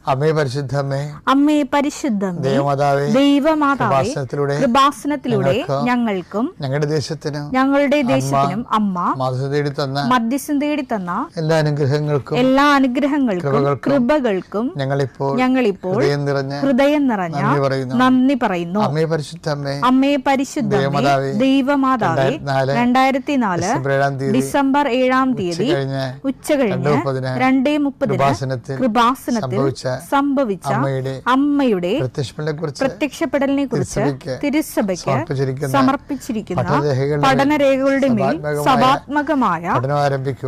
അമ്മേ പരിശുദ്ധമേ, അമ്മേ പരിശുദ്ധമേ, ദൈവമാതാവേ, കൃപാസനത്തിലൂടെ ഞങ്ങൾക്കും ഞങ്ങളുടെ ദേശത്തിനും അമ്മ മധ്യസ്ഥം തേടി തന്ന എല്ലാ അനുഗ്രഹങ്ങൾക്കും കൃപകൾക്കും ഞങ്ങളിപ്പോൾ ഹൃദയം നിറഞ്ഞ നന്ദി പറയുന്നു. അമ്മേ പരിശുദ്ധമേ, ദൈവമാതാവേ, 2004 ഡിസംബർ 7-ാം തീയതി ഉച്ചകഴിഞ്ഞ് 2:30 കൃപാസനത്തിൽ സംഭവിച്ച അമ്മയുടെ പ്രത്യക്ഷപ്പെടലിനെ കുറിച്ച് തിരുസഭയ്ക്ക് സമർപ്പിച്ചിരിക്കുന്ന പഠനരേഖകളുടെ മേൽ സഭാത്മകമായ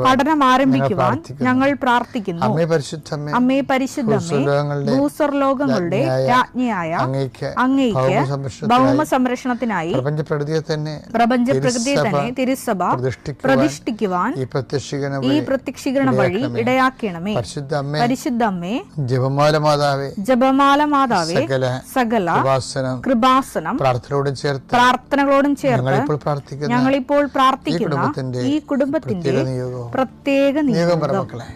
പഠനം ആരംഭിക്കുവാൻ ഞങ്ങൾ പ്രാർത്ഥിക്കുന്നു. അമ്മേ പരിശുദ്ധമേ, ഭൂസ്വർലോകങ്ങളുടെ രാജ്ഞിയായ അങ്ങേയ്ക്ക് ഭൗമ സംരക്ഷണത്തിനായി പ്രപഞ്ചപ്രകൃതിയെ തന്നെ തിരുസഭ പ്രതിഷ്ഠിക്കുവാൻ ഈ പ്രത്യക്ഷീകരണ വഴി ഇടയാക്കണമേ. പരിശുദ്ധമ്മേ, ജപമാല മാതാവേ, സകല കൃപാസനം പ്രാർത്ഥനകളോടും ചേർത്ത് ഞങ്ങളിപ്പോൾ പ്രാർത്ഥിക്കുന്ന ഈ കുടുംബത്തിന്റെ പ്രത്യേക നിയോഗം.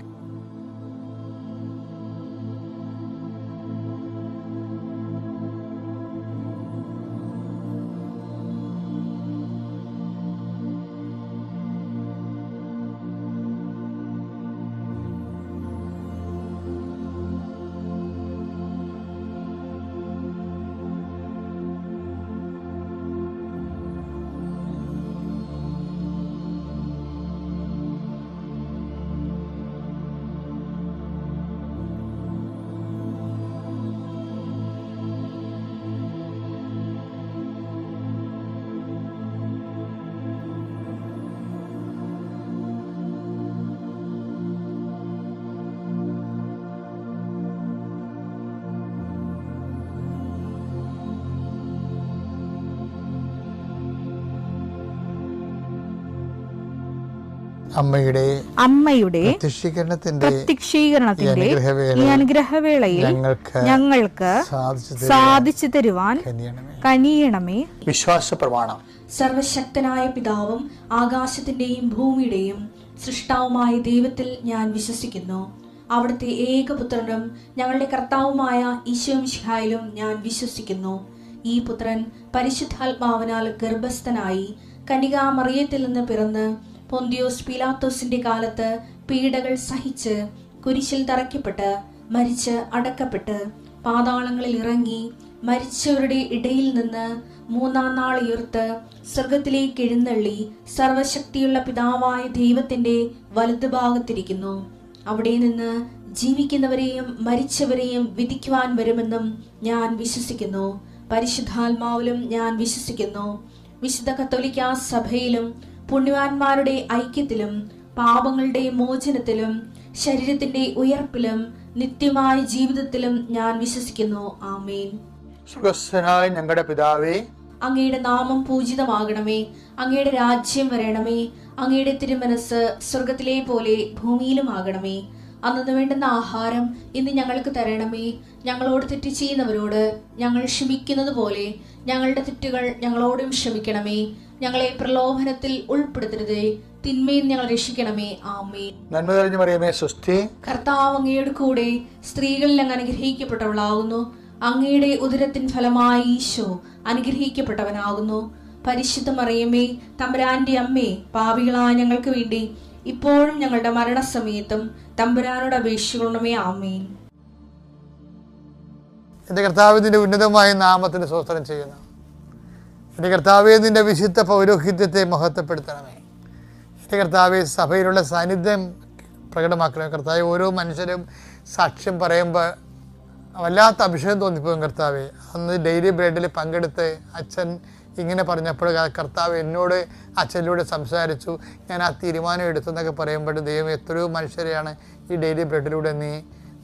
അമ്മയുടെ പ്രത്യക്ഷീകരണത്തിന്റെ ഈ അനുഗ്രഹവേളയിൽ ഞങ്ങൾക്ക് സാധിച്ചു തരുവാൻ കനിയണമേ. വിശ്വാസ പ്രമാണം. സർവശക്തനായ പിതാവും ആകാശത്തിന്റെയും ഭൂമിയുടെയും സൃഷ്ടാവുമായ ദൈവത്തിൽ ഞാൻ വിശ്വസിക്കുന്നു. അവിടുത്തെ ഏകപുത്രനും ഞങ്ങളുടെ കർത്താവുമായ ഈശോ മിശിഹായിലും ഞാൻ വിശ്വസിക്കുന്നു. ഈ പുത്രൻ പരിശുദ്ധാത്മാവിനാൽ ഗർഭസ്ഥനായി കന്യകാമറിയത്തിൽ നിന്ന് പിറന്ന് പൊന്തിയോസ് പീലാത്തോസിന്റെ കാലത്ത് പീഡകൾ സഹിച്ച് കുരിശിൽ തറയ്ക്കപ്പെട്ട് മരിച്ച് അടക്കപ്പെട്ട് പാതാളങ്ങളിൽ ഇറങ്ങി മരിച്ചവരുടെ ഇടയിൽ നിന്ന് 3-ാം നാൾ ഉയർത്ത് സ്വർഗത്തിലേക്ക് എഴുന്നള്ളി സർവശക്തിയുള്ള പിതാവായ ദൈവത്തിന്റെ വലതുഭാഗത്തിരിക്കുന്നു. അവിടെ നിന്ന് ജീവിക്കുന്നവരെയും മരിച്ചവരെയും വിധിക്കുവാൻ വരുമെന്നും ഞാൻ വിശ്വസിക്കുന്നു. പരിശുദ്ധാത്മാവിലും ഞാൻ വിശ്വസിക്കുന്നു. വിശുദ്ധ കത്തോലിക്കാ സഭയിലും പുണ്യവാന്മാരുടെ ഐക്യത്തിലും പാപങ്ങളുടെ മോചനത്തിലും ശരീരത്തിന്റെ ഉയർപ്പിലും നിത്യമായ ജീവിതത്തിലും ഞാൻ വിശ്വസിക്കുന്നു. ആമേൻ. സ്വർഗ്ഗസ്ഥനായ ഞങ്ങളുടെ പിതാവേ, അങ്ങയുടെ നാമം പൂജിതമാകണമേ. അങ്ങയുടെ രാജ്യം വരണമേ. അങ്ങയുടെ തിരുമനസ് സ്വർഗത്തിലെ പോലെ ഭൂമിയിലും ആകണമേ. അന്നു വേണ്ടുന്ന ആഹാരം ഇന്ന് ഞങ്ങൾക്ക് തരണമേ. ഞങ്ങളോട് തെറ്റ് ചെയ്യുന്നവരോട് ഞങ്ങൾ ക്ഷമിക്കുന്നത് പോലെ ഞങ്ങളുടെ തെറ്റുകൾ ഞങ്ങളോടും ക്ഷമിക്കണമേ. ഞങ്ങളെ പ്രലോഭനത്തിൽ ഉൾപ്പെടുത്തരുതേ, തിന്മയിൽ ഞങ്ങൾ രക്ഷിക്കണമേ. ആമേൻ. നന്മ നിറഞ്ഞ മറിയമേ, സ്വസ്തി. കർത്താവ് അങ്ങയുടെ കൂടെ സ്ത്രീകളിൽ അങ്ങ് അനുഗ്രഹിക്കപ്പെട്ടവളാകുന്നു. അങ്ങയുടെ ഉദരത്തിൻ ഫലമായി ഈശോ അനുഗ്രഹിക്കപ്പെട്ടവനാകുന്നു. പരിശുദ്ധ മറിയമേ, തമ്പുരാന്റെ അമ്മേ, പാപികളായ ഞങ്ങൾക്ക് വേണ്ടി ഇപ്പോഴും ഞങ്ങളുടെ മരണസമയത്തും തമ്പുരാനോട് അപേക്ഷിക്കണമേ. ആമേൻ. എന്റെ കർത്താവിന്റെ ഉന്നതമായ നാമത്തിന് സ്തോത്രം ചെയ്യുന്നു. എന്റെ കർത്താവേ, നിന്റെ വിശുദ്ധ പൗരോഹിത്യത്തെ മഹത്വപ്പെടുത്തണമേ. എന്റെ കർത്താവേ, സഭയിലുള്ള സാന്നിധ്യം പ്രകടമാക്കണമേ. കർത്താവേ, ഓരോ മനുഷ്യരും സാക്ഷ്യം പറയുമ്പോൾ വല്ലാത്ത അഭിഷേകം തോന്നിപ്പോകും. കർത്താവേ, അന്ന് ഡെയിലി ബ്രെഡിൽ പങ്കെടുത്ത് അച്ഛൻ ഇങ്ങനെ പറഞ്ഞപ്പോൾ കർത്താവ് എന്നോട് അച്ഛനിലൂടെ സംസാരിച്ചു, ഞാൻ ആ തീരുമാനം എടുത്തെന്നൊക്കെ പറയുമ്പോൾ ദൈവം എത്രയോ മനുഷ്യരെയാണ് ഈ ഡെയിലി ബ്രെഡിലൂടെ നീ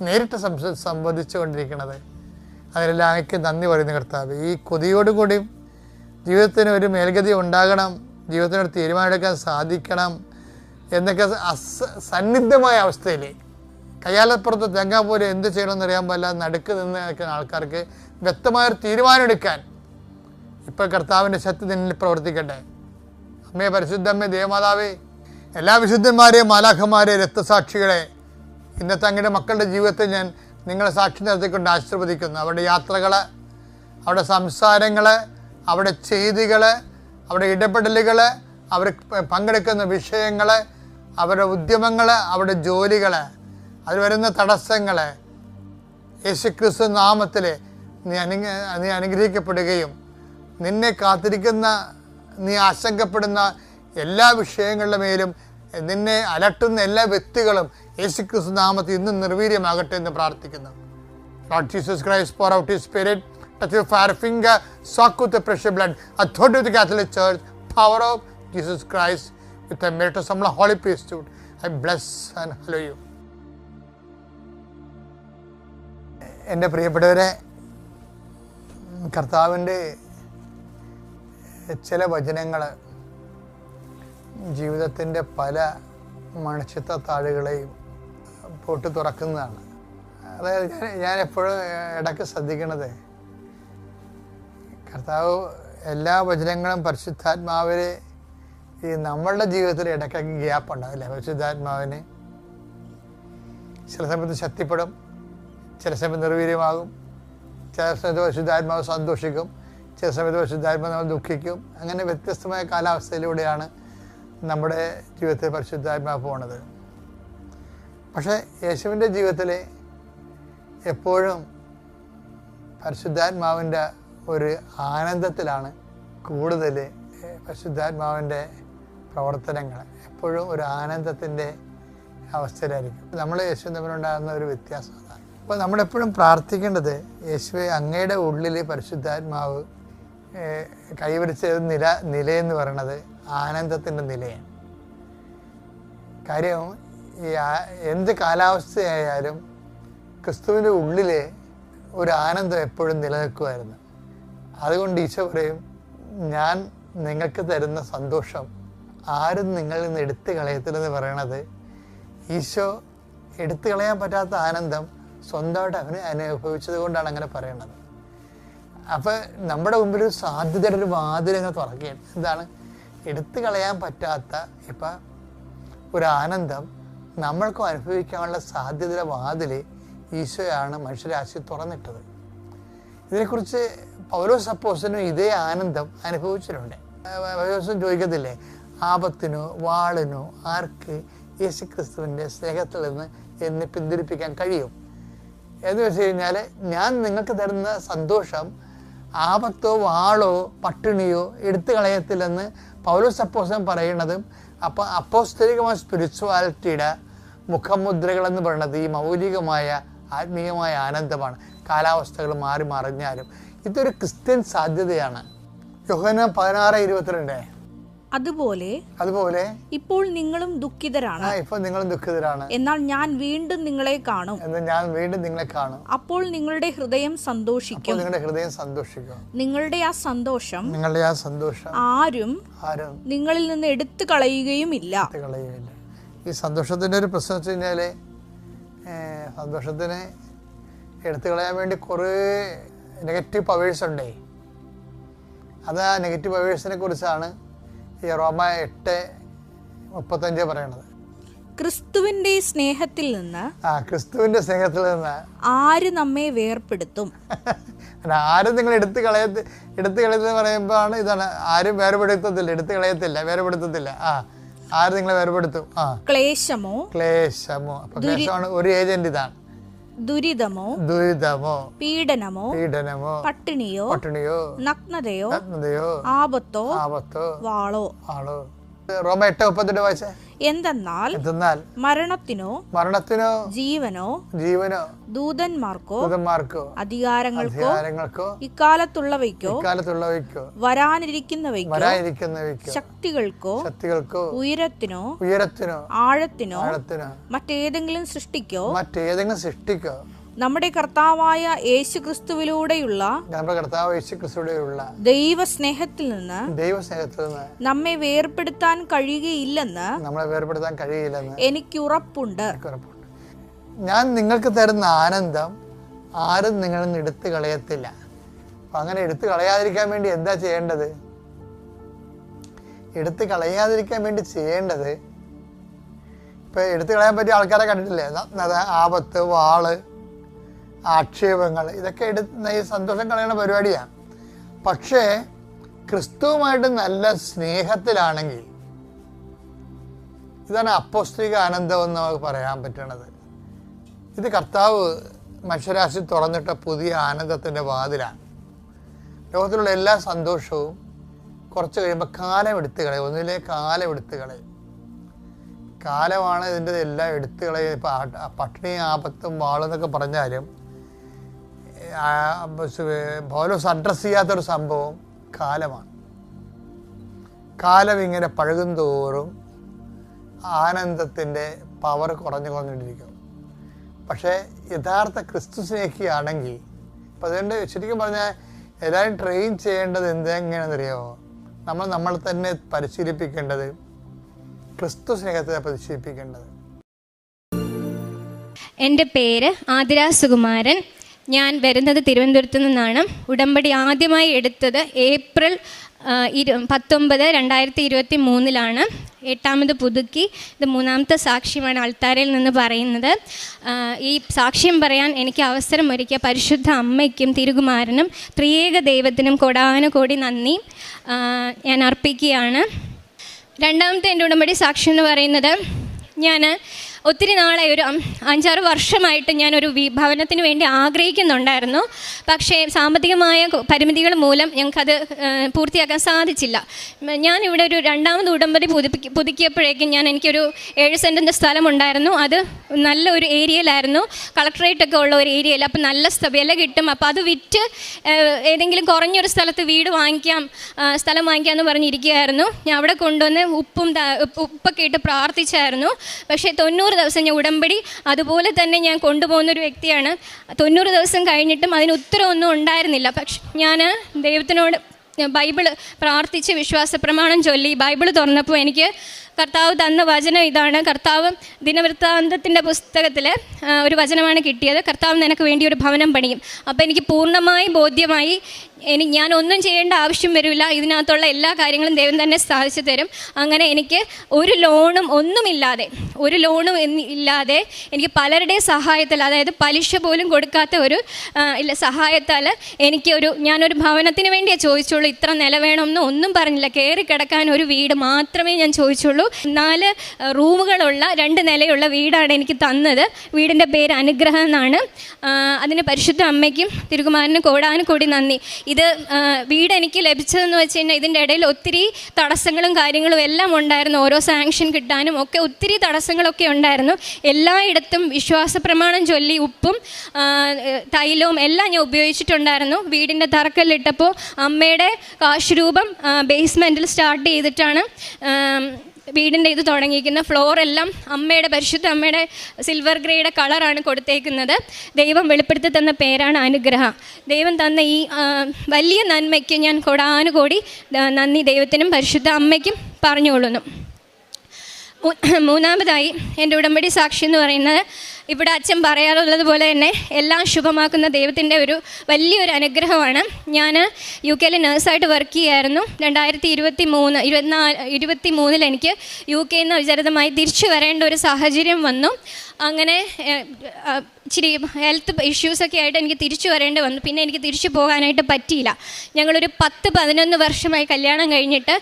നേരിട്ട് സംവദിച്ചു കൊണ്ടിരിക്കുന്നത്. അതിലെല്ലാം അങ്ങക്ക് നന്ദി പറയുന്നു കർത്താവ്. ഈ കൊതിയോടുകൂടി ജീവിതത്തിന് ഒരു മേൽഗതി ഉണ്ടാകണം, ജീവിതത്തിനൊരു തീരുമാനമെടുക്കാൻ സാധിക്കണം എന്നൊക്കെ സന്നിഗ്ധമായ അവസ്ഥയിൽ കയ്യാലപ്പുറത്ത് തെങ്ങാൻ പോലെ എന്ത് ചെയ്യണമെന്ന് അറിയാൻ പാടില്ല നടുക്ക് നിന്ന് നിൽക്കുന്ന ആൾക്കാർക്ക് വ്യക്തമായൊരു തീരുമാനം എടുക്കാൻ ഇപ്പോൾ കർത്താവിൻ്റെ ശക്തി നിന്നിൽ പ്രവർത്തിക്കട്ടെ. അമ്മേ പരിശുദ്ധമ്മേ, ദേവമാതാവേ, എല്ലാ വിശുദ്ധന്മാരെയും മാലാഖമാരെയും രക്തസാക്ഷികളെ ഇന്നത്തെ അങ്ങയുടെ മക്കളുടെ ജീവിതത്തെ ഞാൻ നിങ്ങളെ സാക്ഷി നിർത്തിക്കൊണ്ട് ആശീർവദിക്കുന്നു. അവരുടെ യാത്രകൾ, അവരുടെ സംസാരങ്ങൾ, അവരുടെ ചെയ്തികൾ, അവരുടെ ഇടപെടലുകൾ, അവർ പങ്കെടുക്കുന്ന വിഷയങ്ങൾ, അവരുടെ ഉദ്യമങ്ങൾ, അവരുടെ ജോലികൾ, അതിൽ വരുന്ന തടസ്സങ്ങൾ യേശുക്രിസ്തു നാമത്തിൽ നീ അനുഗ്രഹിക്കപ്പെടുകയും നിന്നെ കാത്തിരിക്കുന്ന, നീ ആശങ്കപ്പെടുന്ന എല്ലാ വിഷയങ്ങളുടെ മേലും നിന്നെ അലട്ടുന്ന എല്ലാ വ്യക്തികളും യേശുക്രിസ്തു നാമത്തിൽ ഇന്നും നിർവീര്യമാകട്ടെ എന്ന് പ്രാർത്ഥിക്കുന്നു. Lord Jesus Christ, pour out His Spirit, touch your fire finger, soak with the precious blood, authority of the Catholic Church, power of Jesus Christ, with the merit of some holy priesthood. I bless and hallow you. എൻ്റെ പ്രിയപ്പെട്ടവരെ, കർത്താവിൻ്റെ ചില വചനങ്ങൾ ജീവിതത്തിൻ്റെ പല മണിച്ചിത്ത താളുകളെയും പൊട്ടി തുറക്കുന്നതാണ്. അതായത് ഞാൻ എപ്പോഴും ഇടയ്ക്ക് ശ്രദ്ധിക്കണത്, കർത്താവ് എല്ലാ വചനങ്ങളും പരിശുദ്ധാത്മാവിൽ ഈ നമ്മളുടെ ജീവിതത്തിൽ ഇടയ്ക്കൊക്കെ ഗ്യാപ്പ് ഉണ്ടാവില്ലേ? പരിശുദ്ധാത്മാവിന് ചില സമയത്ത് ശക്തിപ്പെടും, ചില സമയത്ത് നിർവീര്യമാകും, ചില സമയത്ത് പരിശുദ്ധാത്മാവ് സന്തോഷിക്കും, ചില സമയത്ത് പരിശുദ്ധാത്മാവ് നമ്മൾ ദുഃഖിക്കും. അങ്ങനെ വ്യത്യസ്തമായ കാലാവസ്ഥയിലൂടെയാണ് നമ്മുടെ ജീവിതത്തിൽ പരിശുദ്ധാത്മാവ് പോണത്. പക്ഷേ യേശുവിൻ്റെ ജീവിതത്തിൽ എപ്പോഴും പരിശുദ്ധാത്മാവിൻ്റെ ഒരു ആനന്ദത്തിലാണ് കൂടുതൽ പരിശുദ്ധാത്മാവിൻ്റെ പ്രവർത്തനങ്ങൾ. എപ്പോഴും ഒരു ആനന്ദത്തിൻ്റെ അവസ്ഥയിലായിരിക്കും. നമ്മൾ യേശു തമ്മിലുണ്ടാകുന്ന ഒരു വ്യത്യാസം അതാണ്. അപ്പോൾ നമ്മളെപ്പോഴും പ്രാർത്ഥിക്കേണ്ടത്, യേശുവെ അങ്ങയുടെ ഉള്ളിൽ പരിശുദ്ധാത്മാവ് കൈവരിച്ച നിലയെന്ന് പറയണത് ആനന്ദത്തിൻ്റെ നിലയാണ്. കാര്യം ഈ എന്ത് കാലാവസ്ഥയായാലും ക്രിസ്തുവിൻ്റെ ഉള്ളിൽ ഒരു ആനന്ദം എപ്പോഴും നിലനിൽക്കുമായിരുന്നു. അതുകൊണ്ട് ഈശോ പറയും, ഞാൻ നിങ്ങൾക്ക് തരുന്ന സന്തോഷം ആരും നിങ്ങളിൽ നിന്ന് എടുത്തു കളയത്തില്ലെന്ന് പറയണത് ഈശോ എടുത്തു കളയാൻ പറ്റാത്ത ആനന്ദം സ്വന്തമായിട്ട് അവന് അനുഭവിച്ചത് കൊണ്ടാണ് അങ്ങനെ പറയണത്. അപ്പോൾ നമ്മുടെ മുമ്പിൽ ഒരു സാധ്യതയുടെ ഒരു വാതിലങ്ങനെ തുറക്കുകയാണ്. എന്താണ്? എടുത്തു കളയാൻ പറ്റാത്ത ഇപ്പം ഒരു ആനന്ദം നമ്മൾക്കും അനുഭവിക്കാനുള്ള സാധ്യതയുടെ വാതിൽ ഈശോയാണ് മനുഷ്യരാശി തുറന്നിട്ടത്. ഇതിനെക്കുറിച്ച് പൗലോസ് അപ്പോസ്തലനും ഇതേ ആനന്ദം അനുഭവിച്ചിട്ടുണ്ട്. പൗലോസ് ചോദിക്കത്തില്ലേ, ആപത്തിനോ വാളിനോ ആർക്ക് യേശുക്രിസ്തുവിൻ്റെ സ്നേഹത്തിൽ നിന്ന് എന്നെ പിന്തിരിപ്പിക്കാൻ കഴിയും എന്ന് വെച്ച് കഴിഞ്ഞാൽ, ഞാൻ നിങ്ങൾക്ക് തരുന്ന സന്തോഷം ആപത്തോ വാളോ പട്ടിണിയോ എടുത്തു കളയത്തില്ലെന്ന് പൗലോസ് അപ്പോസ്തലൻ പറയുന്നതും. അപ്പോൾ അപ്പോസ്തലികമായ സ്പിരിച്വാലിറ്റിയുടെ മുഖമുദ്രകളെന്ന് പറയുന്നത് ഈ മൗലികമായ ആത്മീയമായ ആനന്ദമാണ്. കാലാവസ്ഥകൾ മാറി മറിഞ്ഞാലും ഇതൊരു ക്രിസ്ത്യൻ സാധ്യതയാണ്. യോഹന്നാൻ 16:22. അതുപോലെ ഇപ്പോൾ നിങ്ങളും ദുഃഖിതരാണ്, എന്നാൽ ഞാൻ വീണ്ടും നിങ്ങളെ കാണും, അപ്പോൾ നിങ്ങളുടെ ഹൃദയം സന്തോഷിക്കും. നിങ്ങളുടെ ആ സന്തോഷം ആരും നിങ്ങളിൽ നിന്ന് എടുത്തു കളയുകയുമില്ല. ഈ സന്തോഷത്തിന്റെ ഒരു പ്രശ്നം വെച്ച് കഴിഞ്ഞാല്, സന്തോഷത്തിന് എടുത്തു കളയാൻ വേണ്ടി കുറേ നെഗറ്റീവ് പവേഴ്സ് ഉണ്ടേ. അത് ആ നെഗറ്റീവ് പവേഴ്സിനെ കുറിച്ചാണ് ഈ റോമ 8:35 പറയണത്. ക്രിസ്തുവിന്റെ സ്നേഹത്തിൽ നിന്ന് ആര് നമ്മെ വേർപെടുത്തും? ആരും നിങ്ങൾ എടുത്തു കളയത്ത് പറയുമ്പോഴാണ് ഇതാണ്. ആരും വേർപെടുത്തത്തില്ല, എടുത്തു കളയത്തില്ല, വേർപെടുത്തത്തില്ല. ആര് നിങ്ങളെ വേർപെടുത്തും? ക്ലേശമോ അപ്പൊ ക്ലേശമാണ് ഒരു ഏജന്റ്. ഇതാണ് ദുരിതമോ പീഡനമോ പട്ടിണിയോ നഗ്നതയോ ആപത്തോ വാളോ. റോമ 8:32 വായിച്ചേ. എന്തെന്നാൽ മരണത്തിനോ ജീവനോ ദൂതന്മാർക്കോ അധികാരങ്ങൾക്കോ ഇക്കാലത്തുള്ളവയ്ക്കോ വരാനിരിക്കുന്നവയ്ക്കോ ശക്തികൾക്കോ ഉയരത്തിനോ ആഴത്തിനോ മറ്റേതെങ്കിലും സൃഷ്ടിക്കോ നമ്മുടെ കർത്താവായ യേശുക്രിസ്തുവിലൂടെയുള്ള ദൈവസ്നേഹത്തിൽ നിന്ന് നമ്മെ വേർപെടുത്താൻ കഴിയുകയില്ലെന്ന് എനിക്ക് ഉറപ്പുണ്ട്. ഞാൻ നിങ്ങൾക്ക് തരുന്ന ആനന്ദം ആരും നിങ്ങളിൽ നിന്ന് എടുത്തു കളയത്തില്ല. അപ്പൊ അങ്ങനെ എടുത്തു കളയാതിരിക്കാൻ വേണ്ടി എന്താ ചെയ്യേണ്ടത്? എടുത്തു കളയാതിരിക്കാൻ വേണ്ടി ചെയ്യേണ്ടത്, ഇപ്പൊ എടുത്തു കളയാൻ പറ്റിയ ആൾക്കാരെ കണ്ടിട്ടില്ലേ? ആപത്ത്, വാള്, ആക്ഷേപങ്ങൾ, ഇതൊക്കെ എടുത്ത് ഈ സന്തോഷം കളയുന്ന പരിപാടിയാണ്. പക്ഷേ ക്രിസ്തുവുമായിട്ട് നല്ല സ്നേഹത്തിലാണെങ്കിൽ, ഇതാണ് അപ്പോസ്തലിക ആനന്ദം എന്ന് നമുക്ക് പറയാൻ പറ്റണത്. ഇത് കർത്താവ് മനുഷ്യരാശി തുറന്നിട്ട പുതിയ ആനന്ദത്തിൻ്റെ വാതിലാണ്. ലോകത്തിലുള്ള എല്ലാ സന്തോഷവും കുറച്ച് കഴിയുമ്പോൾ കാലം എടുത്തുകളെ, ഒന്നിലെ കാലം എടുത്തുകളെ. കാലമാണ് ഇതിൻ്റെ എല്ലാം എടുത്തുകളെ. ഇപ്പം പട്ടിണി, ആപത്തും വാളെന്നൊക്കെ പറഞ്ഞാലും പൗലോസ് അഡ്രസ് ചെയ്യാത്തൊരു സംഭവം കാലമാണ്. കാലം ഇങ്ങനെ പഴകും തോറും ആനന്ദത്തിൻ്റെ പവർ കുറഞ്ഞുകൊണ്ടിരിക്കും. പക്ഷേ യഥാർത്ഥ ക്രിസ്തു സ്നേഹിയാണെങ്കിൽ, ഇപ്പം അതുകൊണ്ട് ശരിക്കും പറഞ്ഞാൽ എല്ലാവരും ട്രെയിൻ ചെയ്യേണ്ടത് എന്തെങ്ങനെയാണെന്നറിയാമോ? നമ്മൾ തന്നെ പരിശീലിപ്പിക്കേണ്ടത് ക്രിസ്തു സ്നേഹത്തെ പരിശീലിപ്പിക്കേണ്ടത്. എൻ്റെ പേര് ആതിര സുകുമാരൻ. ഞാൻ വരുന്നത് തിരുവനന്തപുരത്ത് നിന്നാണ്. ഉടമ്പടി ആദ്യമായി എടുത്തത് ഏപ്രിൽ 19, 2023 8ാമത് പുതുക്കി. ഇത് 3ാമത്തെ സാക്ഷ്യമാണ് അൾത്താരയിൽ നിന്ന് പറയുന്നത്. ഈ സാക്ഷ്യം പറയാൻ എനിക്ക് അവസരം ഒരുക്കിയ പരിശുദ്ധ അമ്മയ്ക്കും തിരുകുമാരനും ത്രിയേക ദൈവത്തിനും കോടാനുകോടി നന്ദി ഞാൻ അർപ്പിക്കുകയാണ്. രണ്ടാമത്തെ എൻ്റെ ഉടമ്പടി സാക്ഷ്യം എന്ന് പറയുന്നത്, ഞാൻ ഒത്തിരി നാളായി, ഒരു 5-6 വർഷമായിട്ട് ഞാനൊരു ഭവനത്തിന് വേണ്ടി ആഗ്രഹിക്കുന്നുണ്ടായിരുന്നു. പക്ഷേ സാമ്പത്തികമായ പരിമിതികൾ മൂലം ഞങ്ങൾക്കത് പൂർത്തിയാക്കാൻ സാധിച്ചില്ല. ഞാനിവിടെ ഒരു 2ാമത് ഉടമ്പടി പുതുക്കിയപ്പോഴേക്കും എനിക്കൊരു 7 സെൻറ്റിൻ്റെ സ്ഥലമുണ്ടായിരുന്നു. അത് നല്ലൊരു ഏരിയയിലായിരുന്നു, കളക്ടറേറ്റൊക്കെ ഉള്ള ഒരു ഏരിയയിൽ. അപ്പം നല്ല വില കിട്ടും. അപ്പോൾ അത് വിറ്റ് ഏതെങ്കിലും കുറഞ്ഞൊരു സ്ഥലത്ത് വീട് വാങ്ങിക്കാം, സ്ഥലം വാങ്ങിക്കാമെന്ന് പറഞ്ഞിരിക്കുകയായിരുന്നു. ഞാൻ അവിടെ കൊണ്ടുവന്ന് ഉപ്പൊക്കെ ഇട്ട് പ്രാർത്ഥിച്ചായിരുന്നു. പക്ഷേ 90 ദിവസം ഞാൻ ഉടമ്പടി അതുപോലെ തന്നെ ഞാൻ കൊണ്ടുപോകുന്നൊരു വ്യക്തിയാണ്. 90 ദിവസം കഴിഞ്ഞിട്ടും അതിന് ഉത്തരവൊന്നും ഉണ്ടായിരുന്നില്ല. പക്ഷെ ഞാൻ ദൈവത്തിനോട് ബൈബിള് പ്രാർത്ഥിച്ച് വിശ്വാസ പ്രമാണം ചൊല്ലി ബൈബിള് തുറന്നപ്പോൾ എനിക്ക് കർത്താവ് തന്ന വചനം ഇതാണ്. കർത്താവ് ദിനവൃത്താന്തത്തിൻ്റെ പുസ്തകത്തിൽ ഒരു വചനമാണ് കിട്ടിയത്, കർത്താവ് നിനക്ക് വേണ്ടി ഒരു ഭവനം പണിയും. അപ്പോൾ എനിക്ക് പൂർണ്ണമായി ബോധ്യമായി, ഞാനൊന്നും ചെയ്യേണ്ട ആവശ്യം വരില്ല, ഇതിനകത്തുള്ള എല്ലാ കാര്യങ്ങളും ദൈവം തന്നെ സാധിച്ചു തരും. അങ്ങനെ എനിക്ക് ഒരു ലോണും ഒന്നുമില്ലാതെ, എനിക്ക് പലരുടെ സഹായത്താൽ, അതായത് പലിശ പോലും കൊടുക്കാത്ത ഒരു സഹായത്താൽ ഞാനൊരു ഭവനത്തിന് വേണ്ടിയേ ചോദിച്ചുള്ളൂ. ഇത്ര നില വേണമെന്ന് ഒന്നും പറഞ്ഞില്ല. കയറി കിടക്കാൻ ഒരു വീട് മാത്രമേ ഞാൻ ചോദിച്ചുള്ളൂ. 4 റൂമുകളുള്ള 2 നിലയുള്ള വീടാണ് എനിക്ക് തന്നത്. വീടിൻ്റെ പേര് അനുഗ്രഹം എന്നാണ്. അതിന് പരിശുദ്ധ അമ്മയ്ക്കും തിരുകുമാരനും കോടാനുകോടി നന്ദി. ഇത് വീട് എനിക്ക് ലഭിച്ചതെന്ന് വെച്ച് കഴിഞ്ഞാൽ ഇതിൻ്റെ ഇടയിൽ ഒത്തിരി തടസ്സങ്ങളും കാര്യങ്ങളും എല്ലാം ഉണ്ടായിരുന്നു. ഓരോ സാങ്ഷൻ കിട്ടാനും ഒക്കെ ഒത്തിരി തടസ്സങ്ങളൊക്കെ ഉണ്ടായിരുന്നു. എല്ലായിടത്തും വിശ്വാസ പ്രമാണം ചൊല്ലി ഉപ്പും തൈലവും എല്ലാം ഞാൻ ഉപയോഗിച്ചിട്ടുണ്ടായിരുന്നു. വീടിൻ്റെ തറക്കല്ലിട്ടപ്പോൾ അമ്മയുടെ കാശുരൂപം ബേസ്മെൻറ്റിൽ സ്റ്റാർട്ട് ചെയ്തിട്ടാണ് വീടിൻ്റെ ഇത് തുടങ്ങിയിരിക്കുന്ന. ഫ്ലോറെല്ലാം പരിശുദ്ധ അമ്മയുടെ സിൽവർ ഗ്രേയുടെ കളറാണ് കൊടുത്തേക്കുന്നത്. ദൈവം വെളിപ്പെടുത്തി തന്ന പേരാണ് അനുഗ്രഹം. ദൈവം തന്ന ഈ വലിയ നന്മയ്ക്ക് ഞാൻ കോടാനുകോടി നന്ദി ദൈവത്തിനും പരിശുദ്ധ അമ്മയ്ക്കും പറഞ്ഞുകൊള്ളുന്നു. 3ാമതായി എൻ്റെ ഉടമ്പടി സാക്ഷി എന്ന് പറയുന്നത്, ഇവിടെ അച്ഛൻ പറയാറുള്ളത് പോലെ തന്നെ എല്ലാം ശുഭമാക്കുന്ന ദൈവത്തിൻ്റെ ഒരു വലിയൊരു അനുഗ്രഹമാണ്. ഞാൻ UK നേഴ്സായിട്ട് വർക്ക് ചെയ്യുമായിരുന്നു. 2023 എനിക്ക് UK വിചാരിതമായി തിരിച്ചു വരേണ്ട ഒരു സാഹചര്യം വന്നു. അങ്ങനെ ഇച്ചിരി ഹെൽത്ത് ഇഷ്യൂസൊക്കെ ആയിട്ട് എനിക്ക് തിരിച്ചു വരേണ്ടി വന്നു. പിന്നെ എനിക്ക് തിരിച്ചു പോകാനായിട്ട് പറ്റിയില്ല. ഞങ്ങളൊരു 10-11 വർഷമായി കല്യാണം കഴിഞ്ഞിട്ട്.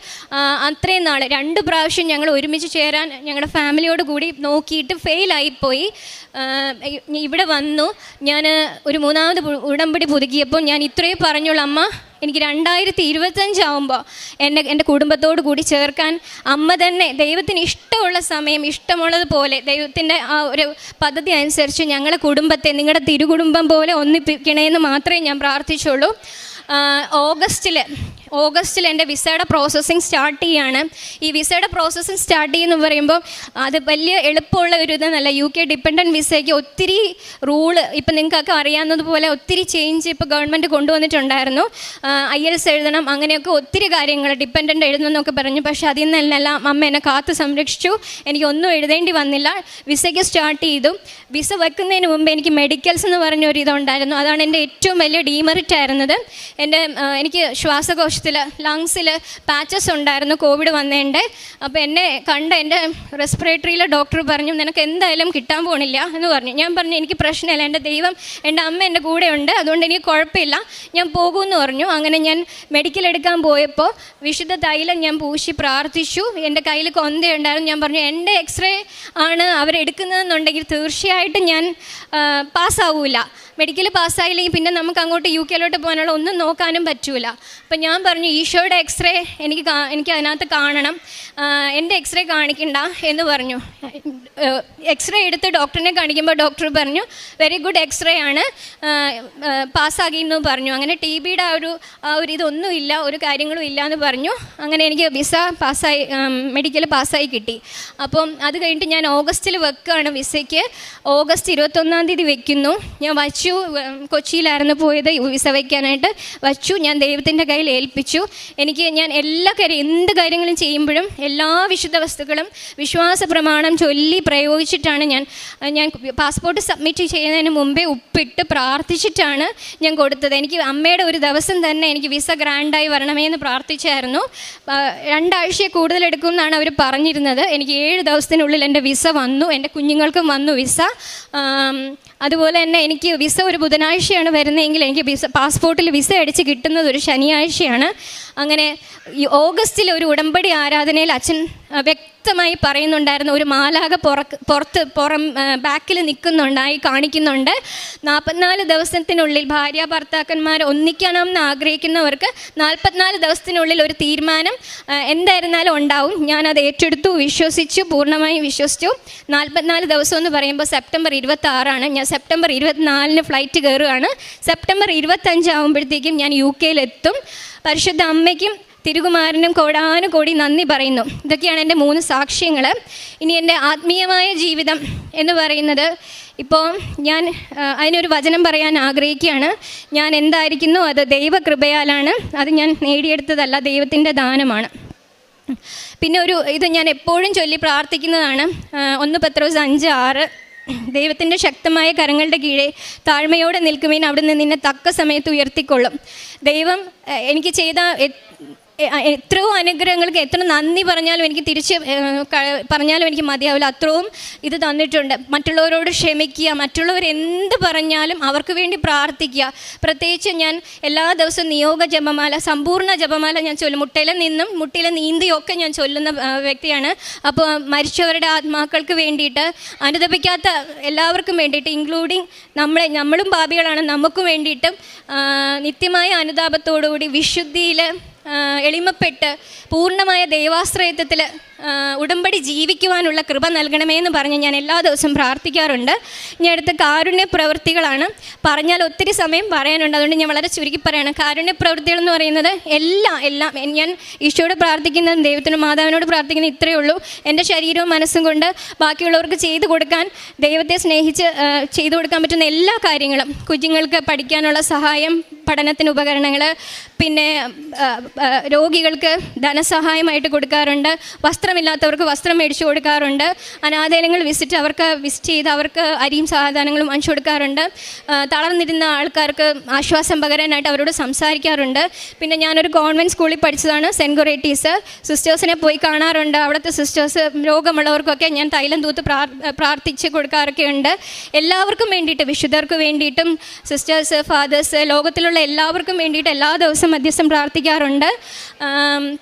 അത്രയും നാൾ 2 പ്രാവശ്യം ഞങ്ങൾ ഒരുമിച്ച് ചേരാൻ ഞങ്ങളുടെ ഫാമിലിയോട് കൂടി നോക്കിയിട്ട് ഫെയിലായിപ്പോയി. ഇവിടെ വന്നു. ഞാൻ ഒരു 3ാമത് ഉടമ്പടി പുതുക്കിയപ്പോൾ ഞാൻ ഇത്രയും പറഞ്ഞോളൂ, അമ്മ എനിക്ക് 2025 ആകുമ്പോൾ എൻ്റെ കുടുംബത്തോടു കൂടി ചേർക്കാൻ അമ്മ തന്നെ ദൈവത്തിന് ഇഷ്ടമുള്ള സമയം ഇഷ്ടമുള്ളതുപോലെ ദൈവത്തിൻ്റെ ആ ഒരു പദ്ധതി അനുസരിച്ച് ഞങ്ങളുടെ കുടുംബത്തെ നിങ്ങളുടെ തിരുകുടുംബം പോലെ ഒന്നിപ്പിക്കണേന്ന് മാത്രമേ ഞാൻ പ്രാർത്ഥിച്ചുള്ളൂ. ഓഗസ്റ്റിൽ എൻ്റെ വിസയുടെ പ്രോസസ്സിങ് സ്റ്റാർട്ട് ചെയ്യാണ്. ഈ വിസയുടെ പ്രോസസ്സിങ് സ്റ്റാർട്ട് ചെയ്യുമെന്ന് പറയുമ്പോൾ അത് വലിയ എളുപ്പമുള്ള ഒരു ഇതെന്നല്ല. UK ഡിപ്പെൻഡൻറ്റ് വിസയ്ക്ക് ഒത്തിരി റൂള് ഇപ്പം നിങ്ങൾക്കൊക്കെ അറിയാവുന്നതുപോലെ ഒത്തിരി ചേഞ്ച് ഇപ്പോൾ ഗവൺമെൻറ് കൊണ്ടുവന്നിട്ടുണ്ടായിരുന്നു. IELTS എഴുതണം, അങ്ങനെയൊക്കെ ഒത്തിരി കാര്യങ്ങൾ ഡിപ്പെൻഡൻ്റ് എഴുതണമെന്നൊക്കെ പറഞ്ഞു. പക്ഷേ അതിൽ നിന്നെല്ലാം അമ്മ എന്നെ കാത്ത് സംരക്ഷിച്ചു. എനിക്കൊന്നും എഴുതേണ്ടി വന്നില്ല. വിസയ്ക്ക് സ്റ്റാർട്ട് ചെയ്തു. വിസ വെക്കുന്നതിന് മുമ്പ് എനിക്ക് മെഡിക്കൽസ് എന്ന് പറഞ്ഞൊരു ഇതുണ്ടായിരുന്നു. അതാണ് എൻ്റെ ഏറ്റവും വലിയ ഡീമെറിറ്റ് ആയിരുന്നത്. എനിക്ക് ശ്വാസകോശത്തിൽ ലങ്സിൽ പാച്ചസ് ഉണ്ടായിരുന്നു കോവിഡ് വന്നതിൻ്റെ. അപ്പോൾ എന്നെ കണ്ട എൻ്റെ റെസ്പിറേറ്ററിയിലെ ഡോക്ടർ പറഞ്ഞു, നിനക്ക് എന്തായാലും കിട്ടാൻ പോകണില്ല എന്ന് പറഞ്ഞു. ഞാൻ പറഞ്ഞു, എനിക്ക് പ്രശ്നമില്ല, എൻ്റെ ദൈവം, എൻ്റെ അമ്മ എൻ്റെ കൂടെ ഉണ്ട്, അതുകൊണ്ട് എനിക്ക് കുഴപ്പമില്ല, ഞാൻ പോകുമെന്ന് പറഞ്ഞു. അങ്ങനെ ഞാൻ മെഡിക്കൽ എടുക്കാൻ പോയപ്പോൾ വിശുദ്ധ തൈലം ഞാൻ പൂശി പ്രാർത്ഥിച്ചു. എൻ്റെ കയ്യിൽ കൊന്തയുണ്ടായിരുന്നു. ഞാൻ പറഞ്ഞു, എൻ്റെ എക്സ്റേ ആണ് അവരെടുക്കുന്നതെന്നുണ്ടെങ്കിൽ തീർച്ചയായിട്ടും ഞാൻ പാസ്സാവില്ല. മെഡിക്കൽ പാസ്സായില്ലെങ്കിൽ പിന്നെ നമുക്ക് അങ്ങോട്ട് UK പോകാനുള്ള ഒന്നും നോക്കാനും പറ്റൂല. അപ്പം ഞാൻ പറഞ്ഞു, ഈശോയുടെ എക്സ്റേ എനിക്ക് അതിനകത്ത് കാണണം, എൻ്റെ എക്സ്റേ കാണിക്കണ്ട എന്ന് പറഞ്ഞു. എക്സ്റേ എടുത്ത് ഡോക്ടറിനെ കാണിക്കുമ്പോൾ ഡോക്ടർ പറഞ്ഞു, വെരി ഗുഡ് എക്സ്റേ ആണ്, പാസ്സാക്കി എന്ന് പറഞ്ഞു. അങ്ങനെ TBയുടെ ആ ഒരു ഇതൊന്നും ഇല്ല, ഒരു കാര്യങ്ങളും ഇല്ല എന്ന് പറഞ്ഞു. അങ്ങനെ എനിക്ക് വിസ പാസ്സായി, മെഡിക്കൽ പാസ്സായി കിട്ടി. അപ്പം അത് കഴിഞ്ഞിട്ട് ഞാൻ ഓഗസ്റ്റിൽ വെക്കുകയാണ് വിസയ്ക്ക്. ഓഗസ്റ്റ് 21-ാം തീയതി വെക്കുന്നു. ഞാൻ വച്ചു, കൊച്ചിയിലായിരുന്നു പോയത് വിസ വയ്ക്കാനായിട്ട്. വച്ചു, ഞാൻ ദൈവത്തിൻ്റെ കയ്യിൽ ഏൽപ്പിച്ചു. ഞാൻ എല്ലാ എന്ത് കാര്യങ്ങളും ചെയ്യുമ്പോഴും എല്ലാ വിശുദ്ധ വസ്തുക്കളും വിശ്വാസ പ്രമാണം ചൊല്ലി പ്രയോഗിച്ചിട്ടാണ് ഞാൻ പാസ്പോർട്ട് സബ്മിറ്റ് ചെയ്യുന്നതിന് മുമ്പേ ഉപ്പിട്ട് പ്രാർത്ഥിച്ചിട്ടാണ് ഞാൻ കൊടുത്തത്. എനിക്ക് അമ്മയുടെ ഒരു ദിവസം തന്നെ എനിക്ക് വിസ ഗ്രാൻഡായി വരണമേ എന്ന് പ്രാർത്ഥിച്ചായിരുന്നു. 2 ആഴ്ച കൂടുതൽ എടുക്കും എന്നാണ് അവർ പറഞ്ഞിരുന്നത്. എനിക്ക് 7 ദിവസത്തിനുള്ളിൽ എൻ്റെ വിസ വന്നു. എൻ്റെ കുഞ്ഞുങ്ങൾക്കും വന്നു വിസ. അതുപോലെ തന്നെ എനിക്ക് വിസ ഒരു ബുധനാഴ്ചയാണ് വരുന്നതെങ്കിൽ എനിക്ക് പാസ്പോർട്ടിൽ വിസ അടിച്ച് കിട്ടുന്നത് ഒരു ശനിയാഴ്ചയാണ്. അങ്ങനെ ഈ ഓഗസ്റ്റിൽ ഒരു ഉടമ്പടി ആരാധനയിൽ അച്ഛൻ വ്യക്തമായി പറയുന്നുണ്ടായിരുന്നു, ഒരു മാലാഖ ബാക്കിൽ നിൽക്കുന്നുണ്ടായി കാണിക്കുന്നുണ്ട്. 44 ദിവസത്തിനുള്ളിൽ ഭാര്യ ഭർത്താക്കന്മാർ ഒന്നിക്കണമെന്ന് ആഗ്രഹിക്കുന്നവർക്ക് 44 ദിവസത്തിനുള്ളിൽ ഒരു തീരുമാനം എന്തായിരുന്നാലും ഉണ്ടാവും. ഞാനത് ഏറ്റെടുത്തു, വിശ്വസിച്ചു, പൂർണ്ണമായും വിശ്വസിച്ചു. 44 ദിവസം എന്ന് പറയുമ്പോൾ സെപ്റ്റംബർ 26 ഞാൻ സെപ്റ്റംബർ 24 ഫ്ലൈറ്റ് കയറുകയാണ്. സെപ്റ്റംബർ 25 ആകുമ്പോഴത്തേക്കും ഞാൻ UK പരിശുദ്ധ അമ്മയ്ക്കും തിരുകുമാരനും കോടാനുകോടി നന്ദി പറയുന്നു. ഇതൊക്കെയാണ് എൻ്റെ 3 സാക്ഷ്യങ്ങൾ. ഇനി എൻ്റെ ആത്മീയമായ ജീവിതം എന്ന് പറയുന്നത്, ഇപ്പോൾ ഞാൻ അതിനൊരു വചനം പറയാൻ ആഗ്രഹിക്കുകയാണ്. ഞാൻ എന്തായിരിക്കുന്നു അത് ദൈവകൃപയാലാണ്, അത് ഞാൻ നേടിയെടുത്തതല്ല, ദൈവത്തിൻ്റെ ദാനമാണ്. പിന്നെ ഇത് ഞാൻ എപ്പോഴും ചൊല്ലി പ്രാർത്ഥിക്കുന്നതാണ്. 1 പത്രോസ് 5:6, ദൈവത്തിൻ്റെ ശക്തമായ കരങ്ങളുടെ കീഴെ താഴ്മയോടെ നിൽക്കുമേൻ, അവിടുന്ന് നിന്നെ തക്ക സമയത്ത് ഉയർത്തിക്കൊള്ളും. ദൈവം എനിക്ക് ചെയ്ത എത്രയോ അനുഗ്രഹങ്ങൾക്ക് എത്ര നന്ദി പറഞ്ഞാലും എനിക്ക് പറഞ്ഞാലും എനിക്ക് മതിയാവില്ല. അത്രയും ഇത് തന്നിട്ടുണ്ട്. മറ്റുള്ളവരോട് ക്ഷമിക്കുക, മറ്റുള്ളവർ എന്ത് പറഞ്ഞാലും അവർക്ക് വേണ്ടി പ്രാർത്ഥിക്കുക. പ്രത്യേകിച്ച് ഞാൻ എല്ലാ ദിവസവും നിയോഗ ജപമാല, സമ്പൂർണ്ണ ജപമാല ഞാൻ ചൊല്ലും. മുട്ടിലെ നീന്തിയൊക്കെ ഞാൻ ചൊല്ലുന്ന വ്യക്തിയാണ്. അപ്പോൾ മരിച്ചവരുടെ ആത്മാക്കൾക്ക് വേണ്ടിയിട്ട്, അനുതപിക്കാത്ത എല്ലാവർക്കും വേണ്ടിയിട്ട്, ഇൻക്ലൂഡിങ് നമ്മളും പാപികളാണ്, നമുക്കും വേണ്ടിയിട്ടും നിത്യമായ അനുതാപത്തോടുകൂടി വിശുദ്ധിയിൽ എളിമപ്പെട്ട് പൂർണ്ണമായ ദൈവാശ്രയത്വത്തിൽ ഉടമ്പടി ജീവിക്കുവാനുള്ള കൃപ നൽകണമേ എന്ന് പറഞ്ഞ് ഞാൻ എല്ലാ ദിവസവും പ്രാർത്ഥിക്കാറുണ്ട്. ഞാൻ അടുത്ത കാരുണ്യ പ്രവൃത്തികളാണ്. പറഞ്ഞാൽ ഒത്തിരി സമയം പറയാനുണ്ട്, അതുകൊണ്ട് ഞാൻ വളരെ ചുരുക്കി പറയണം. കാരുണ്യ പ്രവൃത്തികൾ എന്ന് പറയുന്നത് എല്ലാം ഞാൻ ഈശോയോട് പ്രാർത്ഥിക്കുന്നതും ദൈവത്തിനും മാതാവിനോട് പ്രാർത്ഥിക്കുന്നത് ഇത്രയേ ഉള്ളൂ. എൻ്റെ ശരീരവും മനസ്സും കൊണ്ട് ബാക്കിയുള്ളവർക്ക് ചെയ്തു കൊടുക്കാൻ, ദൈവത്തെ സ്നേഹിച്ച് ചെയ്തു കൊടുക്കാൻ പറ്റുന്ന എല്ലാ കാര്യങ്ങളും, കുഞ്ഞുങ്ങൾക്ക് പഠിക്കാനുള്ള സഹായം, പഠനത്തിന് ഉപകരണങ്ങൾ, പിന്നെ രോഗികൾക്ക് ധനസഹായമായിട്ട് കൊടുക്കാറുണ്ട്, വസ്ത്രമില്ലാത്തവർക്ക് വസ്ത്രം മേടിച്ചു കൊടുക്കാറുണ്ട്, അനാഥാലയങ്ങൾ അവർക്ക് വിസിറ്റ് ചെയ്ത് അവർക്ക് അരിയും സാധനങ്ങളും വാങ്ങിച്ചു കൊടുക്കാറുണ്ട്, തളർന്നിരുന്ന ആൾക്കാർക്ക് ആശ്വാസം പകരാനായിട്ട് അവരോട് സംസാരിക്കാറുണ്ട്. പിന്നെ ഞാനൊരു കോൺവെൻറ്റ് സ്കൂളിൽ പഠിച്ചതാണ്, സെൻറ്റ് ഗൊറേറ്റീസ്. സിസ്റ്റേഴ്സിനെ പോയി കാണാറുണ്ട്. അവിടുത്തെ സിസ്റ്റേഴ്സ് രോഗമുള്ളവർക്കൊക്കെ ഞാൻ തൈലം തൂത്ത് പ്രാർത്ഥിച്ച് കൊടുക്കാറൊക്കെ ഉണ്ട്. എല്ലാവർക്കും വേണ്ടിയിട്ട്, വിശുദ്ധർക്ക് വേണ്ടിയിട്ടും, സിസ്റ്റേഴ്സ്, ഫാദേഴ്സ്, ലോകത്തിലുള്ള എല്ലാവർക്കും വേണ്ടിയിട്ട് എല്ലാ ദിവസവും മധ്യസ്ഥം പ്രാർത്ഥിക്കാറുണ്ട്.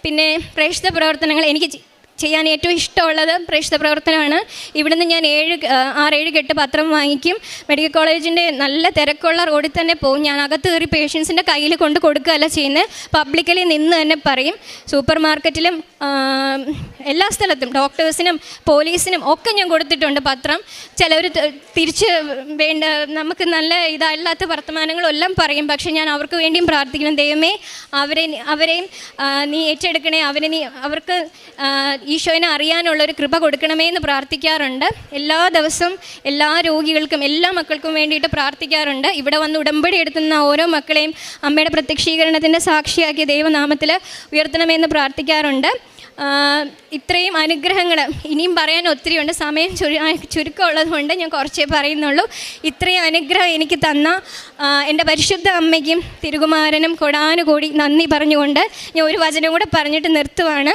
പിന്നെ പ്രേക്ഷിത പ്രവർത്തനങ്ങൾ എനിക്ക് ചെയ്യാൻ ഏറ്റവും ഇഷ്ടമുള്ളത് പ്രേക്ഷിത പ്രവർത്തനമാണ്. ഇവിടുന്ന് ഞാൻ 6-7 കെട്ട് പത്രം വാങ്ങിക്കും. മെഡിക്കൽ കോളേജിൻ്റെ നല്ല തിരക്കുള്ള റോഡിൽ തന്നെ പോകും. ഞാൻ അകത്ത് കയറി പേഷ്യൻസിൻ്റെ കയ്യിൽ കൊണ്ട് കൊടുക്കുകയല്ല ചെയ്യുന്നത്, പബ്ലിക്കലി നിന്ന് തന്നെ പറയും. സൂപ്പർ മാർക്കറ്റിലും എല്ലാ സ്ഥലത്തും ഡോക്ടേഴ്സിനും പോലീസിനും ഒക്കെ ഞാൻ കൊടുത്തിട്ടുണ്ട് പത്രം. ചിലവർ തിരിച്ച് നമുക്ക് നല്ല ഇതല്ലാത്ത വർത്തമാനങ്ങളും എല്ലാം പറയും. പക്ഷെ ഞാൻ അവർക്ക് വേണ്ടിയും പ്രാർത്ഥിക്കണം. ദൈവമേ, അവരെയും നീ ഏറ്റെടുക്കണേ, അവർക്ക് ഈശോനെ അറിയാനുള്ളൊരു കൃപ കൊടുക്കണമേ എന്ന് പ്രാർത്ഥിക്കാറുണ്ട്. എല്ലാ ദിവസവും എല്ലാ രോഗികൾക്കും, എല്ലാ മക്കൾക്കും വേണ്ടിയിട്ട് പ്രാർത്ഥിക്കാറുണ്ട്. ഇവിടെ വന്ന് ഉടമ്പടി എടുത്തുന്ന ഓരോ മക്കളെയും അമ്മയുടെ പ്രത്യക്ഷീകരണത്തിൻ്റെ സാക്ഷിയാക്കിയ ദൈവനാമത്തിൽ ഉയർത്തണമെന്ന് പ്രാർത്ഥിക്കാറുണ്ട്. ഇത്രയും അനുഗ്രഹങ്ങൾ ഇനിയും പറയാൻ ഒത്തിരിയുണ്ട്. സമയം ചുരുക്കമുള്ളത് കൊണ്ട് ഞാൻ കുറച്ചേ പറയുന്നുള്ളൂ. ഇത്രയും അനുഗ്രഹം എനിക്ക് തന്ന എൻ്റെ പരിശുദ്ധ അമ്മയ്ക്കും തിരുകുമാരനും കൊടാനുകൂടി നന്ദി പറഞ്ഞുകൊണ്ട് ഞാൻ ഒരു വചനം കൂടെ പറഞ്ഞിട്ട് നിർത്തുവാണ്.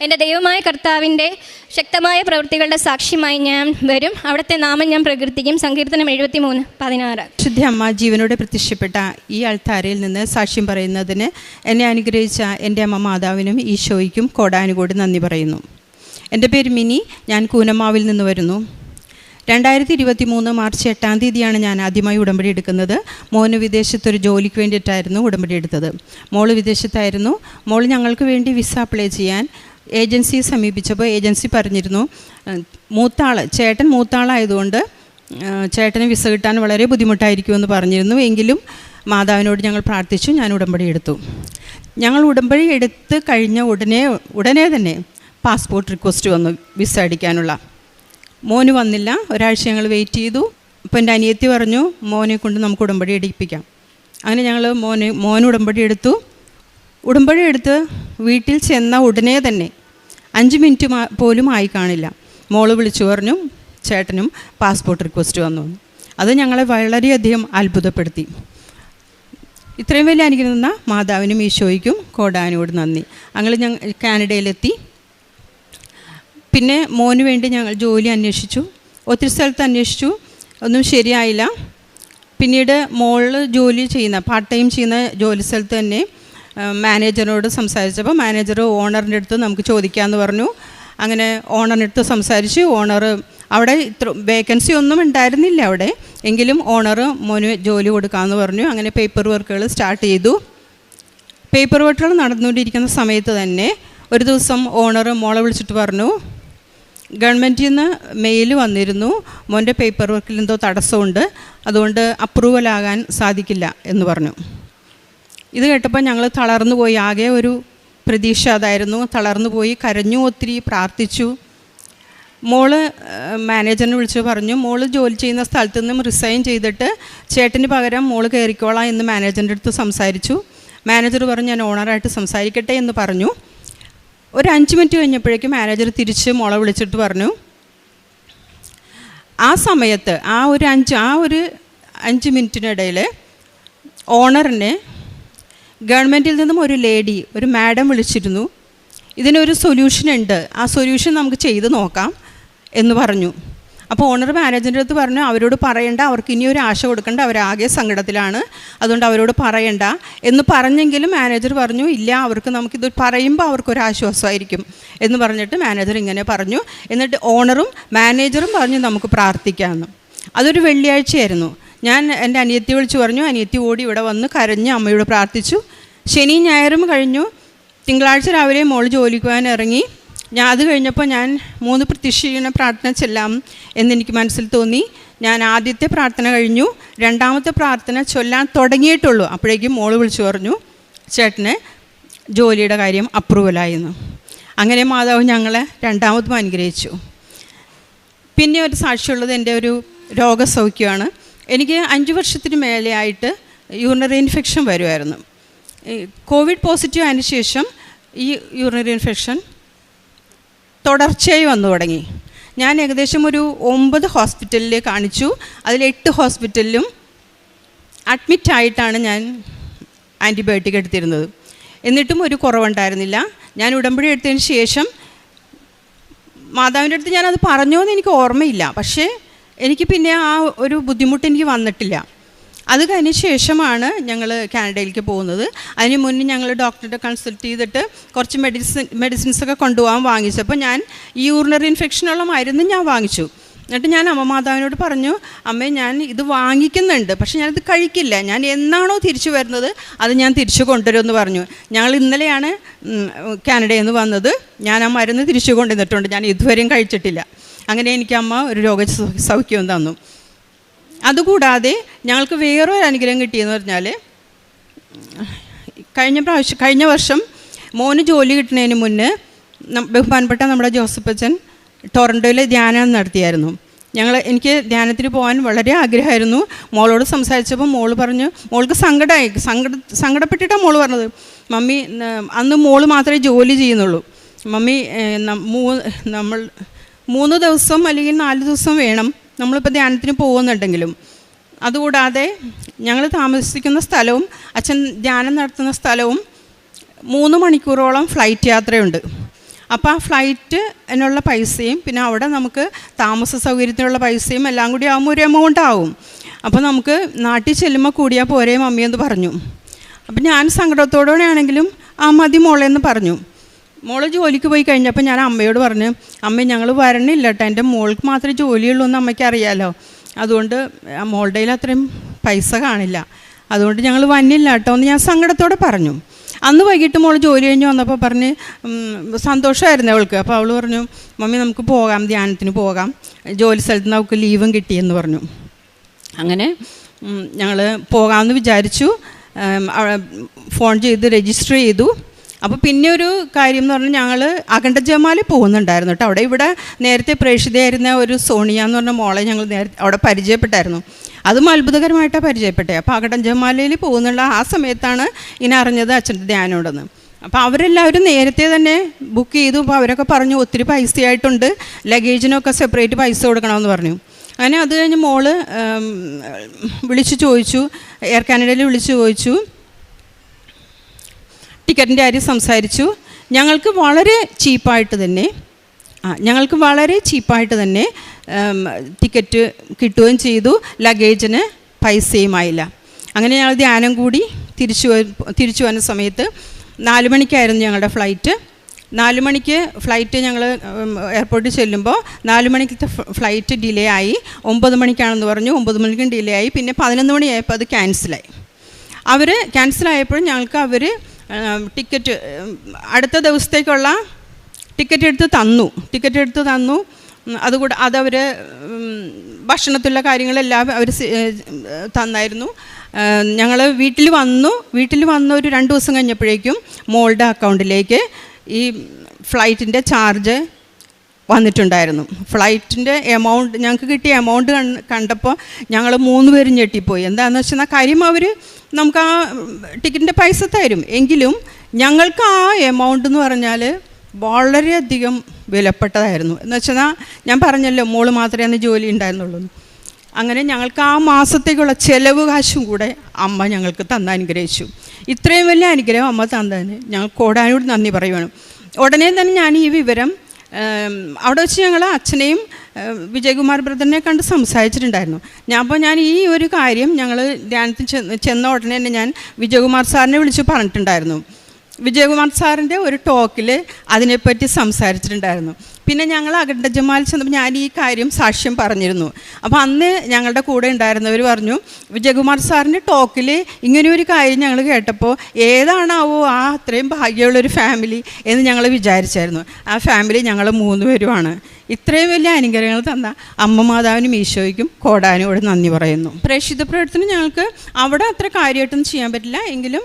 എൻ്റെ ദൈവമായ കർത്താവിൻ്റെ ശക്തമായ പ്രവൃത്തികളുടെ സാക്ഷ്യമായി ഞാൻ വരും, അവിടുത്തെ നാമം ഞാൻ പ്രകീർത്തിക്കും. സങ്കീർത്തനം 73:16. ശുദ്ധ അമ്മ ജീവനോടെ പ്രത്യക്ഷപ്പെട്ട ഈ അൾത്താരയിൽ നിന്ന് സാക്ഷ്യം പറയുന്നതിന് എന്നെ അനുഗ്രഹിച്ച എൻ്റെ അമ്മ മാതാവിനും ഈശോയ്ക്കും കോടാനുകൂടി നന്ദി പറയുന്നു. എൻ്റെ പേര് മിനി, ഞാൻ കൂനമാവിൽ നിന്ന് വരുന്നു. 2023 മാർച്ച് 8 തീയതിയാണ് ഞാൻ ആദ്യമായി ഉടമ്പടി എടുക്കുന്നത്. മോന് വിദേശത്തൊരു ജോലിക്ക് വേണ്ടിയിട്ടായിരുന്നു ഉടമ്പടി എടുത്തത്. മോള് വിദേശത്തായിരുന്നു. മോള് ഞങ്ങൾക്ക് വേണ്ടി വിസ അപ്ലൈ ചെയ്യാൻ ഏജൻസിയെ സമീപിച്ചപ്പോൾ ഏജൻസി പറഞ്ഞിരുന്നു, ചേട്ടൻ മൂത്താളായതുകൊണ്ട് ചേട്ടന് വിസ കിട്ടാൻ വളരെ ബുദ്ധിമുട്ടായിരിക്കുമെന്ന് പറഞ്ഞിരുന്നു. എങ്കിലും മാതാവിനോട് ഞങ്ങൾ പ്രാർത്ഥിച്ചു. ഞാൻ ഉടമ്പടി എടുത്തു. ഞങ്ങൾ ഉടമ്പടി എടുത്ത് കഴിഞ്ഞ ഉടനെ തന്നെ പാസ്പോർട്ട് റിക്വസ്റ്റ് വന്നു വിസ അടിക്കാനുള്ള. മോന് വന്നില്ല. ഒരാഴ്ച ഞങ്ങൾ വെയിറ്റ് ചെയ്തു. അപ്പോൾ എൻ്റെ അനിയത്തി പറഞ്ഞു, മോനെ കൊണ്ട് നമുക്ക് ഉടമ്പടി എടുപ്പിക്കാം. അങ്ങനെ ഞങ്ങൾ മോന് ഉടമ്പടി എടുത്തു. ഉടമ്പടി എടുത്ത് വീട്ടിൽ ചെന്ന ഉടനെ തന്നെ 5 മിനിറ്റ് പോലും ആയി കാണില്ല, മോള് വിളിച്ചു പറഞ്ഞു ചേട്ടനും പാസ്പോർട്ട് റിക്വസ്റ്റ് വന്നു. അത് ഞങ്ങളെ വളരെയധികം അത്ഭുതപ്പെടുത്തി. ഇത്രയും വലിയ അനുഗ്രഹം തന്ന മാതാവിനും ഈശോയ്ക്കും കോടാനോട് നന്ദി. ഞങ്ങൾ കാനഡയിലെത്തി. പിന്നെ മോന് വേണ്ടി ഞങ്ങൾ ജോലി അന്വേഷിച്ചു. ഒത്തിരി സ്ഥലത്ത് അന്വേഷിച്ചു, ഒന്നും ശരിയായില്ല. പിന്നീട് മോള് ജോലി ചെയ്യുന്ന പാർട്ട് ടൈം ചെയ്യുന്ന ജോലി സ്ഥലത്ത് തന്നെ മാനേജറിനോട് സംസാരിച്ചപ്പോൾ മാനേജർ ഓണറിൻ്റെ അടുത്ത് നമുക്ക് ചോദിക്കാമെന്ന് പറഞ്ഞു. അങ്ങനെ ഓണറിൻ്റെ അടുത്ത് സംസാരിച്ച് ഓണർ അവിടെ വേക്കൻസി ഒന്നും ഉണ്ടായിരുന്നില്ല അവിടെ, എങ്കിലും ഓണർ മോന് ജോലി കൊടുക്കാമെന്ന് പറഞ്ഞു. അങ്ങനെ പേപ്പർ വർക്കുകൾ സ്റ്റാർട്ട് ചെയ്തു. പേപ്പർ വർക്കുകൾ നടന്നുകൊണ്ടിരിക്കുന്ന സമയത്ത് തന്നെ ഒരു ദിവസം ഓണർ മോളെ വിളിച്ചിട്ട് പറഞ്ഞു, ഗവൺമെൻറ്റിൽ നിന്ന് മെയിൽ വന്നിരുന്നു, മോൻ്റെ പേപ്പർ വർക്കിൽ എന്തോ തടസ്സമുണ്ട്, അതുകൊണ്ട് അപ്രൂവലാകാൻ സാധിക്കില്ല എന്ന് പറഞ്ഞു. ഇത് കേട്ടപ്പോൾ ഞങ്ങൾ തളർന്നു പോയി. ആകെ ഒരു പ്രതീക്ഷ അതായിരുന്നു. തളർന്നു പോയി, കരഞ്ഞു, ഒത്തിരി പ്രാർത്ഥിച്ചു. മോള് മാനേജറിനെ വിളിച്ച് പറഞ്ഞു, മോള് ജോലി ചെയ്യുന്ന സ്ഥലത്തു നിന്നും റിസൈൻ ചെയ്തിട്ട് ചേട്ടന് പകരം മോള് കയറിക്കോളാം എന്ന് മാനേജറിൻ്റെ അടുത്ത് സംസാരിച്ചു. മാനേജർ പറഞ്ഞു, ഞാൻ ഓണറായിട്ട് സംസാരിക്കട്ടെ എന്ന് പറഞ്ഞു. ഒരു 5 മിനിറ്റ് കഴിഞ്ഞപ്പോഴേക്കും മാനേജർ തിരിച്ച് മോളെ വിളിച്ചിട്ട് പറഞ്ഞു, ആ സമയത്ത് ആ ഒരു 5 മിനിറ്റിനിടയിൽ ഓണറിനെ ഗവൺമെൻറ്റിൽ നിന്നും ഒരു മാഡം വിളിച്ചിരുന്നു. ഇതിനൊരു സൊല്യൂഷൻ ഉണ്ട്, ആ സൊല്യൂഷൻ നമുക്ക് ചെയ്ത് നോക്കാം എന്ന് പറഞ്ഞു. അപ്പോൾ ഓണർ മാനേജറിൻ്റെ അടുത്ത് പറഞ്ഞു, അവരോട് പറയണ്ട, അവർക്ക് ഇനി ഒരു ആശ കൊടുക്കണ്ട, അവരാകെ സങ്കടത്തിലാണ്, അതുകൊണ്ട് അവരോട് പറയണ്ട എന്ന് പറഞ്ഞെങ്കിലും മാനേജർ പറഞ്ഞു, ഇല്ല, അവർക്ക് നമുക്കിത് പറയുമ്പോൾ അവർക്കൊരാശ്വാസമായിരിക്കും എന്ന് പറഞ്ഞിട്ട് മാനേജർ ഇങ്ങനെ പറഞ്ഞു. എന്നിട്ട് ഓണറും മാനേജറും പറഞ്ഞു നമുക്ക് പ്രാർത്ഥിക്കാമെന്ന്. അതൊരു വെള്ളിയാഴ്ചയായിരുന്നു. ഞാൻ എൻ്റെ അനിയത്തി വിളിച്ച് പറഞ്ഞു. അനിയത്തി ഓടി ഇവിടെ വന്ന് കരഞ്ഞ് അമ്മയോട് പ്രാർത്ഥിച്ചു. ശനിയും ഞായറും കഴിഞ്ഞു. തിങ്കളാഴ്ച രാവിലെ മോള് ജോലിക്ക് പോകാൻ ഇറങ്ങി. അത് കഴിഞ്ഞപ്പോൾ ഞാൻ 3 പ്രത്യക്ഷീകരണ പ്രാർത്ഥന ചെല്ലാം എന്നെനിക്ക് മനസ്സിൽ തോന്നി. ഞാൻ ആദ്യത്തെ പ്രാർത്ഥന കഴിഞ്ഞു. 2ാമത്തെ പ്രാർത്ഥന ചൊല്ലാൻ തുടങ്ങിയിട്ടുള്ളൂ. അപ്പോഴേക്കും മോള് വിളിച്ചു പറഞ്ഞു, ചേട്ടന് ജോലിയുടെ കാര്യം അപ്രൂവലായിരുന്നു. അങ്ങനെ മാതാവ് ഞങ്ങളെ 2ാമതും അനുഗ്രഹിച്ചു. പിന്നെ ഒരു സാക്ഷ്യമുള്ളത് എൻ്റെ ഒരു രോഗസൗഖ്യമാണ്. എനിക്ക് 5 വർഷത്തിന് മേലെയായിട്ട് യൂറിനറി ഇൻഫെക്ഷൻ വരുമായിരുന്നു. കോവിഡ് പോസിറ്റീവ് ആയതിനു ശേഷം ഈ യൂറിനറി ഇൻഫെക്ഷൻ തുടർച്ചയായി വന്നു തുടങ്ങി. ഞാൻ ഏകദേശം ഒരു 9 ഹോസ്പിറ്റലിൽ കാണിച്ചു. അതിൽ 8 ഹോസ്പിറ്റലിലും അഡ്മിറ്റായിട്ടാണ് ഞാൻ ആൻറ്റിബയോട്ടിക് എടുത്തിരുന്നത്. എന്നിട്ടും ഒരു കുറവുണ്ടായിരുന്നില്ല. ഞാൻ ഉടമ്പടി എടുത്തതിന് ശേഷം മാതാവിൻ്റെ അടുത്ത് ഞാനത് പറഞ്ഞോന്ന് എനിക്ക് ഓർമ്മയില്ല. പക്ഷേ എനിക്ക് പിന്നെ ആ ഒരു ബുദ്ധിമുട്ട് എനിക്ക് വന്നിട്ടില്ല. അത് കഴിഞ്ഞ ശേഷമാണ് ഞങ്ങൾ കാനഡയിലേക്ക് പോകുന്നത്. അതിന് മുന്നേ ഞങ്ങൾ ഡോക്ടറെ കൺസൾട്ട് ചെയ്തിട്ട് കുറച്ച് മെഡിസിൻസൊക്കെ കൊണ്ടുപോകാൻ വാങ്ങിച്ചപ്പോൾ ഞാൻ ഈ യൂറിനറി ഇൻഫെക്ഷനുള്ള മരുന്ന് ഞാൻ വാങ്ങിച്ചു. എന്നിട്ട് ഞാൻ അമ്മ മാതാവിനോട് പറഞ്ഞു, അമ്മേ ഞാൻ ഇത് വാങ്ങിക്കുന്നുണ്ട്, പക്ഷേ ഞാനിത് കഴിക്കില്ല, ഞാൻ എന്നാണോ തിരിച്ചു വരുന്നത് അത് ഞാൻ തിരിച്ചു കൊണ്ടുവരുമെന്ന് പറഞ്ഞു. ഞങ്ങൾ ഇന്നലെയാണ് കാനഡയിൽ നിന്ന് വന്നത്. ഞാൻ ആ മരുന്ന് തിരിച്ചു കൊണ്ടുവന്നിട്ടുണ്ട്, ഞാൻ ഇതുവരെയും കഴിച്ചിട്ടില്ല. അങ്ങനെ എനിക്ക് അമ്മ ഒരു രോഗസൗഖ്യം തന്നു. അതുകൂടാതെ ഞങ്ങൾക്ക് വേറൊരു അനുഗ്രഹം കിട്ടിയെന്ന് പറഞ്ഞാൽ, കഴിഞ്ഞ വർഷം മോന് ജോലി കിട്ടുന്നതിന് മുന്നേ ബഹുമാനപ്പെട്ട നമ്മുടെ ജോസഫ് അച്ഛൻ ടൊറൻറ്റോയിൽ ധ്യാനം നടത്തിയായിരുന്നു. എനിക്ക് ധ്യാനത്തിന് പോകാൻ വളരെ ആഗ്രഹമായിരുന്നു. മോളോട് സംസാരിച്ചപ്പോൾ മോള് പറഞ്ഞു, മോൾക്ക് സങ്കടപ്പെട്ടിട്ടാണ് മോള് പറഞ്ഞത്, മമ്മി അന്ന് മോള് മാത്രമേ ജോലി ചെയ്യുന്നുള്ളൂ, മമ്മി നമ്മൾ 3 ദിവസം അല്ലെങ്കിൽ 4 ദിവസം വേണം നമ്മളിപ്പോൾ ധ്യാനത്തിന് പോകുന്നുണ്ടെങ്കിലും. അതുകൂടാതെ ഞങ്ങൾ താമസിക്കുന്ന സ്ഥലവും അച്ഛൻ ധ്യാനം നടത്തുന്ന സ്ഥലവും 3 മണിക്കൂറോളം ഫ്ലൈറ്റ് യാത്രയുണ്ട്. അപ്പോൾ ആ ഫ്ലൈറ്റിനുള്ള പൈസയും പിന്നെ അവിടെ നമുക്ക് താമസ സൗകര്യത്തിനുള്ള പൈസയും എല്ലാം കൂടി ആകുമ്പോൾ ഒരു എമൗണ്ട് ആവും. അപ്പോൾ നമുക്ക് നാട്ടിൽ ചെല്ലുമ്പോൾ കൂടിയാൽ പോരേ മമ്മിയെന്ന് പറഞ്ഞു. അപ്പം ഞാൻ സങ്കടത്തോടെ ആണെങ്കിലും മതി മോളെന്ന് പറഞ്ഞു. മോള് ജോലിക്ക് പോയി കഴിഞ്ഞപ്പോൾ ഞാൻ അമ്മയോട് പറഞ്ഞു, അമ്മ ഞങ്ങൾ വരണില്ല കേട്ടോ, എൻ്റെ മോൾക്ക് മാത്രമേ ജോലിയുള്ളൂ എന്ന് അമ്മയ്ക്ക് അറിയാമല്ലോ, അതുകൊണ്ട് മോളുടെ കയ്യിൽ അത്രയും പൈസ കാണില്ല, അതുകൊണ്ട് ഞങ്ങൾ വന്നില്ല കേട്ടോ എന്ന് ഞാൻ സങ്കടത്തോടെ പറഞ്ഞു. അന്ന് വൈകിട്ട് മോൾ ജോലി കഴിഞ്ഞ് വന്നപ്പോൾ പറഞ്ഞ് സന്തോഷമായിരുന്നു അവൾക്ക്. അപ്പോൾ അവൾ പറഞ്ഞു, മമ്മി നമുക്ക് പോകാം, ധ്യാനത്തിന് പോകാം, ജോലി സ്ഥലത്ത് നിന്ന് അവൾക്ക് ലീവും കിട്ടിയെന്ന് പറഞ്ഞു. അങ്ങനെ ഞങ്ങൾ പോകാമെന്ന് വിചാരിച്ചു. ഫോൺ ചെയ്ത് രജിസ്റ്റർ ചെയ്തു. അപ്പോൾ പിന്നെ ഒരു കാര്യം എന്ന് പറഞ്ഞാൽ ഞങ്ങൾ അഖണ്ഡ ജമാലിൽ പോകുന്നുണ്ടായിരുന്നു കേട്ടോ. ഇവിടെ നേരത്തെ പ്രേക്ഷിതയായിരുന്ന ഒരു സോണിയ എന്ന് പറഞ്ഞ മോളെ ഞങ്ങൾ അവിടെ പരിചയപ്പെട്ടായിരുന്നു. അതും അത്ഭുതകരമായിട്ടാണ് പരിചയപ്പെട്ടത്. അപ്പോൾ അഖണ്ഡ ജമാലയിൽ പോകുന്നുള്ള ആ സമയത്താണ് ഇനി അറിഞ്ഞത് അച്ഛൻ്റെ ധ്യാനമുണ്ടെന്ന്. അപ്പോൾ അവരെല്ലാവരും നേരത്തെ തന്നെ ബുക്ക് ചെയ്തു. അപ്പോൾ അവരൊക്കെ പറഞ്ഞു ഒത്തിരി പൈസയായിട്ടുണ്ട്, ലഗേജിനൊക്കെ സെപ്പറേറ്റ് പൈസ കൊടുക്കണമെന്ന് പറഞ്ഞു. അങ്ങനെ അത് കഴിഞ്ഞ് മോള് വിളിച്ച് ചോദിച്ചു, എയർ കാനഡയിൽ വിളിച്ച് ചോദിച്ചു, ടിക്കറ്റിൻ്റെ കാര്യം സംസാരിച്ചു. ഞങ്ങൾക്ക് വളരെ ചീപ്പായിട്ട് തന്നെ ടിക്കറ്റ് കിട്ടുകയും ചെയ്തു. ലഗേജിന് പൈസയുമായില്ല. അങ്ങനെ ഞങ്ങൾ ധ്യാനം കൂടി തിരിച്ചു വന്ന സമയത്ത് 4 മണിക്കായിരുന്നു ഞങ്ങളുടെ ഫ്ലൈറ്റ്. 4 മണിക്ക് ഫ്ലൈറ്റ് ഞങ്ങൾ എയർപോർട്ടിൽ ചെല്ലുമ്പോൾ 4 മണിക്കത്തെ ഫ്ലൈറ്റ് ഡിലേ ആയി. 9 മണിക്കാണെന്ന് പറഞ്ഞു. 9 മണിക്കും ഡിലേ ആയി. പിന്നെ 11 മണിയായപ്പോൾ അത് ക്യാൻസലായപ്പോൾ ഞങ്ങൾക്ക് അവർ ടിക്കറ്റ് അടുത്ത ദിവസത്തേക്കുള്ള ടിക്കറ്റ് എടുത്ത് തന്നു. അതുകൂടെ അതവർ ഭക്ഷണത്തിലുള്ള കാര്യങ്ങളെല്ലാം അവർ തന്നായിരുന്നു. ഞങ്ങൾ വീട്ടിൽ വന്നു ഒരു 2 ദിവസം കഴിഞ്ഞപ്പോഴേക്കും മോളുടെ അക്കൗണ്ടിലേക്ക് ഈ ഫ്ലൈറ്റിൻ്റെ ചാർജ് വന്നിട്ടുണ്ടായിരുന്നു. ഫ്ലൈറ്റിൻ്റെ എമൗണ്ട്, ഞങ്ങൾക്ക് കിട്ടിയ എമൗണ്ട് കണ്ടപ്പോൾ ഞങ്ങൾ 3 പേരും ഞെട്ടിപ്പോയി. എന്താണെന്ന് വെച്ചാൽ കാര്യം അവർ നമുക്ക് ആ ടിക്കറ്റിൻ്റെ പൈസ തരും, എങ്കിലും ഞങ്ങൾക്ക് ആ എമൗണ്ട് എന്ന് പറഞ്ഞാൽ വളരെയധികം വിലപ്പെട്ടതായിരുന്നു. എന്ന് വെച്ചാൽ ഞാൻ പറഞ്ഞല്ലോ മോള് മാത്രമേ അന്ന് ജോലി ഉണ്ടായിരുന്നുള്ളൂ. അങ്ങനെ ഞങ്ങൾക്ക് ആ മാസത്തേക്കുള്ള ചിലവ് കാശും കൂടെ അമ്മ ഞങ്ങൾക്ക് അനുഗ്രഹിച്ചു. ഇത്രയും വലിയ അനുഗ്രഹം അമ്മ തന്നതിന് ഞങ്ങൾ കോടാനോട് നന്ദി പറയുവാണ്. ഉടനെ തന്നെ ഞാൻ ഈ വിവരം അവിടെ വെച്ച് ഞങ്ങൾ അച്ഛനെയും വിജയകുമാർ ബ്രദറിനെ കണ്ട് സംസാരിച്ചിട്ടുണ്ടായിരുന്നു. അപ്പോൾ ഞാൻ ഈ ഒരു കാര്യം ഞങ്ങൾ ധ്യാനത്തിൽ ചെന്ന ഉടനെ തന്നെ ഞാൻ വിജയകുമാർ സാറിനെ വിളിച്ച് പറഞ്ഞിട്ടുണ്ടായിരുന്നു. വിജയകുമാർ സാറിൻ്റെ ഒരു ടോക്കിൽ അതിനെപ്പറ്റി സംസാരിച്ചിട്ടുണ്ടായിരുന്നു. പിന്നെ ഞങ്ങൾ അഖണ്ഡ ജമാൽ ചെന്നപ്പോൾ ഞാൻ ഈ കാര്യം സാക്ഷ്യം പറഞ്ഞിരുന്നു. അപ്പോൾ അന്ന് ഞങ്ങളുടെ കൂടെ ഉണ്ടായിരുന്നവർ പറഞ്ഞു, വിജയകുമാർ സാറിൻ്റെ ടോക്കിൽ ഇങ്ങനെയൊരു കാര്യം ഞങ്ങൾ കേട്ടപ്പോൾ ഏതാണാവോ ആ അത്രയും ഭാഗ്യമുള്ളൊരു ഫാമിലി എന്ന് ഞങ്ങൾ വിചാരിച്ചായിരുന്നു. ആ ഫാമിലി ഞങ്ങൾ 3 പേരുമാണ്. ഇത്രയും വലിയ അനുഗ്രഹങ്ങൾ തന്ന അമ്മ മാതാവിനും ഈശോയ്ക്കും കോടാനോട് നന്ദി പറയുന്നു. പ്രേക്ഷിത പ്രവർത്തനം ഞങ്ങൾക്ക് അവിടെ അത്ര കാര്യമായിട്ടൊന്നും ചെയ്യാൻ പറ്റില്ല, എങ്കിലും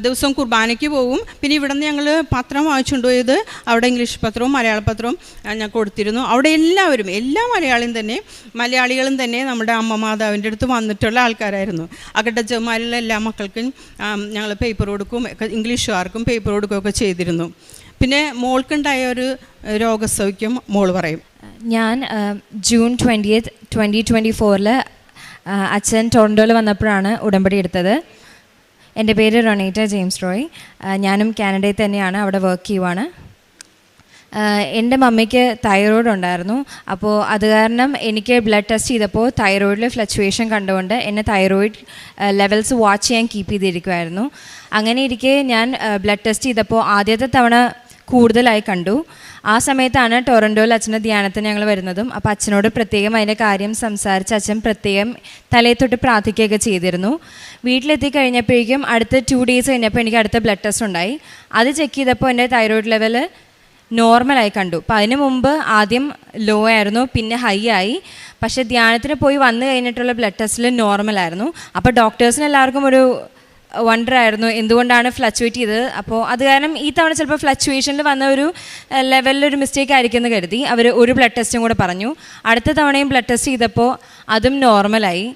ദിവസവും കുർബാനയ്ക്ക് പോകും. പിന്നെ ഇവിടെ നിന്ന് ഞങ്ങൾ പത്രം വാങ്ങിച്ചുകൊണ്ട് പോയത് അവിടെ ഇംഗ്ലീഷ് പത്രവും മലയാള പത്രവും ഞാൻ കൊടുത്തിരുന്നു. അവിടെ എല്ലാ മലയാളികളും തന്നെ നമ്മുടെ അമ്മ മാതാവിൻ്റെ അടുത്ത് വന്നിട്ടുള്ള ആൾക്കാരായിരുന്നു. അഖണ്ഡ ജമാലിലെ എല്ലാ മക്കൾക്കും ഞങ്ങൾ പേപ്പർ കൊടുക്കും, ഇംഗ്ലീഷുകാർക്കും പേപ്പർ കൊടുക്കുകയൊക്കെ ചെയ്തിരുന്നു. പിന്നെ മോൾക്കുണ്ടായ ഒരു രോഗസൗഖ്യം മോൾ പറയും. ഞാൻ ജൂൺ 20th 2024 അച്ഛൻ ടൊറൻറ്റോയിൽ വന്നപ്പോഴാണ് ഉടമ്പടി എടുത്തത്. എൻ്റെ പേര് റൊണേറ്റ ജെയിംസ് റോയ്. ഞാനും കാനഡയിൽ തന്നെയാണ്, അവിടെ വർക്ക് ചെയ്യുവാണ്. എൻ്റെ മമ്മിക്ക് തൈറോയ്ഡ് ഉണ്ടായിരുന്നു. അപ്പോൾ അത് കാരണം എനിക്ക് ബ്ലഡ് ടെസ്റ്റ് ചെയ്തപ്പോൾ തൈറോയിഡിൽ ഫ്ലക്ച്വേഷൻ കണ്ടുകൊണ്ട് എന്നെ തൈറോയിഡ് ലെവൽസ് വാച്ച് ചെയ്യാൻ കീപ്പ് ചെയ്തിരിക്കുമായിരുന്നു. അങ്ങനെ ഇരിക്കെ ഞാൻ ബ്ലഡ് ടെസ്റ്റ് ചെയ്തപ്പോൾ ആദ്യത്തെ തവണ കൂടുതലായി കണ്ടു. ആ സമയത്താണ് ടൊറൻറ്റോയിൽ അച്ഛൻ്റെ ധ്യാനത്തിന് ഞങ്ങൾ വരുന്നതും. അപ്പോൾ അച്ഛനോട് പ്രത്യേകം അതിൻ്റെ കാര്യം സംസാരിച്ച് അച്ഛൻ പ്രത്യേകം തലയിൽ തൊട്ട് പ്രാർത്ഥിക്കുകയൊക്കെ ചെയ്തിരുന്നു. വീട്ടിലെത്തി കഴിഞ്ഞപ്പോഴേക്കും അടുത്ത 2 days കഴിഞ്ഞപ്പോൾ എനിക്ക് അടുത്ത ബ്ലഡ് ടെസ്റ്റ് ഉണ്ടായി. അത് ചെക്ക് ചെയ്തപ്പോൾ എൻ്റെ തൈറോയ്ഡ് ലെവൽ നോർമലായി കണ്ടു. അപ്പോൾ അതിന് മുമ്പ് ആദ്യം ലോ ആയിരുന്നു, പിന്നെ ഹൈ ആയി. പക്ഷേ ധ്യാനത്തിന് പോയി വന്നു കഴിഞ്ഞിട്ടുള്ള ബ്ലഡ് ടെസ്റ്റിൽ നോർമലായിരുന്നു. അപ്പോൾ ഡോക്ടേഴ്സിന് എല്ലാവർക്കും ഒരു വണ്ടറായിരുന്നു എന്തുകൊണ്ടാണ് ഫ്ലക്ച്വേറ്റ് ചെയ്തത്. അപ്പോൾ അത് കാരണം ഈ തവണ ചിലപ്പോൾ ഫ്ലക്ച്വേഷനിൽ വന്ന ഒരു ലെവലിലൊരു മിസ്റ്റേക്ക് ആയിരിക്കും എന്ന് കരുതി അവർ ഒരു ബ്ലഡ് ടെസ്റ്റും കൂടെ പറഞ്ഞു. അടുത്ത തവണയും ബ്ലഡ് ടെസ്റ്റ് ചെയ്തപ്പോൾ അതും നോർമലായി.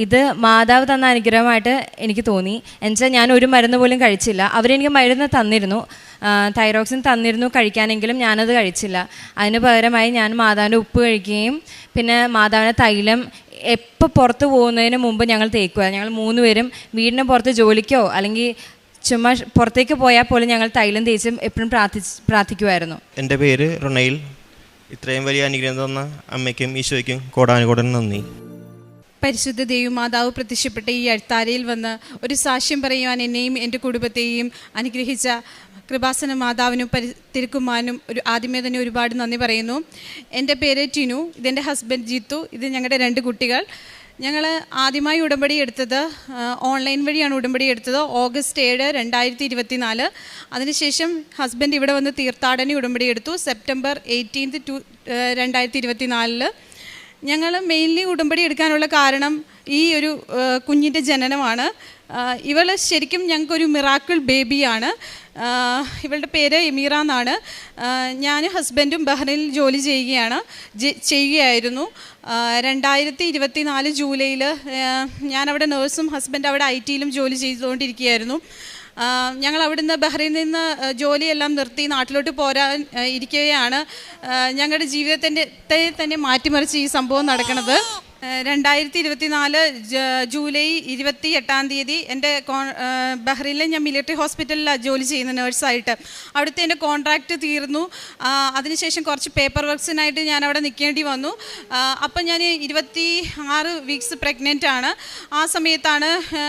ഇത് മാതാവ് തന്ന അനുഗ്രഹമായിട്ട് എനിക്ക് തോന്നി. എന്നുവെച്ചാൽ ഞാൻ ഒരു മരുന്ന് പോലും കഴിച്ചില്ല. അവരെനിക്ക് മരുന്ന് തന്നിരുന്നു, തൈറോക്സിൻ തന്നിരുന്നു കഴിക്കാനെങ്കിലും ഞാനത് കഴിച്ചില്ല. അതിന് പകരമായി ഞാൻ മാതാവിൻ്റെ ഉപ്പ് കഴിക്കുകയും പിന്നെ മാതാവിൻ്റെ തൈലം എപ്പോൾ പുറത്ത് പോകുന്നതിന് മുമ്പ് ഞങ്ങൾ തേക്കുക. ഞങ്ങൾ 3 പേരും വീടിന് പുറത്ത് ജോലിക്കോ അല്ലെങ്കിൽ ചുമ്മാ പുറത്തേക്ക് പോയാൽ പോലും ഞങ്ങൾ തൈലം തേച്ചും എപ്പോഴും പ്രാർത്ഥിക്കുമായിരുന്നു. എൻ്റെ പേര് റൊണൈൽ. ഇത്രയും വലിയ അനുഗ്രഹം തന്ന അമ്മയ്ക്കും ഈശോയ്ക്കും കോടാനുകോടാൻ നന്ദി. പരിശുദ്ധ ദേവമാതാവ് പ്രത്യക്ഷപ്പെട്ട ഈ അൾത്താരയിൽ വന്ന് ഒരു സാക്ഷ്യം പറയുവാൻ എന്നെയും എൻ്റെ കുടുംബത്തെയും അനുഗ്രഹിച്ച കൃപാസന മാതാവിനും തിരുക്കുമാനും ആദ്യമേ തന്നെ ഒരുപാട് നന്ദി പറയുന്നു. എൻ്റെ പേര് ടിനു, ഇതെൻ്റെ ഹസ്ബൻഡ് ജീത്തു, ഇത് ഞങ്ങളുടെ 2 കുട്ടികൾ. ഞങ്ങൾ ആദ്യമായി ഉടമ്പടി എടുത്തത് ഓൺലൈൻ വഴിയാണ് ഉടമ്പടി എടുത്തത് ഓഗസ്റ്റ് 7, 2024. അതിനുശേഷം ഹസ്ബൻഡ് ഇവിടെ വന്ന് തീർത്ഥാടന ഉടമ്പടി എടുത്തു സെപ്റ്റംബർ 18, 2024. ഞങ്ങൾ മെയിൻലി ഉടമ്പടി എടുക്കാനുള്ള കാരണം ഈ ഒരു കുഞ്ഞിൻ്റെ ജനനമാണ്. ഇവൾ ശരിക്കും ഞങ്ങൾക്കൊരു മിറാക്കിൾ ബേബിയാണ്. ഇവളുടെ പേര് എമീറ എന്നാണ്. ഞാനും ഹസ്ബൻഡും ബഹ്റൈനിൽ ജോലി ചെയ്യുകയായിരുന്നു. 2024 ജൂലൈയിൽ ഞാനവിടെ നേഴ്സും ഹസ്ബൻഡ് അവിടെ IT-യിലും ജോലി ചെയ്തുകൊണ്ടിരിക്കുകയായിരുന്നു. ഞങ്ങൾ അവിടുന്ന് ബഹ്റൈനിൽ നിന്ന് ജോലിയെല്ലാം നിർത്തി നാട്ടിലോട്ട് പോരാൻ ഇരിക്കുകയാണ്. ഞങ്ങളുടെ ജീവിതത്തെ തന്നെ മാറ്റിമറിച്ച് ഈ സംഭവം നടക്കുന്നത്. 2024 ജൂലൈ 28-ാം തീയതി എൻ്റെ ബഹ്റൈനിലെ ഞാൻ മിലിറ്ററി ഹോസ്പിറ്റലിലാണ് ജോലി ചെയ്യുന്ന നേഴ്സായിട്ട്. അവിടുത്തെ എൻ്റെ കോൺട്രാക്റ്റ് തീർന്നു. അതിനുശേഷം കുറച്ച് പേപ്പർ വർക്ക്സിനായിട്ട് ഞാൻ അവിടെ നിൽക്കേണ്ടി വന്നു. അപ്പം ഞാൻ 26 വീക്സ് പ്രഗ്നൻ്റ് ആണ്. ആ സമയത്താണ്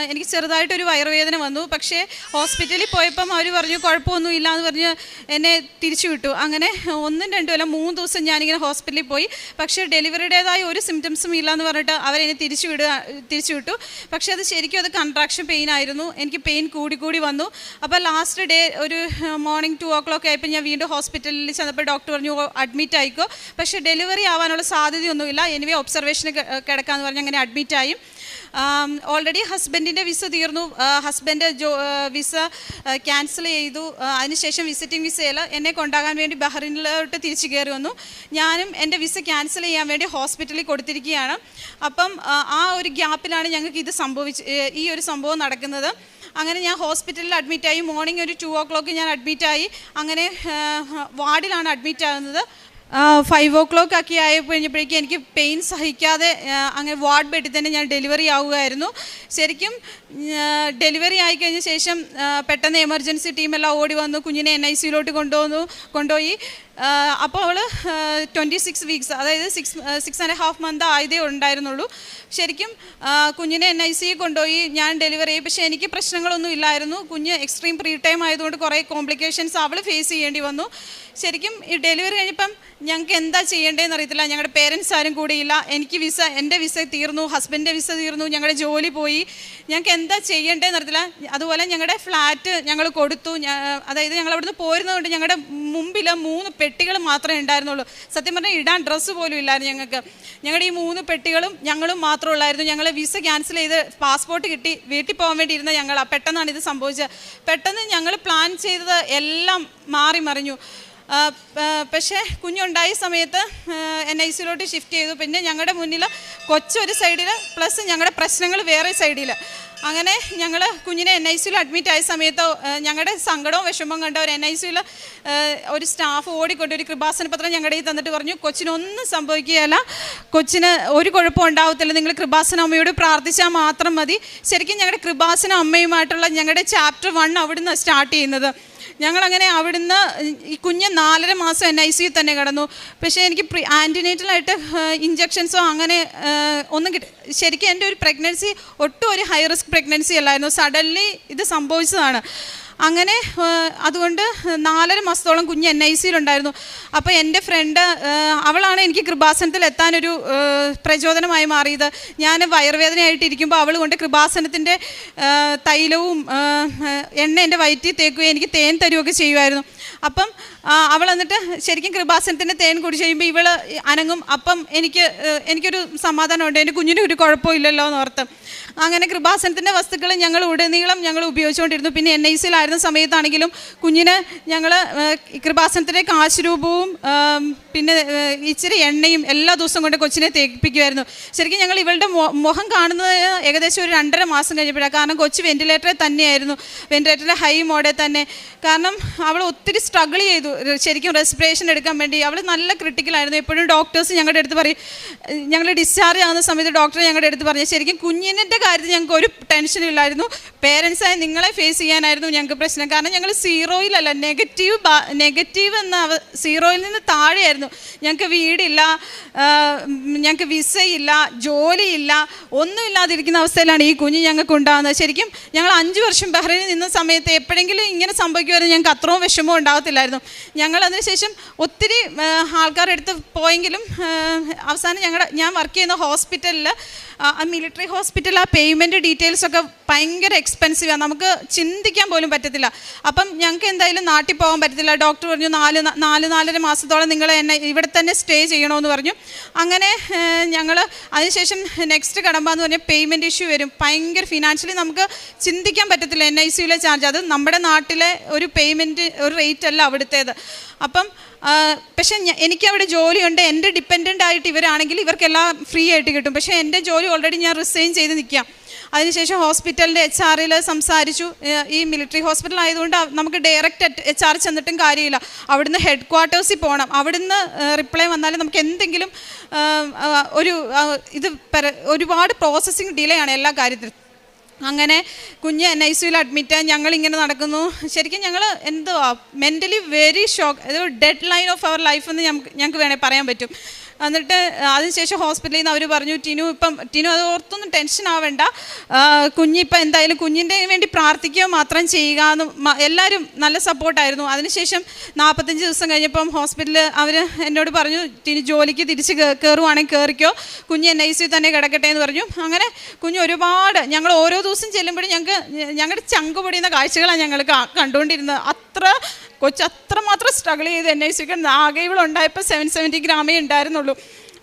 എനിക്ക് ചെറുതായിട്ടൊരു വയറുവേദന വന്നു. പക്ഷേ ഹോസ്പിറ്റലിൽ പോയപ്പം അവർ പറഞ്ഞു കുഴപ്പമൊന്നും ഇല്ല എന്ന് പറഞ്ഞ് എന്നെ തിരിച്ചു വിട്ടു. അങ്ങനെ 1, 2 അല്ല 3 ദിവസം ഞാനിങ്ങനെ ഹോസ്പിറ്റലിൽ പോയി. പക്ഷേ ഡെലിവറിയുടേതായ ഒരു സിംറ്റംസും ഇല്ല എന്ന് പറഞ്ഞിട്ട് അവരെന്നെ തിരിച്ചു വിട്ടു. പക്ഷേ അത് ശരിക്കും അത് കൺട്രാക്ഷൻ പെയിൻ ആയിരുന്നു. എനിക്ക് പെയിൻ കൂടി വന്നു. അപ്പോൾ ലാസ്റ്റ് ഡേ ഒരു മോർണിംഗ് 2 o'clock ആയപ്പോൾ ഞാൻ വീണ്ടും ഹോസ്പിറ്റലിൽ ചെന്നപ്പോൾ ഡോക്ടർ പറഞ്ഞു അഡ്മിറ്റ് ആയിക്കോ, പക്ഷേ ഡെലിവറി ആവാനുള്ള സാധ്യതയൊന്നുമില്ല, എനിവേ ഒബ്സർവേഷന് കിടക്കാമെന്ന് പറഞ്ഞ് അങ്ങനെ അഡ്മിറ്റായി. ഓൾറെഡി ഹസ്ബൻഡിൻ്റെ വിസ തീർന്നു. ഹസ്ബൻഡ് വിസ ക്യാൻസൽ ചെയ്തു. അതിനുശേഷം വിസിറ്റിംഗ് വിസയിൽ എന്നെ കൊണ്ടാകാൻ വേണ്ടി ബഹ്റൈനിലോട്ട് തിരിച്ചു കയറി വന്നു. ഞാനും എൻ്റെ വിസ ക്യാൻസൽ ചെയ്യാൻ വേണ്ടി ഹോസ്പിറ്റലിൽ കൊടുത്തിരിക്കുകയാണ്. അപ്പം ആ ഒരു ഗ്യാപ്പിലാണ് ഞങ്ങൾക്ക് ഈ ഒരു സംഭവം നടക്കുന്നത്. അങ്ങനെ ഞാൻ ഹോസ്പിറ്റലിൽ അഡ്മിറ്റായി. മോർണിംഗ് ഒരു 2 o'clock ഞാൻ അഡ്മിറ്റായി. അങ്ങനെ വാർഡിലാണ് അഡ്മിറ്റ് ആകുന്നത്. 5 o'clock ഒക്കെ ആയപ്പോഴേക്കും എനിക്ക് പെയിൻ സഹിക്കാതെ അങ്ങനെ വാർഡ് ബെഡിൽ തന്നെ ഞാൻ ഡെലിവറി ആവുകയായിരുന്നു. ശരിക്കും ഡെലിവറി ആയിക്കഴിഞ്ഞ ശേഷം പെട്ടെന്ന് എമർജൻസി ടീമെല്ലാം ഓടി വന്നു, കുഞ്ഞിനെ NICUയിലോട്ട് കൊണ്ടുപോയി. അപ്പോൾ അവൾ 26 വീക്സ്, അതായത് 6.5 month ആയതേ ഉണ്ടായിരുന്നുള്ളൂ. ശരിക്കും കുഞ്ഞിനെ NICU കൊണ്ടുപോയി. ഞാൻ ഡെലിവറി ചെയ്യും. പക്ഷേ എനിക്ക് പ്രശ്നങ്ങളൊന്നും ഇല്ലായിരുന്നു. കുഞ്ഞ് എക്സ്ട്രീം പ്രീ ടൈം ആയതുകൊണ്ട് കുറേ കോംപ്ലിക്കേഷൻസ് അവൾ ഫേസ് ചെയ്യേണ്ടി വന്നു. ശരിക്കും ഈ ഡെലിവറി കഴിഞ്ഞപ്പം ഞങ്ങൾക്ക് എന്താ ചെയ്യേണ്ടതെന്ന് അറിയത്തില്ല. ഞങ്ങളുടെ പേരൻസ് ആരും കൂടെയില്ല. എൻ്റെ വിസ തീർന്നു, ഹസ്ബൻഡിൻ്റെ വിസ തീർന്നു, ഞങ്ങളുടെ ജോലി പോയി. ഞങ്ങൾക്ക് എന്താ ചെയ്യേണ്ടതെന്ന് അറിയത്തില്ല. അതുപോലെ ഞങ്ങളുടെ ഫ്ലാറ്റ് ഞങ്ങൾ കൊടുത്തു. അതായത് ഞങ്ങൾ അവിടുന്ന് പോരുന്നതുകൊണ്ട് ഞങ്ങളുടെ മുമ്പിൽ 3 പെട്ടികൾ മാത്രമേ ഉണ്ടായിരുന്നുള്ളൂ. സത്യം പറഞ്ഞാൽ ഇടാൻ ഡ്രസ്സ് പോലും ഇല്ലായിരുന്നു ഞങ്ങൾക്ക്. ഞങ്ങളുടെ ഈ 3 പെട്ടികളും ഞങ്ങളും മാത്രമേ ഉള്ളായിരുന്നു. ഞങ്ങൾ വിസ ക്യാൻസൽ ചെയ്ത് പാസ്പോർട്ട് കിട്ടി വീട്ടിൽ പോകാൻ വേണ്ടി ഇരുന്ന ഞങ്ങളാണ്. പെട്ടെന്നാണ് ഇത് സംഭവിച്ചത്. പെട്ടെന്ന് ഞങ്ങൾ പ്ലാൻ ചെയ്തത് എല്ലാം മാറി മറിഞ്ഞു. പക്ഷേ കുഞ്ഞുണ്ടായ സമയത്ത് NICUയിലോട്ട് ഷിഫ്റ്റ് ചെയ്തു. പിന്നെ ഞങ്ങളുടെ മുന്നിൽ കൊച്ചൊരു സൈഡിൽ പ്ലസ് ഞങ്ങളുടെ പ്രശ്നങ്ങൾ വേറെ സൈഡിൽ. അങ്ങനെ ഞങ്ങൾ കുഞ്ഞിനെ NICUയിൽ അഡ്മിറ്റ് ആയ സമയത്ത് ഞങ്ങളുടെ സങ്കടവും വിഷമവും കണ്ട ഒരു NICUയിൽ ഒരു സ്റ്റാഫ് ഓടിക്കൊണ്ട് ഒരു കൃപാസന പത്രം ഞങ്ങളുടെ കയ്യിൽ തന്നിട്ട് പറഞ്ഞു കൊച്ചിനൊന്നും സംഭവിക്കുകയല്ല, കൊച്ചിന് ഒരു കുഴപ്പം ഉണ്ടാവത്തില്ല, നിങ്ങൾ കൃപാസന അമ്മയോട് പ്രാർത്ഥിച്ചാൽ മാത്രം മതി. ശരിക്കും ഞങ്ങളുടെ കൃപാസന അമ്മയുമായിട്ടുള്ള ഞങ്ങളുടെ ചാപ്റ്റർ 1 അവിടുന്ന് സ്റ്റാർട്ട് ചെയ്യുന്നത്. ഞങ്ങളങ്ങനെ അവിടുന്ന് ഈ കുഞ്ഞ് 4.5 മാസം NICU തന്നെ കിടന്നു. പക്ഷേ എനിക്ക് ആൻറ്റിനേറ്റലായിട്ട് ഇഞ്ചക്ഷൻസോ അങ്ങനെ ഒന്നും ശരിക്കും എൻ്റെ ഒരു പ്രഗ്നൻസി ഒട്ടും ഒരു ഹൈ റിസ്ക് പ്രഗ്നൻസി അല്ലായിരുന്നു. സഡൻലി ഇത് സംഭവിച്ചതാണ്. അങ്ങനെ അതുകൊണ്ട് 4.5 മാസത്തോളം കുഞ്ഞ് NICUയിലുണ്ടായിരുന്നു. അപ്പോൾ എൻ്റെ ഫ്രണ്ട് അവളാണ് എനിക്ക് കൃപാസനത്തിൽ എത്താനൊരു പ്രചോദനമായി മാറിയത്. ഞാൻ വയറുവേദനയായിട്ടിരിക്കുമ്പോൾ അവൾ കൊണ്ട് കൃപാസനത്തിൻ്റെ തൈലവും എണ്ണ എൻ്റെ വയറ്റിൽ തേക്കുകയും എനിക്ക് തേൻ തരുകയൊക്കെ ചെയ്യുമായിരുന്നു. അപ്പം അവൾ എന്നിട്ട് ശരിക്കും കൃപാസനത്തിൻ്റെ തേൻ കുടിച്ച് കഴിയുമ്പോൾ ഇവൾ അനങ്ങും. അപ്പം എനിക്കൊരു സമാധാനമുണ്ട്, എൻ്റെ കുഞ്ഞിന് ഒരു കുഴപ്പമില്ലല്ലോ എന്ന് ഓർത്ത്. അങ്ങനെ കൃപാസനത്തിൻ്റെ വസ്തുക്കൾ ഞങ്ങൾ ഉടനീളം ഞങ്ങൾ ഉപയോഗിച്ചുകൊണ്ടിരുന്നു. പിന്നെ NICയിലായിരുന്ന സമയത്താണെങ്കിലും കുഞ്ഞിന് ഞങ്ങൾ കൃപാസനത്തിൻ്റെ കാശ് രൂപവും പിന്നെ ഇച്ചിരി എണ്ണയും എല്ലാ ദിവസവും കൊണ്ട് കൊച്ചിനെ തേപ്പിക്കുമായിരുന്നു. ശരിക്കും ഞങ്ങൾ ഇവളുടെ മുഖം കാണുന്നത് ഏകദേശം ഒരു 2.5 മാസം കഴിഞ്ഞപ്പോഴാണ്. കാരണം കൊച്ച് വെൻറ്റിലേറ്ററിൽ തന്നെയായിരുന്നു, വെൻറ്റിലേറ്ററിലെ ഹൈ മോഡിൽ തന്നെ. കാരണം അവൾ ഒത്തിരി സ്ട്രഗിൾ ചെയ്തു ശരിക്കും റെസ്പിറേഷൻ എടുക്കാൻ വേണ്ടി. അവൾ നല്ല ക്രിട്ടിക്കലായിരുന്നു. എപ്പോഴും ഡോക്ടേഴ്സ് ഞങ്ങളുടെ അടുത്ത് പറയും, ഞങ്ങൾ ഡിസ്ചാർജ് ആകുന്ന സമയത്ത് ഡോക്ടർ ഞങ്ങളുടെ അടുത്ത് പറഞ്ഞു ശരിക്കും കുഞ്ഞിൻ്റെ കാര്യത്തിൽ ഞങ്ങൾക്ക് ഒരു ടെൻഷനും ഇല്ലായിരുന്നു, പേരൻസായി നിങ്ങളെ ഫേസ് ചെയ്യാനായിരുന്നു ഞങ്ങൾക്ക് പ്രശ്നം. കാരണം ഞങ്ങൾ സീറോയിലല്ല, നെഗറ്റീവ് എന്ന സീറോയിൽ നിന്ന് താഴെയായിരുന്നു. ഞങ്ങൾക്ക് വീടില്ല, ഞങ്ങൾക്ക് വിസയില്ല, ജോലിയില്ല, ഒന്നുമില്ലാതിരിക്കുന്ന അവസ്ഥയിലാണ് ഈ കുഞ്ഞ് ഞങ്ങൾക്ക് ഉണ്ടാകുന്നത്. ശരിക്കും ഞങ്ങൾ 5 വർഷം ബഹ്റൈനിൽ നിന്ന സമയത്ത് എപ്പോഴെങ്കിലും ഇങ്ങനെ സംഭവിക്കുമായിരുന്നു ഞങ്ങൾക്ക് അത്രയും വിഷമം ഉണ്ടാകത്തില്ലായിരുന്നു. ഞങ്ങൾ അതിനുശേഷം ഒത്തിരി ആൾക്കാരുടെ അടുത്ത് പോയെങ്കിലും അവസാനം ഞാൻ വർക്ക് ചെയ്യുന്ന ഹോസ്പിറ്റലിൽ, മിലിറ്ററി ഹോസ്പിറ്റൽ, ആ പേയ്മെൻറ്റ് ഡീറ്റെയിൽസൊക്കെ ഭയങ്കര എക്സ്പെൻസീവാണ്, നമുക്ക് ചിന്തിക്കാൻ പോലും പറ്റത്തില്ല. അപ്പം ഞങ്ങൾക്ക് എന്തായാലും നാട്ടിൽ പോകാൻ പറ്റത്തില്ല. ഡോക്ടർ പറഞ്ഞു 4-4.5 മാസത്തോളം നിങ്ങൾ എന്നെ ഇവിടെ തന്നെ സ്റ്റേ ചെയ്യണമെന്ന് പറഞ്ഞു. അങ്ങനെ ഞങ്ങൾ അതിനുശേഷം നെക്സ്റ്റ് കടമ്പാന്ന് പറഞ്ഞാൽ പേയ്മെൻറ്റ് ഇഷ്യൂ വരും. ഭയങ്കര ഫിനാൻഷ്യലി നമുക്ക് ചിന്തിക്കാൻ പറ്റത്തില്ല NICയിലെ ചാർജ്. അത് നമ്മുടെ നാട്ടിലെ ഒരു പേയ്മെൻറ്റ് ഒരു റേറ്റ് അല്ല അവിടുത്തേത്. അപ്പം പക്ഷേ എനിക്കവിടെ ജോലിയുണ്ട്, എൻ്റെ ഡിപ്പെൻഡൻ്റ് ആയിട്ട് ഇവരാണെങ്കിൽ ഇവർക്കെല്ലാം ഫ്രീ ആയിട്ട് കിട്ടും. പക്ഷേ എൻ്റെ ജോലി ഓൾറെഡി ഞാൻ റിസൈൻ ചെയ്ത് നിൽക്കാം. അതിനുശേഷം ഹോസ്പിറ്റലിൻ്റെ HR സംസാരിച്ചു. ഈ മിലിറ്ററി ഹോസ്പിറ്റൽ ആയതുകൊണ്ട് നമുക്ക് ഡയറക്റ്റ് HR ചെന്നിട്ടും കാര്യമില്ല, അവിടുന്ന് ഹെഡ് ക്വാർട്ടേഴ്സിൽ പോകണം. അവിടുന്ന് റിപ്ലൈ വന്നാലും നമുക്ക് എന്തെങ്കിലും ഒരുപാട് പ്രോസസ്സിങ് ഡിലേ ആണ് എല്ലാ കാര്യത്തിലും. അങ്ങനെ കുഞ്ഞ് NICയിൽ അഡ്മിറ്റായി ഞങ്ങളിങ്ങനെ നടക്കുന്നു. ശരിക്കും ഞങ്ങൾ മെൻ്റലി വെരി ഷോക്ക്, അത് deadline of our life എന്ന് ഞങ്ങൾക്ക് വേണേൽ പറയാൻ പറ്റും. എന്നിട്ട് അതിനുശേഷം ഹോസ്പിറ്റലിൽ നിന്ന് അവർ പറഞ്ഞു ടിനു അത് ഓർത്തൊന്നും ടെൻഷൻ ആവേണ്ട, കുഞ്ഞിപ്പോൾ എന്തായാലും കുഞ്ഞിൻ്റെ വേണ്ടി പ്രാർത്ഥിക്കുക മാത്രം ചെയ്യുക എന്ന് എല്ലാവരും നല്ല സപ്പോർട്ടായിരുന്നു. അതിനുശേഷം 45 ദിവസം കഴിഞ്ഞപ്പം ഹോസ്പിറ്റലിൽ അവർ എന്നോട് പറഞ്ഞു ടിനു ജോലിക്ക് തിരിച്ച് കയറുവാണെങ്കിൽ കയറിക്കോ, കുഞ്ഞ് NICയിൽ തന്നെ കിടക്കട്ടെ എന്ന് പറഞ്ഞു. അങ്ങനെ കുഞ്ഞ് ഒരുപാട് ഞങ്ങൾ ഓരോ ദിവസം ചെല്ലുമ്പോഴും ഞങ്ങളുടെ ചങ്ക് പൊടിയുന്ന കാഴ്ചകളാണ് ഞങ്ങൾ കണ്ടുകൊണ്ടിരുന്നത്. കൊച്ച് അത്രമാത്രം സ്ട്രഗിൾ ചെയ്ത് NICക്ക് ആകെ ഇവളുണ്ടായപ്പോൾ 770 ഗ്രാമേ ഉണ്ടായിരുന്നുള്ളൂ.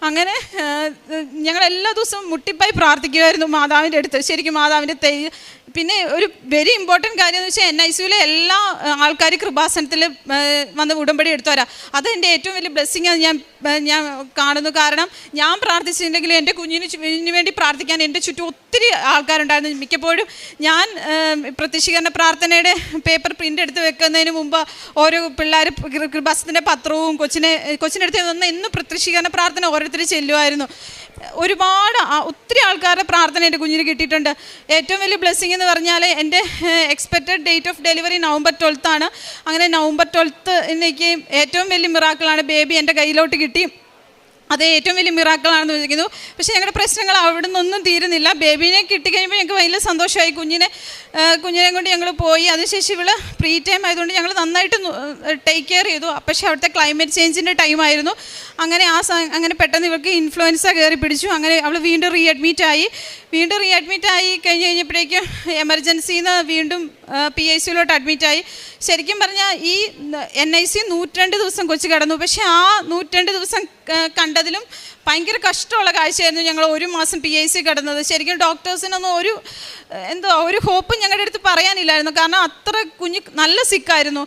അങ്ങനെ ഞങ്ങൾ എല്ലാ ദിവസവും മുട്ടിപ്പായി പ്രാർത്ഥിക്കുമായിരുന്നു മാതാവിൻ്റെ അടുത്ത്. ശരിക്കും മാതാവിൻ്റെ പിന്നെ ഒരു വെരി ഇമ്പോർട്ടൻറ്റ് കാര്യം എന്ന് വെച്ചാൽ NICയിലെ എല്ലാ ആൾക്കാരും കൃപാസനത്തിൽ വന്ന് ഉടമ്പടി എടുത്തുവരാം. അത് എൻ്റെ ഏറ്റവും വലിയ ബ്ലെസ്സിങ് ഞാൻ കാണുന്നു. കാരണം ഞാൻ പ്രാർത്ഥിച്ചിട്ടുണ്ടെങ്കിലും എൻ്റെ കുഞ്ഞിന് വേണ്ടി പ്രാർത്ഥിക്കാൻ എൻ്റെ ചുറ്റും ഒത്തിരി ആൾക്കാരുണ്ടായിരുന്നു. മിക്കപ്പോഴും ഞാൻ പ്രത്യക്ഷീകരണ പ്രാർത്ഥനയുടെ പേപ്പർ പ്രിൻ്റ് എടുത്ത് വെക്കുന്നതിന് മുമ്പ് ഓരോ പിള്ളേർ കൃപാസനത്തിൻ്റെ പത്രവും കൊച്ചിൻ്റെ അടുത്ത് വന്ന് ഇന്ന് പ്രത്യക്ഷീകരണ പ്രാർത്ഥന ഓരോരുത്തർ ചെല്ലുമായിരുന്നു. ഒത്തിരി ആൾക്കാരുടെ പ്രാർത്ഥന എൻ്റെ കുഞ്ഞിന് കിട്ടിയിട്ടുണ്ട്. ഏറ്റവും വലിയ ബ്ലെസ്സിങ് എന്ന് പറഞ്ഞാൽ എൻ്റെ expected date of delivery November 12th ആണ്. അങ്ങനെ November 12th എനിക്ക് ഏറ്റവും വലിയ മിറാക്കിളാണ് ബേബി എൻ്റെ കയ്യിലോട്ട് കിട്ടി. അത് ഏറ്റവും വലിയ മിറാക്കിളാണെന്ന് വിചാരിക്കുന്നു. പക്ഷേ ഞങ്ങളുടെ പ്രശ്നങ്ങൾ അവിടെ നിന്നൊന്നും തീരുന്നില്ല. ബേബീനെ കിട്ടിക്കഴിയുമ്പോൾ ഞങ്ങൾക്ക് വലിയ സന്തോഷമായി. കുഞ്ഞിനെ കൊണ്ട് ഞങ്ങൾ പോയി. അതിനുശേഷം ഇവൾ പ്രീ ടൈം ആയതുകൊണ്ട് ഞങ്ങൾ നന്നായിട്ട് ടേക്ക് കെയർ ചെയ്തു. പക്ഷേ അവിടുത്തെ ക്ലൈമറ്റ് ചേഞ്ചിൻ്റെ ടൈമായിരുന്നു. അങ്ങനെ പെട്ടെന്ന് ഇവൾക്ക് ഇൻഫ്ലുവൻസ കയറി പിടിച്ചു. അങ്ങനെ അവൾ വീണ്ടും റീഅഡ്മിറ്റ് ആയി കഴിഞ്ഞപ്പോഴേക്കും എമർജൻസിയിൽ നിന്ന് വീണ്ടും PICയിലോട്ട് അഡ്മിറ്റായി. ശരിക്കും പറഞ്ഞാൽ ഈ NIC 102 ദിവസം കൊച്ചു കിടന്നു. പക്ഷേ ആ 102 ദിവസം കണ്ടതിലും ഭയങ്കര കഷ്ടമുള്ള കാഴ്ചയായിരുന്നു ഞങ്ങൾ 1 മാസം PIC കിടന്നത്. ശരിക്കും ഡോക്ടേഴ്സിനൊന്നും ഒരു ഹോപ്പും ഞങ്ങളുടെ അടുത്ത് പറയാനില്ലായിരുന്നു. കാരണം അത്ര കുഞ്ഞ് നല്ല സിക്കായിരുന്നു.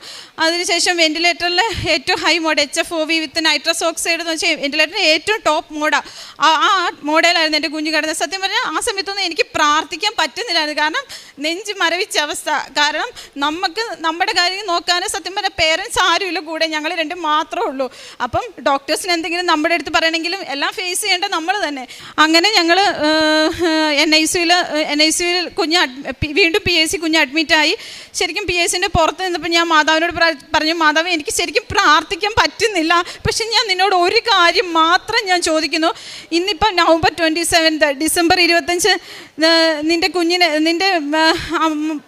അതിനുശേഷം വെൻറ്റിലേറ്ററിൽ ഏറ്റവും high mode HFOV with nitrous oxide എന്ന് വെച്ചാൽ വെൻറ്റിലേറ്ററിൻ്റെ ഏറ്റവും ടോപ്പ് മോഡാണ്. ആ മോഡലായിരുന്നു എൻ്റെ കുഞ്ഞ് കിടന്നത്. സത്യം പറഞ്ഞാൽ ആ സമയത്തൊന്നും എനിക്ക് പ്രാർത്ഥിക്കാൻ പറ്റുന്നില്ലായിരുന്നു. കാരണം നെഞ്ച് മരവിച്ച അവസ്ഥ. കാരണം നമ്മുടെ കാര്യം നോക്കാൻ സത്യം പറഞ്ഞാൽ പേരൻസ് ആരുമില്ല കൂടെ, ഞങ്ങൾ 2 മാത്രമേ ഉള്ളൂ. അപ്പം ഡോക്ടേഴ്സിന് എന്തെങ്കിലും നമ്മുടെ അടുത്ത് പറയണമെങ്കിലും എല്ലാം ഫേസ് ചെയ്യേണ്ടത് നമ്മൾ തന്നെ. അങ്ങനെ ഞങ്ങൾ NICയിൽ വീണ്ടും PIC കുഞ്ഞ് അഡ്മിറ്റായി. ശരിക്കും PICൻ്റെ പുറത്ത് നിന്നപ്പോൾ ഞാൻ മാതാവിനോട് പറഞ്ഞു, മാതാവ് എനിക്ക് ശരിക്കും പ്രാർത്ഥിക്കാൻ പറ്റുന്നില്ല, പക്ഷെ ഞാൻ നിന്നോട് ഒരു കാര്യം മാത്രം ഞാൻ ചോദിക്കുന്നു. ഇന്നിപ്പം November 27, December 25 നിൻ്റെ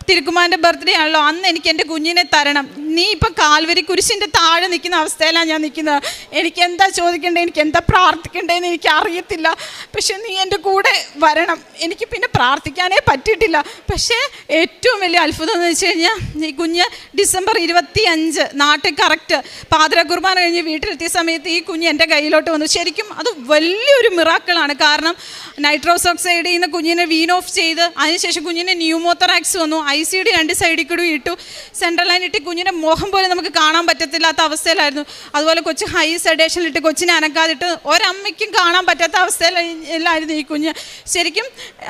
തിരുക്കുമാരൻ്റെ ബർത്ത്ഡേ ആണല്ലോ, അന്ന് എനിക്ക് എൻ്റെ കുഞ്ഞിനെ തരണം. നീ ഇപ്പം കാൽവരി കുരിശിൻ്റെ താഴെ നിൽക്കുന്ന അവസ്ഥയിലാണ് ഞാൻ നിൽക്കുന്നത്. എനിക്ക് എന്താ ചോദിക്കേണ്ടത്, എനിക്ക് എന്താ പ്രാർത്ഥിക്കേണ്ടതെന്ന് എനിക്ക് അറിയത്തില്ല. പക്ഷെ നീ എൻ്റെ കൂടെ വരണം. എനിക്ക് പിന്നെ പ്രാർത്ഥിക്കാനേ പറ്റിയിട്ടില്ല. പക്ഷേ ഏറ്റവും വലിയ അത്ഭുതം എന്ന് വെച്ച് കഴിഞ്ഞാൽ കഴിഞ്ഞാൽ ഈ കുഞ്ഞ് ഡിസംബർ 25 നാട്ടിൽ കറക്റ്റ് പാതിര കുർബാന കഴിഞ്ഞ് വീട്ടിലെത്തിയ സമയത്ത് ഈ കുഞ്ഞ് എൻ്റെ കയ്യിലോട്ട് വന്നു. ശരിക്കും അത് വലിയൊരു മിറാക്കിളാണ്. കാരണം നൈട്രോസ് ഓക്സൈഡിൽ നിന്ന് കുഞ്ഞിനെ വീൻ ഓഫ് ചെയ്ത് അതിനുശേഷം കുഞ്ഞിന് ന്യൂമോത്തറാക്സ് വന്നു. ICD 2 സൈഡിൽ കൂടി ഇട്ടു. സെൻട്രൽ ലൈൻ ഇട്ട് കുഞ്ഞിൻ്റെ മുഖം പോലും നമുക്ക് കാണാൻ പറ്റത്തില്ലാത്ത അവസ്ഥയിലായിരുന്നു. അതുപോലെ കൊച്ചു ഹൈ സെഡേഷനിലിട്ട് കൊച്ചിനെ അനക്കാതിട്ട് ഒരമ്മയ്ക്കും കാണാൻ പറ്റാത്ത അവസ്ഥയിലായിരുന്നു ഈ കുഞ്ഞ്. ശരിക്കും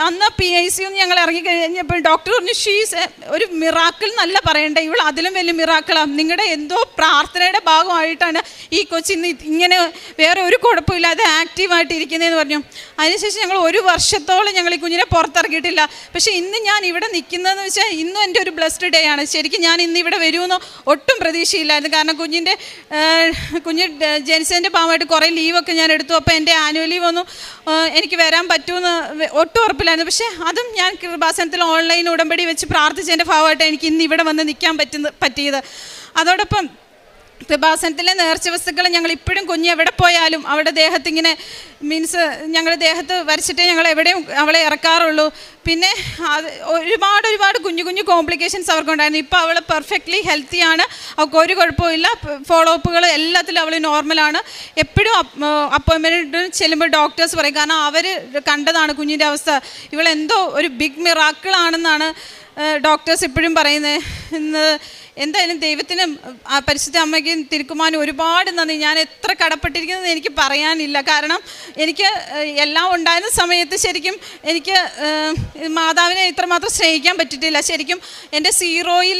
അന്ന് PICU ഞങ്ങൾ ഇറങ്ങി കഴിഞ്ഞപ്പോൾ ഡോക്ടർ പറഞ്ഞു ഷീസ് ഒരു മിറാക്കിൾ എന്നല്ല പറയണ്ടേ, ഇവൾ അതിലും വലിയ മിറാക്കിളാണ്. നിങ്ങളുടെ എന്തോ പ്രാർത്ഥനയുടെ ഭാഗമായിട്ടാണ് ഈ കൊച്ചിന്ന് ഇങ്ങനെ വേറെ ഒരു കുഴപ്പമില്ലാതെ ആക്റ്റീവായിട്ട് ഇരിക്കുന്നതെന്ന് പറഞ്ഞു. അതിനുശേഷം ഞങ്ങൾ 1 വർഷത്തോളം ഞങ്ങൾ ഈ കുഞ്ഞിനെ പുറത്തിറക്കിയിട്ടില്ല. പക്ഷേ ഇന്ന് ഞാൻ ഇവിടെ നിൽക്കുന്നതെന്ന് വെച്ചാൽ ഇന്നും എൻ്റെ ഒരു ബ്ലെസ്ഡ് ഡേ ആണ്. ശരിക്കും ഞാൻ ഇന്ന് ഇവിടെ വരുമെന്നോ ഒട്ടും പ്രതീക്ഷയില്ലായിരുന്നു. കാരണം കുഞ്ഞ് ജനിച്ചതിൻ്റെ ഭാഗമായിട്ട് കുറേ ലീവൊക്കെ ഞാൻ എടുത്തു. അപ്പോൾ എൻ്റെ ആനുവൽ ലീവ് ഒന്നും എനിക്ക് വരാൻ പറ്റുമെന്ന് ഒട്ടും ഉറപ്പില്ലായിരുന്നു. പക്ഷേ അതും ഞാൻ കൃപാസനത്തിൽ ഓൺലൈൻ ഉടമ്പടി വെച്ച് പ്രാർത്ഥിച്ചതിൻ്റെ ഭാഗമായിട്ട് എനിക്ക് ഇന്ന് ഇവിടെ വന്ന് നിൽക്കാൻ പറ്റിയത്. അതോടൊപ്പം കൃപാസനത്തിലെ നേർച്ച വസ്തുക്കൾ ഞങ്ങൾ ഇപ്പോഴും കുഞ്ഞ് എവിടെ പോയാലും അവിടെ ദേഹത്തിങ്ങനെ മീൻസ് ഞങ്ങൾ ദേഹത്ത് വരച്ചിട്ടേ ഞങ്ങൾ എവിടെയും അവളെ ഇറക്കാറുള്ളൂ. പിന്നെ ഒരുപാട് കുഞ്ഞു കോംപ്ലിക്കേഷൻസ് അവർക്കുണ്ടായിരുന്നു. ഇപ്പോൾ അവൾ പെർഫെക്റ്റ്ലി ഹെൽത്തിയാണ്, അവൾക്ക് ഒരു കുഴപ്പമില്ല. ഫോളോ അപ്പുകൾ എല്ലാത്തിലും അവൾ നോർമലാണ്. എപ്പോഴും അപ്പോയിൻമെൻറ്റ് ചെല്ലുമ്പോൾ ഡോക്ടേഴ്സ് പറയും, കാരണം അവർ കണ്ടതാണ് കുഞ്ഞിൻ്റെ അവസ്ഥ, ഇവളെന്തോ ഒരു ബിഗ് മിറാക്കിളാണെന്നാണ് ഡോക്ടേഴ്സ് എപ്പോഴും പറയുന്നത്. എന്തായാലും ദൈവത്തിനും പരിശുദ്ധ അമ്മയ്ക്കും തിരുക്കുമാനും ഒരുപാട് നന്ദി. ഞാൻ എത്ര കടപ്പെട്ടിരിക്കുന്നത് എനിക്ക് പറയാനില്ല. കാരണം എനിക്ക് എല്ലാം ഉണ്ടായിരുന്ന സമയത്ത് ശരിക്കും എനിക്ക് മാതാവിനെ ഇത്രമാത്രം സ്നേഹിക്കാൻ പറ്റിയിട്ടില്ല. ശരിക്കും എൻ്റെ സീറോയിൽ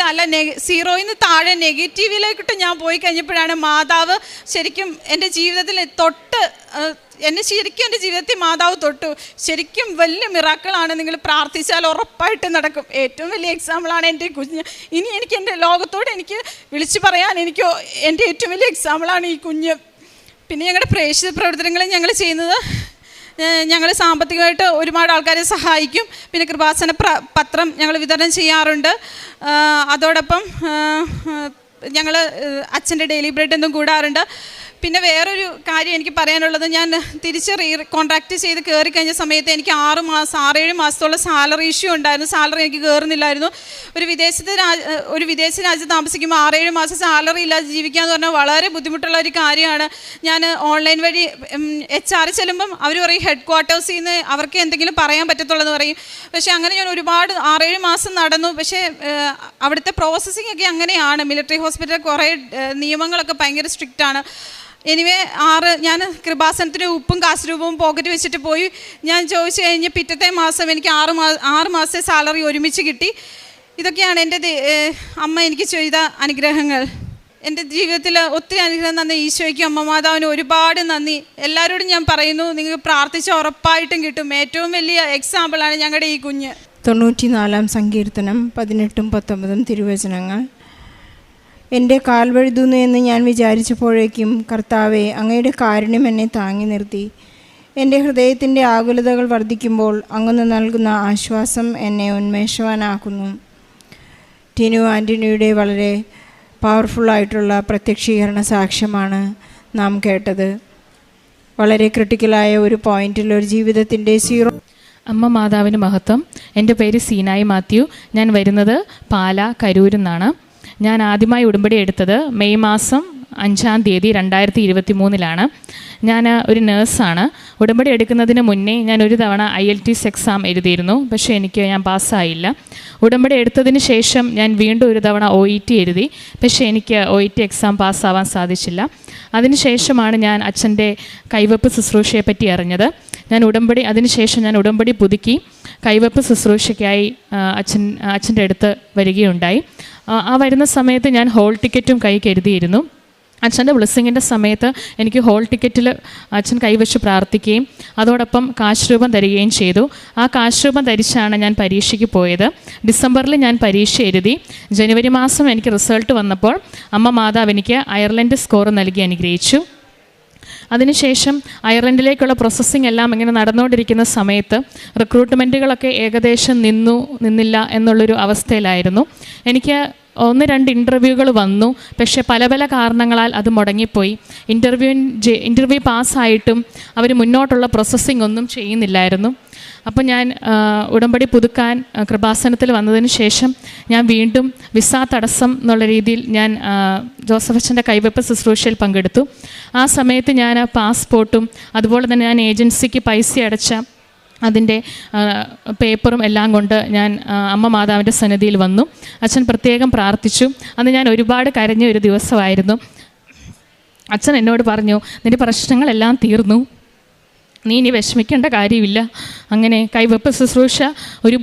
നിന്ന് താഴെ നെഗറ്റീവിലേക്കിട്ട് ഞാൻ പോയി കഴിഞ്ഞപ്പോഴാണ് മാതാവ് ശരിക്കും എൻ്റെ ജീവിതത്തിൽ എൻ്റെ ജീവിതത്തിൽ മാതാവ് തൊട്ടു. ശരിക്കും വലിയ മിറാക്കിളാണ്. നിങ്ങൾ പ്രാർത്ഥിച്ചാൽ ഉറപ്പായിട്ട് നടക്കും. ഏറ്റവും വലിയ എക്സാമ്പിളാണ് എൻ്റെ കുഞ്ഞ്. ഇനി എനിക്ക് എൻ്റെ ലോകത്തോട് എനിക്ക് വിളിച്ചു പറയാൻ എൻ്റെ ഏറ്റവും വലിയ എക്സാമ്പിളാണ് ഈ കുഞ്ഞ്. പിന്നെ ഞങ്ങളുടെ പ്രേക്ഷിത പ്രവർത്തനങ്ങൾ ഞങ്ങൾ ചെയ്യുന്നത്, ഞങ്ങൾ സാമ്പത്തികമായിട്ട് ഒരുപാട് ആൾക്കാരെ സഹായിക്കും. പിന്നെ കൃപാസന പത്രം ഞങ്ങൾ വിതരണം ചെയ്യാറുണ്ട്. അതോടൊപ്പം ഞങ്ങൾ അച്ഛൻ്റെ ഡെയിലി ബ്രെഡ് എന്നും കൂടാറുണ്ട്. പിന്നെ വേറൊരു കാര്യം എനിക്ക് പറയാനുള്ളത്, ഞാൻ തിരിച്ച് കോൺട്രാക്റ്റ് ചെയ്ത് കയറി കഴിഞ്ഞ സമയത്ത് എനിക്ക് 6-7 മാസത്തോളം സാലറി ഇഷ്യൂ ഉണ്ടായിരുന്നു. സാലറി എനിക്ക് കയറുന്നില്ലായിരുന്നു. ഒരു വിദേശ രാജ്യത്ത് താമസിക്കുമ്പോൾ 6-7 മാസം സാലറി ഇല്ലാതെ ജീവിക്കുക എന്ന് പറഞ്ഞാൽ വളരെ ബുദ്ധിമുട്ടുള്ള ഒരു കാര്യമാണ്. ഞാൻ ഓൺലൈൻ വഴി HR ചെല്ലുമ്പം അവർ പറയും ഹെഡ് ക്വാർട്ടേഴ്സിൽ നിന്ന് അവർക്ക് എന്തെങ്കിലും പറയാൻ പറ്റത്തുള്ളൂ എന്ന് പറയും. പക്ഷേ അങ്ങനെ ഞാൻ ഒരുപാട് 6-7 മാസം നടന്നു. പക്ഷേ അവിടുത്തെ പ്രോസസ്സിംഗ് ഒക്കെ അങ്ങനെയാണ്. മിലിറ്ററി ഹോസ്പിറ്റൽ കുറേ നിയമങ്ങളൊക്കെ ഭയങ്കര സ്ട്രിക്റ്റ് ആണ്. എനിവേ ഞാൻ കൃപാസനത്തിന് ഉപ്പും കാശുരൂപവും പോക്കറ്റ് വെച്ചിട്ട് പോയി. ഞാൻ ചോദിച്ചു കഴിഞ്ഞ് പിറ്റത്തെ മാസം എനിക്ക് 6 മാസത്തെ സാലറി ഒരുമിച്ച് കിട്ടി. ഇതൊക്കെയാണ് എൻ്റെ അമ്മ എനിക്ക് ചെയ്ത അനുഗ്രഹങ്ങൾ. എൻ്റെ ജീവിതത്തിൽ ഒത്തിരി അനുഗ്രഹം നന്ദി ഈശോയ്ക്കും അമ്മ മാതാവിന് ഒരുപാട് നന്ദി. എല്ലാവരോടും ഞാൻ പറയുന്നു, നിങ്ങൾക്ക് പ്രാർത്ഥിച്ച ഉറപ്പായിട്ടും കിട്ടും. ഏറ്റവും വലിയ എക്സാമ്പിളാണ് ഞങ്ങളുടെ ഈ കുഞ്ഞ്. 94-ാം സങ്കീർത്തനം 18-19 തിരുവചനങ്ങൾ. എൻ്റെ കാൽ വഴുതുന്നു എന്ന് ഞാൻ വിചാരിച്ചപ്പോഴേക്കും കർത്താവെ, അങ്ങയുടെ കാരുണ്യം എന്നെ താങ്ങി നിർത്തി. എൻ്റെ ഹൃദയത്തിൻ്റെ ആകുലതകൾ വർദ്ധിക്കുമ്പോൾ അങ്ങ് നൽകുന്ന ആശ്വാസം എന്നെ ഉന്മേഷവാനാക്കുന്നു. ടിനു ആൻ്റണിയുടെ വളരെ പവർഫുള്ളായിട്ടുള്ള പ്രത്യക്ഷീകരണ സാക്ഷ്യമാണ് നാം കേട്ടത്. വളരെ ക്രിട്ടിക്കലായ ഒരു പോയിന്റിൽ ഒരു ജീവിതത്തിൻ്റെ അമ്മ മാതാവിന് മഹത്വം. എൻ്റെ പേര് സീനായി മാത്യു. ഞാൻ വരുന്നത് കരൂരിൽ നിന്നാണ്. ഞാൻ ആദ്യമായി ഉടമ്പടി എടുത്തത് മെയ് മാസം 5-ാം തീയതി 2023 ഞാൻ ഒരു നേഴ്സാണ്. ഉടമ്പടി എടുക്കുന്നതിന് മുന്നേ ഞാൻ ഒരു തവണ IELTS എക്സാം എഴുതിയിരുന്നു. പക്ഷേ ഞാൻ പാസ്സായില്ല. ഉടമ്പടി എടുത്തതിന് ശേഷം ഞാൻ വീണ്ടും ഒരു തവണ OET എഴുതി. പക്ഷേ എനിക്ക് OET എക്സാം പാസ്സാവാൻ സാധിച്ചില്ല. അതിനുശേഷമാണ് ഞാൻ അച്ഛൻ്റെ കൈവെപ്പ് ശുശ്രൂഷയെപ്പറ്റി അറിഞ്ഞത്. അതിനുശേഷം ഞാൻ ഉടമ്പടി പുതുക്കി കൈവെപ്പ് ശുശ്രൂഷയ്ക്കായി അച്ഛൻ്റെ അടുത്ത് വരികയുണ്ടായി. ആ വരുന്ന സമയത്ത് ഞാൻ ഹോൾ ടിക്കറ്റും കൈ കരുതിയിരുന്നു. അച്ഛൻ്റെ ബ്ലെസ്സിങ്ങിൻ്റെ സമയത്ത് എനിക്ക് ഹോൾ ടിക്കറ്റിൽ അച്ഛൻ കൈവച്ച് പ്രാർത്ഥിക്കുകയും അതോടൊപ്പം കാശ് രൂപം തരികയും ചെയ്തു. ആ കാശ് രൂപം ധരിച്ചാണ് ഞാൻ പരീക്ഷയ്ക്ക് പോയത്. ഡിസംബറിൽ ഞാൻ പരീക്ഷ എഴുതി. ജനുവരി മാസം എനിക്ക് റിസൾട്ട് വന്നപ്പോൾ അമ്മ മാതാവ് എനിക്ക് അയർലൻഡ് സ്കോർ നൽകി അനുഗ്രഹിച്ചു. അതിനുശേഷം അയർലൻഡിലേക്കുള്ള പ്രോസസ്സിംഗ് എല്ലാം ഇങ്ങനെ നടന്നുകൊണ്ടിരിക്കുന്ന സമയത്ത് റിക്രൂട്ട്മെൻറ്റുകളൊക്കെ ഏകദേശം നിന്നില്ല എന്നുള്ളൊരു അവസ്ഥയിലായിരുന്നു. എനിക്ക് 1-2 ഇൻ്റർവ്യൂകൾ വന്നു. പക്ഷേ പല കാരണങ്ങളാൽ അത് മുടങ്ങിപ്പോയി. ഇൻ്റർവ്യൂ പാസ്സായിട്ടും അവർ മുന്നോട്ടുള്ള പ്രോസസ്സിംഗ് ഒന്നും ചെയ്യുന്നില്ലായിരുന്നു. അപ്പോൾ ഞാൻ ഉടമ്പടി പുതുക്കാൻ കൃപാസനത്തിൽ വന്നതിന് ശേഷം ഞാൻ വീണ്ടും വിസ തടസ്സം എന്നുള്ള രീതിയിൽ ഞാൻ ജോസഫ് അച്ഛൻ്റെ കൈവെപ്പ് ശുശ്രൂഷയിൽ പങ്കെടുത്തു. ആ സമയത്ത് ഞാൻ പാസ്പോർട്ടും അതുപോലെ തന്നെ ഞാൻ ഏജൻസിക്ക് പൈസ അടച്ച അതിൻ്റെ പേപ്പറും എല്ലാം കൊണ്ട് ഞാൻ അമ്മ മാതാവിൻ്റെ സന്നിധിയിൽ വന്നു. അച്ഛൻ പ്രത്യേകം പ്രാർത്ഥിച്ചു. അന്ന് ഞാൻ ഒരുപാട് കരഞ്ഞ ഒരു ദിവസമായിരുന്നു. അച്ഛൻ എന്നോട് പറഞ്ഞു, നിൻ്റെ പ്രശ്നങ്ങളെല്ലാം തീർന്നു, നീ ഇനി വിഷമിക്കേണ്ട കാര്യമില്ല. അങ്ങനെ കൈവെപ്പ് ശുശ്രൂഷ ഒരു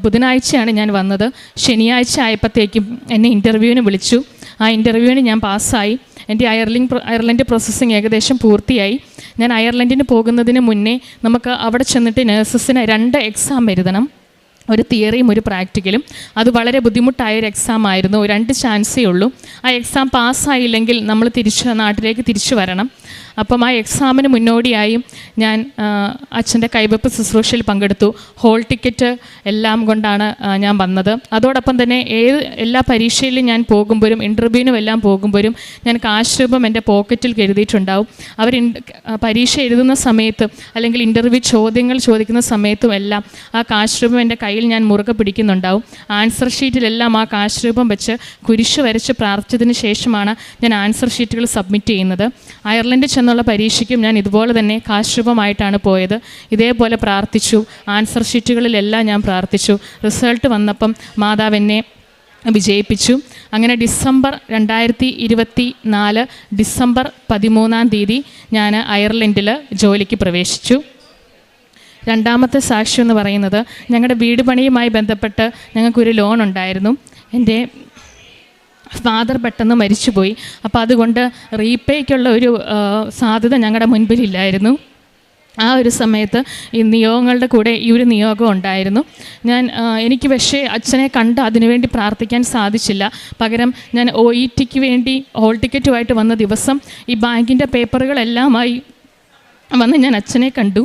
ബുധനാഴ്ചയാണ് ഞാൻ വന്നത്. ശനിയാഴ്ച ആയപ്പോഴത്തേക്കും എന്നെ ഇൻ്റർവ്യൂവിന് വിളിച്ചു. ആ ഇൻ്റർവ്യൂവിന് ഞാൻ പാസ്സായി. എൻ്റെ അയർലൻഡ് പ്രോസസ്സിങ് ഏകദേശം പൂർത്തിയായി. ഞാൻ അയർലൻഡിന് പോകുന്നതിന് മുന്നേ നമുക്ക് അവിടെ ചെന്നിട്ട് നഴ്സസിന് 2 എക്സാം എഴുതണം, ഒരു തിയറിയും ഒരു പ്രാക്ടിക്കലും. അത് വളരെ ബുദ്ധിമുട്ടായൊരു എക്സാം ആയിരുന്നു. 2 ചാൻസേ ഉള്ളൂ. ആ എക്സാം പാസ്സായില്ലെങ്കിൽ നമ്മൾ നാട്ടിലേക്ക് തിരിച്ചു വരണം. അപ്പം ആ എക്സാമിന് മുന്നോടിയായും ഞാൻ അച്ഛൻ്റെ കൈവെപ്പ് ശുശ്രൂഷയിൽ പങ്കെടുത്തു. ഹോൾ ടിക്കറ്റ് എല്ലാം കൊണ്ടാണ് ഞാൻ വന്നത്. അതോടൊപ്പം തന്നെ എല്ലാ പരീക്ഷയിലും ഞാൻ പോകുമ്പോഴും ഇൻ്റർവ്യൂവിനും എല്ലാം പോകുമ്പോഴും ഞാൻ കാശ് രൂപം എൻ്റെ പോക്കറ്റിൽ കരുതിയിട്ടുണ്ടാവും. അവർ പരീക്ഷ എഴുതുന്ന സമയത്ത് അല്ലെങ്കിൽ ഇൻ്റർവ്യൂ ചോദ്യങ്ങൾ ചോദിക്കുന്ന സമയത്തും എല്ലാം ആ കാശ് രൂപം എൻ്റെ കയ്യിൽ ഞാൻ മുറുകെ പിടിക്കുന്നുണ്ടാവും. ആൻസർ ഷീറ്റിലെല്ലാം ആ കാശ് രൂപം വെച്ച് കുരിശ് വരച്ച് പ്രാർത്ഥിച്ചതിന് ശേഷമാണ് ഞാൻ ആൻസർ ഷീറ്റുകൾ സബ്മിറ്റ് ചെയ്യുന്നത്. അയർലൻഡിൽ ചെന്നുള്ള പരീക്ഷയ്ക്കും ഞാൻ ഇതുപോലെ തന്നെ കാശ് രൂപമായിട്ടാണ് പോയത്. ഇതേപോലെ പ്രാർത്ഥിച്ചു. ആൻസർ ഷീറ്റുകളിലെല്ലാം ഞാൻ പ്രാർത്ഥിച്ചു. റിസൾട്ട് വന്നപ്പം മാതാവ് എന്നെ വിജയിപ്പിച്ചു. അങ്ങനെ ഡിസംബർ 2024 ഡിസംബർ 13 ഞാൻ അയർലൻഡിൽ ജോലിക്ക് പ്രവേശിച്ചു. രണ്ടാമത്തെ സാക്ഷ്യം എന്ന് പറയുന്നത്, ഞങ്ങളുടെ വീട് പണിയുമായി ബന്ധപ്പെട്ട് ഞങ്ങൾക്കൊരു ലോൺ ഉണ്ടായിരുന്നു. എൻ്റെ ഫാദർ പെട്ടെന്ന് മരിച്ചുപോയി. അപ്പോൾ അതുകൊണ്ട് റീപേയ്ക്കുള്ള ഒരു സാധ്യത ഞങ്ങളുടെ മുൻപിലില്ലായിരുന്നു. ആ ഒരു സമയത്ത് ഈ നിയോഗങ്ങളുടെ കൂടെ ഈ ഒരു നിയോഗം ഉണ്ടായിരുന്നു. എനിക്ക് പക്ഷേ അച്ഛനെ കണ്ട് അതിനുവേണ്ടി പ്രാർത്ഥിക്കാൻ സാധിച്ചില്ല. പകരം ഞാൻ OETക്ക് വേണ്ടി ഹോൾ ടിക്കറ്റുമായിട്ട് വന്ന ദിവസം ഈ ബാങ്കിൻ്റെ പേപ്പറുകളെല്ലാമായി വന്ന് ഞാൻ അച്ഛനെ കണ്ടു.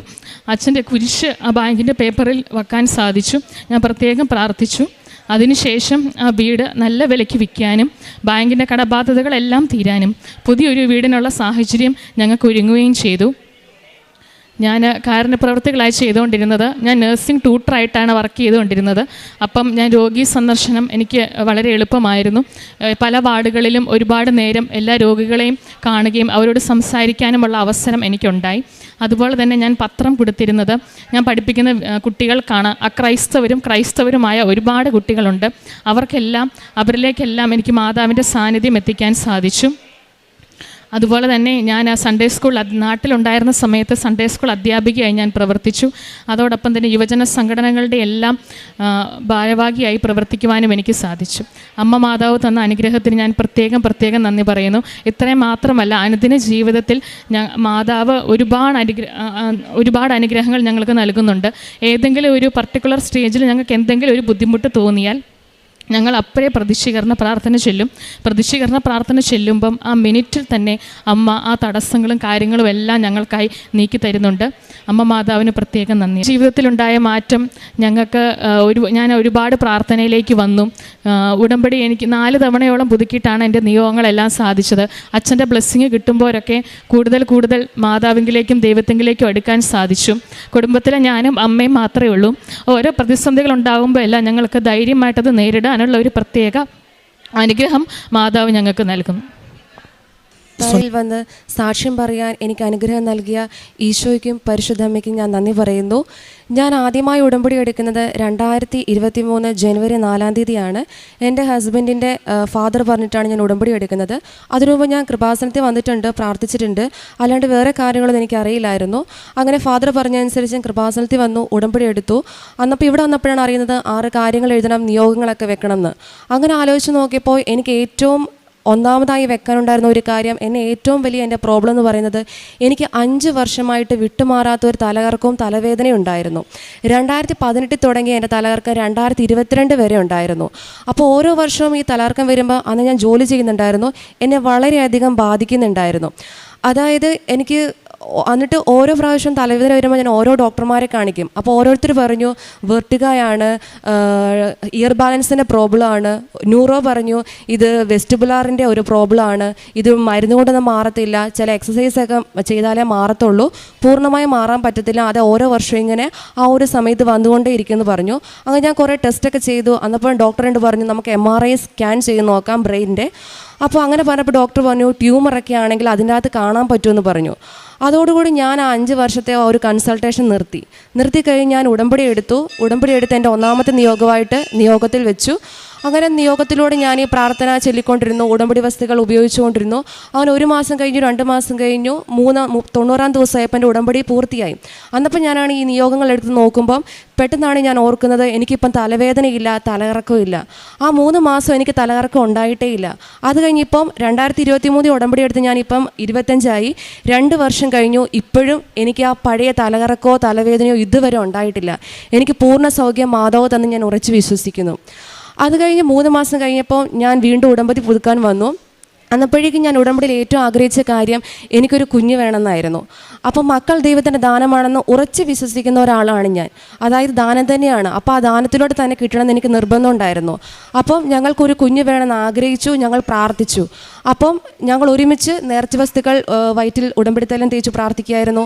അച്ഛൻ്റെ കുരിശ് ആ ബാങ്കിൻ്റെ പേപ്പറിൽ വെക്കാൻ സാധിച്ചു. ഞാൻ പ്രത്യേകം പ്രാർത്ഥിച്ചു. അതിനുശേഷം ആ വീട് നല്ല വിലയ്ക്ക് വിൽക്കാനും ബാങ്കിൻ്റെ കടബാധ്യതകളെല്ലാം തീരാനും പുതിയൊരു വീടിനുള്ള സാഹചര്യം ഞങ്ങൾക്ക് ഒരുങ്ങുകയും ചെയ്തു. ഞാൻ കാരുണ്യപ്രവർത്തികളായി ചെയ്തുകൊണ്ടിരുന്നത്, ഞാൻ നഴ്സിംഗ് ട്യൂട്ടറായിട്ടാണ് വർക്ക് ചെയ്തുകൊണ്ടിരുന്നത്. അപ്പം ഞാൻ രോഗി സന്ദർശനം എനിക്ക് വളരെ എളുപ്പമായിരുന്നു. പല വാർഡുകളിലും ഒരുപാട് നേരം എല്ലാ രോഗികളെയും കാണുകയും അവരോട് സംസാരിക്കാനുമുള്ള അവസരം എനിക്കുണ്ടായി. അതുപോലെ തന്നെ ഞാൻ പത്രം കൊടുത്തിരുന്നത്, ഞാൻ പഠിപ്പിക്കുന്ന കുട്ടികൾക്കാണ്. അക്രൈസ്തവരും ക്രൈസ്തവരുമായ ഒരുപാട് കുട്ടികളുണ്ട്. അവരിലേക്കെല്ലാം എനിക്ക് മാതാവിൻ്റെ സാന്നിധ്യം എത്തിക്കാൻ സാധിച്ചു. അതുപോലെ തന്നെ ഞാൻ സൺഡേ സ്കൂൾ നാട്ടിലുണ്ടായിരുന്ന സമയത്ത് സൺഡേ സ്കൂൾ അധ്യാപികയായി ഞാൻ പ്രവർത്തിച്ചു. അതോടൊപ്പം തന്നെ യുവജന സംഘടനകളുടെ എല്ലാം ഭാരവാഹിയായി പ്രവർത്തിക്കുവാനും എനിക്ക് സാധിച്ചു. അമ്മ മാതാവ് തന്ന അനുഗ്രഹത്തിന് ഞാൻ പ്രത്യേകം നന്ദി പറയുന്നു. ഇത്രയും മാത്രമല്ല, അനുദിന ജീവിതത്തിൽ മാതാവ് ഒരുപാട് അനുഗ്രഹങ്ങൾ ഞങ്ങൾക്ക് നൽകുന്നുണ്ട്. ഏതെങ്കിലും ഒരു പർട്ടിക്കുലർ സ്റ്റേജിൽ ഞങ്ങൾക്ക് എന്തെങ്കിലും ഒരു ബുദ്ധിമുട്ട് തോന്നിയാൽ ഞങ്ങൾ അപ്പോഴേ പ്രതീക്ഷീകരണ പ്രാർത്ഥന ചെല്ലുമ്പം ആ മിനിറ്റിൽ തന്നെ അമ്മ ആ തടസ്സങ്ങളും കാര്യങ്ങളും എല്ലാം ഞങ്ങൾക്കായി നീക്കി തരുന്നുണ്ട്. അമ്മ മാതാവിന് പ്രത്യേകം നന്ദി. ജീവിതത്തിലുണ്ടായ മാറ്റം ഞങ്ങൾക്ക് ഞാൻ ഒരുപാട് പ്രാർത്ഥനയിലേക്ക് വന്നു. ഉടമ്പടി എനിക്ക് 4 തവണയോളം പുതുക്കിയിട്ടാണ് എൻ്റെ നിയോഗങ്ങളെല്ലാം സാധിച്ചത്. അച്ഛൻ്റെ ബ്ലെസ്സിങ് കിട്ടുമ്പോഴൊക്കെ കൂടുതൽ മാതാവിങ്കിലേക്കും ദൈവത്തിങ്കിലേക്കും അടുക്കാൻ സാധിച്ചു. കുടുംബത്തിലെ ഞാനും അമ്മയും മാത്രമേ ഉള്ളൂ. ഓരോ പ്രതിസന്ധികൾ ഉണ്ടാകുമ്പോൾ എല്ലാം ഞങ്ങൾക്ക് ധൈര്യമായിട്ടത് നേരിടാനുള്ള ഒരു പ്രത്യേക അനുഗ്രഹം മാതാവ് ഞങ്ങൾക്ക് നൽകുന്നു. വന്ന് സാക്ഷ്യം പറയാൻ എനിക്ക് അനുഗ്രഹം നൽകിയ ഈശോയ്ക്കും പരിശുദ്ധമ്മയ്ക്കും ഞാൻ നന്ദി പറയുന്നു. ഞാൻ ആദ്യമായി ഉടമ്പടി എടുക്കുന്നത് 2023 ജനുവരി 4 എൻ്റെ ഹസ്ബൻഡിൻ്റെ ഫാദർ പറഞ്ഞിട്ടാണ് ഞാൻ ഉടമ്പടി എടുക്കുന്നത്. അതിനുമുമ്പ് ഞാൻ കൃപാസനത്തിൽ വന്നിട്ടുണ്ട്, പ്രാർത്ഥിച്ചിട്ടുണ്ട്. അല്ലാണ്ട് വേറെ കാര്യങ്ങളൊന്നും എനിക്കറിയില്ലായിരുന്നു. അങ്ങനെ ഫാദർ പറഞ്ഞതനുസരിച്ച് ഞാൻ കൃപാസനത്തിൽ വന്നു, ഉടമ്പടി എടുത്തു. അന്നപ്പോൾ ഇവിടെ വന്നപ്പോഴാണ് അറിയുന്നത് 6 കാര്യങ്ങൾ എഴുതണം, നിയോഗങ്ങളൊക്കെ വെക്കണം എന്ന്. അങ്ങനെ ആലോചിച്ച് നോക്കിയപ്പോൾ എനിക്ക് ഏറ്റവും ഒന്നാമതായി വെക്കാനുണ്ടായിരുന്ന ഒരു കാര്യം, ഏറ്റവും വലിയ എൻ്റെ പ്രോബ്ലം എന്ന് പറയുന്നത്, എനിക്ക് 5 വർഷമായിട്ട് വിട്ടുമാറാത്ത ഒരു തലകറക്കവും തലവേദനയും ഉണ്ടായിരുന്നു. 2018 തുടങ്ങിയ എൻ്റെ തലകറക്കം 2022 വരെ ഉണ്ടായിരുന്നു. അപ്പോൾ ഓരോ വർഷവും ഈ തലകറക്കം വരുമ്പോൾ, അന്ന് ഞാൻ ജോലി ചെയ്യുന്നുണ്ടായിരുന്നു, എന്നെ വളരെയധികം ബാധിക്കുന്നുണ്ടായിരുന്നു. അതായത് എനിക്ക് എന്നിട്ട് ഓരോ പ്രാവശ്യം തലവേദന വരുമ്പോൾ ഞാൻ ഓരോ ഡോക്ടർമാരെ കാണിക്കും. അപ്പോൾ ഓരോരുത്തർ പറഞ്ഞു വെർട്ടിഗയാണ്, ഇയർ ബാലൻസിൻ്റെ പ്രോബ്ലമാണ്. ന്യൂറോ പറഞ്ഞു ഇത് വെസ്റ്റിബുലാറിൻ്റെ ഒരു പ്രോബ്ലമാണ്, ഇത് മരുന്ന് കൊണ്ടൊന്നും മാറത്തില്ല, ചില എക്സസൈസൊക്കെ ചെയ്താലേ മാറത്തുള്ളൂ, പൂർണ്ണമായും മാറാൻ പറ്റത്തില്ല, അത് ഓരോ വർഷവും ഇങ്ങനെ ആ ഒരു സമയത്ത് വന്നുകൊണ്ടേ ഇരിക്കുമെന്ന് പറഞ്ഞു. അങ്ങനെ ഞാൻ കുറേ ടെസ്റ്റൊക്കെ ചെയ്തു. അന്നപ്പോൾ ഡോക്ടറിനോട് പറഞ്ഞു നമുക്ക് MRI സ്കാൻ ചെയ്ത് നോക്കാം ബ്രെയിനിൻ്റെ. അപ്പോൾ അങ്ങനെ പറഞ്ഞപ്പോൾ ഡോക്ടർ പറഞ്ഞു ട്യൂമറൊക്കെ ആണെങ്കിൽ അതിൻ്റെ അകത്ത് കാണാൻ പറ്റുമെന്ന് പറഞ്ഞു. അതോടുകൂടി ഞാൻ ആ 5 വർഷത്തെ ഒരു കൺസൾട്ടേഷൻ നിർത്തി കഴിഞ്ഞ് ഞാൻ ഉടമ്പടി എടുത്ത് എൻ്റെ 1ാമത്തെ നിയോഗത്തിൽ വെച്ചു. അങ്ങനെ നിയോഗത്തിലൂടെ ഞാൻ ഈ പ്രാർത്ഥന ചൊല്ലിക്കൊണ്ടിരുന്നു, ഉടമ്പടി വസ്തുക്കൾ ഉപയോഗിച്ചുകൊണ്ടിരുന്നു. അങ്ങനെ 1 മാസം കഴിഞ്ഞു, 2 മാസം കഴിഞ്ഞു, 90-ാം ദിവസമായപ്പോൾ എൻ്റെ ഉടമ്പടി പൂർത്തിയായി. അന്നപ്പോൾ ഞാനാണ് ഈ നിയോഗങ്ങൾ എടുത്ത് നോക്കുമ്പം പെട്ടെന്നാണ് ഞാൻ ഓർക്കുന്നത് എനിക്കിപ്പം തലവേദനയില്ല, തലകറക്കമില്ല. ആ 3 മാസം എനിക്ക് തലകറക്കം ഉണ്ടായിട്ടേ ഇല്ല. അത് കഴിഞ്ഞിപ്പം 2023 ഉടമ്പടി എടുത്ത് ഞാനിപ്പം 25ആയി, 2 വർഷം കഴിഞ്ഞു. ഇപ്പോഴും എനിക്ക് ആ പഴയ തലകറക്കോ തലവേദനയോ ഇതുവരെ ഉണ്ടായിട്ടില്ല. എനിക്ക് പൂർണ്ണ സൗഖ്യം മാതാവ് തന്നെ ഞാൻ ഉറച്ചു വിശ്വസിക്കുന്നു. അത് കഴിഞ്ഞ് 3 മാസം കഴിഞ്ഞപ്പോൾ ഞാൻ വീണ്ടും ഉടമ്പടി പുതുക്കാൻ വന്നു. അന്നപ്പോഴേക്കും ഞാൻ ഉടമ്പടിയിൽ ഏറ്റവും ആഗ്രഹിച്ച കാര്യം എനിക്കൊരു കുഞ്ഞ് വേണമെന്നായിരുന്നു. അപ്പം മക്കൾ ദൈവത്തിൻ്റെ ദാനമാണെന്ന് ഉറച്ച് വിശ്വസിക്കുന്ന ഒരാളാണ് ഞാൻ. അതായത് ദാനം തന്നെയാണ്. അപ്പോൾ ആ ദാനത്തിലൂടെ തന്നെ കിട്ടണമെന്ന് എനിക്ക് നിർബന്ധം ഉണ്ടായിരുന്നു. അപ്പം ഞങ്ങൾക്കൊരു കുഞ്ഞ് വേണമെന്ന് ആഗ്രഹിച്ചു, ഞങ്ങൾ പ്രാർത്ഥിച്ചു. അപ്പം ഞങ്ങൾ ഒരുമിച്ച് നേർച്ച വസ്തുക്കൾ വയറ്റിൽ ഉടമ്പടിത്തലം തേച്ച് പ്രാർത്ഥിക്കുമായിരുന്നു,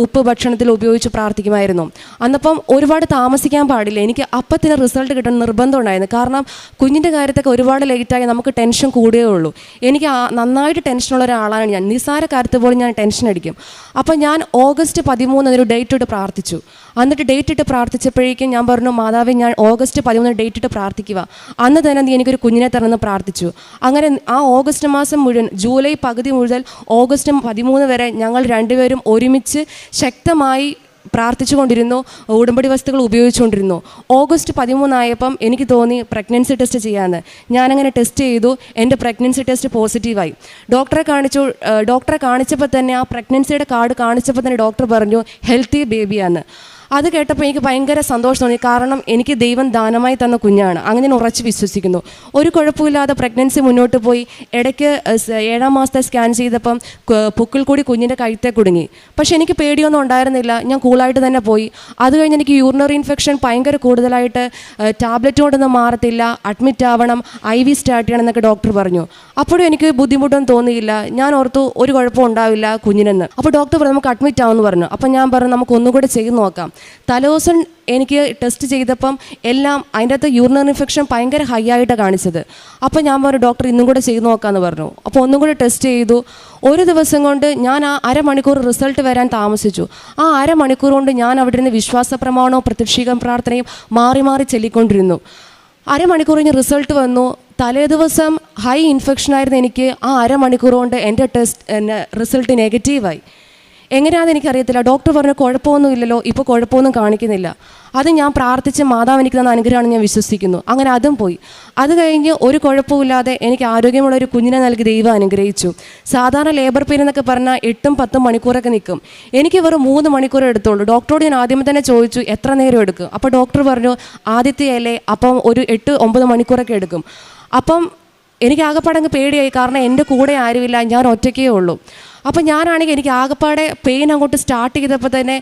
ഉപ്പ് ഭക്ഷണത്തിൽ ഉപയോഗിച്ച് പ്രാർത്ഥിക്കുമായിരുന്നു. അന്നപ്പം ഒരുപാട് താമസിക്കാൻ പാടില്ല, എനിക്ക് അപ്പത്തിന് റിസൾട്ട് കിട്ടണം നിർബന്ധം ഉണ്ടായിരുന്നു. കാരണം കുഞ്ഞിൻ്റെ കാര്യത്തൊക്കെ ഒരുപാട് ലേറ്റായി നമുക്ക് ടെൻഷൻ കൂടുകയേ ഉള്ളൂ. എനിക്ക് നന്നായിട്ട് ടെൻഷനുള്ള ഒരാളാണ് ഞാൻ. നിസ്സാര കാര്യത്തിൽ പോലും ഞാൻ ടെൻഷൻ അടിക്കും. അപ്പം ഞാൻ ഓഗസ്റ്റ് 13 ഒരു ഡേറ്റ് ഇട്ട് പ്രാർത്ഥിച്ചു. എന്നിട്ട് ഡേറ്റ് ഇട്ട് പ്രാർത്ഥിച്ചപ്പോഴേക്കും ഞാൻ പറഞ്ഞു മാതാവേ ഞാൻ ഓഗസ്റ്റ് 13 ഡേറ്റ് ഇട്ട് പ്രാർത്ഥിക്കുക, അന്ന് തന്നെ നീ എനിക്കൊരു കുഞ്ഞിനെ തരണമെന്ന് പ്രാർത്ഥിച്ചു. അങ്ങനെ ആ ഓഗസ്റ്റ് മാസം മുഴുവൻ, ജൂലൈ പകുതി മുതൽ ഓഗസ്റ്റ് 13 വരെ ഞങ്ങൾ രണ്ടുപേരും ഒരുമിച്ച് ശക്തമായി പ്രാർത്ഥിച്ചു കൊണ്ടിരുന്നു, ഉടമ്പടി വസ്തുക്കൾ ഉപയോഗിച്ചുകൊണ്ടിരുന്നു. ഓഗസ്റ്റ് 13 ആയപ്പം എനിക്ക് തോന്നി പ്രഗ്നൻസി ടെസ്റ്റ് ചെയ്യാമെന്ന്. ഞാനങ്ങനെ ടെസ്റ്റ് ചെയ്തു, എൻ്റെ പ്രഗ്നൻസി ടെസ്റ്റ് പോസിറ്റീവായി. ഡോക്ടറെ കാണിച്ചപ്പോൾ തന്നെ ആ പ്രഗ്നൻസിയുടെ കാർഡ് കാണിച്ചപ്പോൾ തന്നെ ഡോക്ടർ പറഞ്ഞു ഹെൽത്തി ബേബിയാന്ന്. അത് കേട്ടപ്പോൾ എനിക്ക് ഭയങ്കര സന്തോഷം തോന്നി. കാരണം എനിക്ക് ദൈവം ദാനമായി തന്ന കുഞ്ഞാണ്, അങ്ങനെ ഞാൻ ഉറച്ച് വിശ്വസിക്കുന്നു. ഒരു കുഴപ്പമില്ലാതെ പ്രഗ്നൻസി മുന്നോട്ട് പോയി. ഇടയ്ക്ക് 7ാം മാസത്തെ സ്കാൻ ചെയ്തപ്പം പുക്കിൽ കൂടി കുഞ്ഞിൻ്റെ കഴുത്തെ കുടുങ്ങി. പക്ഷേ എനിക്ക് പേടിയൊന്നും ഉണ്ടായിരുന്നില്ല, ഞാൻ കൂളായിട്ട് തന്നെ പോയി. അത് കഴിഞ്ഞ് എനിക്ക് യൂറിനറി ഇൻഫെക്ഷൻ ഭയങ്കര കൂടുതലായിട്ട്, ടാബ്ലറ്റ് കൊണ്ടൊന്നും മാറത്തില്ല, അഡ്മിറ്റ് ആവണം, IV സ്റ്റാർട്ട് ചെയ്യണം എന്നൊക്കെ ഡോക്ടർ പറഞ്ഞു. അപ്പോഴും എനിക്ക് ബുദ്ധിമുട്ടൊന്നും തോന്നിയില്ല. ഞാൻ ഓർത്തു ഒരു കുഴപ്പം ഉണ്ടാവില്ല കുഞ്ഞിനെന്ന്. അപ്പോൾ ഡോക്ടർ പറഞ്ഞു നമുക്ക് അഡ്മിറ്റ് ആവുമെന്ന് പറഞ്ഞു. അപ്പം ഞാൻ പറഞ്ഞു നമുക്ക് ഒന്നുകൂടെ ചെയ്ത് നോക്കാം. തലേദിവസം എനിക്ക് ടെസ്റ്റ് ചെയ്തപ്പം എല്ലാം അതിൻ്റെ അകത്ത് യൂറിനറി ഇൻഫെക്ഷൻ ഭയങ്കര ഹൈ ആയിട്ടാണ് കാണിച്ചത്. അപ്പോൾ ഞാൻ പറഞ്ഞു ഡോക്ടർ ഇന്നും കൂടെ ചെയ്ത് നോക്കാമെന്ന് പറഞ്ഞു. അപ്പോൾ ഒന്നും കൂടെ ടെസ്റ്റ് ചെയ്തു. ഒരു ദിവസം കൊണ്ട് ഞാൻ ആ അരമണിക്കൂർ റിസൾട്ട് വരാൻ താമസിച്ചു. ആ അരമണിക്കൂർ കൊണ്ട് ഞാൻ അവിടെ നിന്ന് വിശ്വാസ പ്രമാണവും പ്രത്യക്ഷീകരണ പ്രാർത്ഥനയും മാറി മാറി ചൊല്ലിക്കൊണ്ടിരുന്നു. അരമണിക്കൂർ കഴിഞ്ഞ് റിസൾട്ട് വന്നു. തലേ ദിവസം ഹൈ ഇൻഫെക്ഷനായിരുന്നു എനിക്ക്. ആ അരമണിക്കൂർ കൊണ്ട് എൻ്റെ റിസൾട്ട് നെഗറ്റീവായി. എങ്ങനെയാണെന്ന് എനിക്കറിയത്തില്ല. ഡോക്ടർ പറഞ്ഞു കുഴപ്പമൊന്നുമില്ലല്ലോ, ഇപ്പോൾ കുഴപ്പമൊന്നും കാണിക്കുന്നില്ല. അത് ഞാൻ പ്രാർത്ഥിച്ച് മാതാവ് എനിക്ക് തന്ന അനുഗ്രഹമാണെന്ന് ഞാൻ വിശ്വസിക്കുന്നു. അങ്ങനെ അതും പോയി. അത് കഴിഞ്ഞ് ഒരു കുഴപ്പമില്ലാതെ എനിക്ക് ആരോഗ്യമുള്ളൊരു കുഞ്ഞിനെ നൽകി ദൈവം അനുഗ്രഹിച്ചു. സാധാരണ ലേബർ പെയിൻ എന്നൊക്കെ പറഞ്ഞാൽ 8-10 മണിക്കൂറൊക്കെ നിൽക്കും. എനിക്ക് വെറും 3 മണിക്കൂർ എടുത്തുള്ളൂ. ഡോക്ടറോട് ഞാൻ ആദ്യമേ തന്നെ ചോദിച്ചു എത്ര നേരം എടുക്കും. അപ്പോൾ ഡോക്ടർ പറഞ്ഞു ആദ്യത്തെ അല്ലേ, അപ്പം ഒരു 8-9 മണിക്കൂറൊക്കെ എടുക്കും. അപ്പം എനിക്ക് ആകെപ്പാടങ്ങ് പേടിയായി. കാരണം എൻ്റെ കൂടെ ആരുമില്ല, ഞാൻ ഒറ്റയ്ക്കേ ഉള്ളൂ. അപ്പം ഞാനാണെങ്കിൽ എനിക്ക് ആകെപ്പാടെ പെയിൻ അങ്ങോട്ട് സ്റ്റാർട്ട് ചെയ്തപ്പോൾ തന്നെ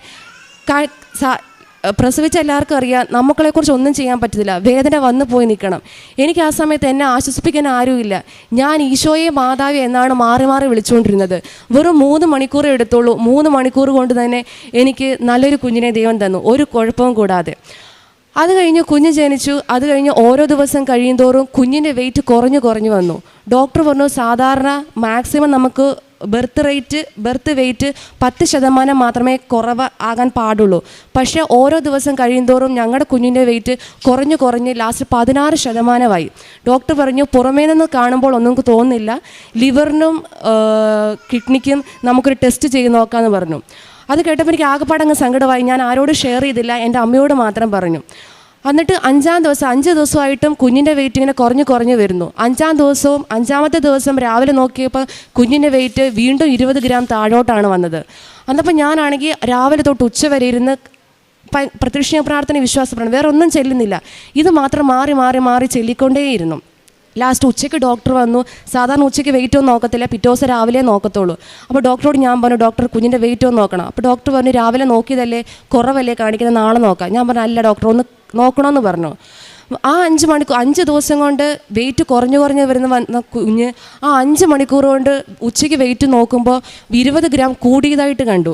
പ്രസവിച്ച എല്ലാവർക്കും അറിയാം നമുക്കളെക്കുറിച്ച് ഒന്നും ചെയ്യാൻ പറ്റത്തില്ല, വേദന വന്നു പോയി നിൽക്കണം. എനിക്ക് ആ സമയത്ത് എന്നെ ആശ്വസിപ്പിക്കാൻ ആരുമില്ല. ഞാൻ ഈശോയെ മാതാവേ എന്നാണ് മാറി മാറി വിളിച്ചുകൊണ്ടിരുന്നത്. വെറും 3 മണിക്കൂറേ എടുത്തുള്ളൂ. 3 മണിക്കൂർ കൊണ്ട് തന്നെ എനിക്ക് നല്ലൊരു കുഞ്ഞിനെ ദൈവം തന്നു, ഒരു കുഴപ്പവും കൂടാതെ. അത് കഴിഞ്ഞ് കുഞ്ഞ് ജനിച്ചു. അത് കഴിഞ്ഞ് ഓരോ ദിവസം കഴിയുന്തോറും കുഞ്ഞിൻ്റെ വെയിറ്റ് കുറഞ്ഞു വന്നു. ഡോക്ടർ പറഞ്ഞു സാധാരണ മാക്സിമം നമുക്ക് ബർത്ത് വെയിറ്റ് 10% മാത്രമേ കുറവ് ആകാൻ പാടുള്ളൂ. പക്ഷേ ഓരോ ദിവസം കഴിയുന്തോറും ഞങ്ങളുടെ കുഞ്ഞിൻ്റെ വെയിറ്റ് കുറഞ്ഞ് ലാസ്റ്റ് 16%. ഡോക്ടർ പറഞ്ഞു പുറമേ നിന്ന് കാണുമ്പോൾ ഒന്നും തോന്നുന്നില്ല, ലിവറിനും കിഡ്നിക്കും നമുക്കൊരു ടെസ്റ്റ് ചെയ്ത് നോക്കാമെന്ന് പറഞ്ഞു. അത് കേട്ടപ്പോൾ എനിക്ക് ആകെപ്പാടങ്ങ് സങ്കടമായി. ഞാൻ ആരോടും ഷെയർ ചെയ്തില്ല, എൻ്റെ അമ്മയോട് മാത്രം പറഞ്ഞു. എന്നിട്ട് 5 ദിവസമായിട്ടും കുഞ്ഞിൻ്റെ വെയിറ്റ് ഇങ്ങനെ കുറഞ്ഞു വരുന്നു. 5-ാമത്തെ ദിവസം രാവിലെ നോക്കിയപ്പോൾ കുഞ്ഞിൻ്റെ വെയിറ്റ് വീണ്ടും 20 ഗ്രാം താഴോട്ടാണ് വന്നത്. അന്നപ്പോൾ ഞാനാണെങ്കിൽ രാവിലെ തൊട്ട് ഉച്ച വരെ ഇരുന്ന് പ്രത്യക്ഷ പ്രാർത്ഥന, വിശ്വാസ പ്രാർത്ഥന, വേറെ ഒന്നും ചെല്ലുന്നില്ല. ഇത് മാത്രം മാറി ചൊല്ലിക്കൊണ്ടേയിരുന്നു. ലാസ്റ്റ് ഉച്ചയ്ക്ക് ഡോക്ടർ വന്നു. സാധാരണ ഉച്ചയ്ക്ക് വെയിറ്റ് ഒന്നും നോക്കത്തില്ല, പിറ്റേ ദിവസം രാവിലെ നോക്കത്തുള്ളൂ. അപ്പോൾ ഡോക്ടറോട് ഞാൻ പറഞ്ഞു, ഡോക്ടർ കുഞ്ഞിൻ്റെ വെയിറ്റ് ഒന്ന് നോക്കണം. അപ്പോൾ ഡോക്ടർ പറഞ്ഞു, രാവിലെ നോക്കിയതല്ലേ, കുറവല്ലേ കാണിക്കുന്നത്, നാളെ നോക്കാം. ഞാൻ പറഞ്ഞു, അല്ല ഡോക്ടർ, ഒന്ന് നോക്കണമെന്ന് പറഞ്ഞു. ആ 5 ദിവസം കൊണ്ട് വെയിറ്റ് കുറഞ്ഞു വന്ന കുഞ്ഞ് ആ 5 മണിക്കൂർ കൊണ്ട് ഉച്ചയ്ക്ക് വെയിറ്റ് നോക്കുമ്പോൾ 20 ഗ്രാം കൂടിയതായിട്ട് കണ്ടു.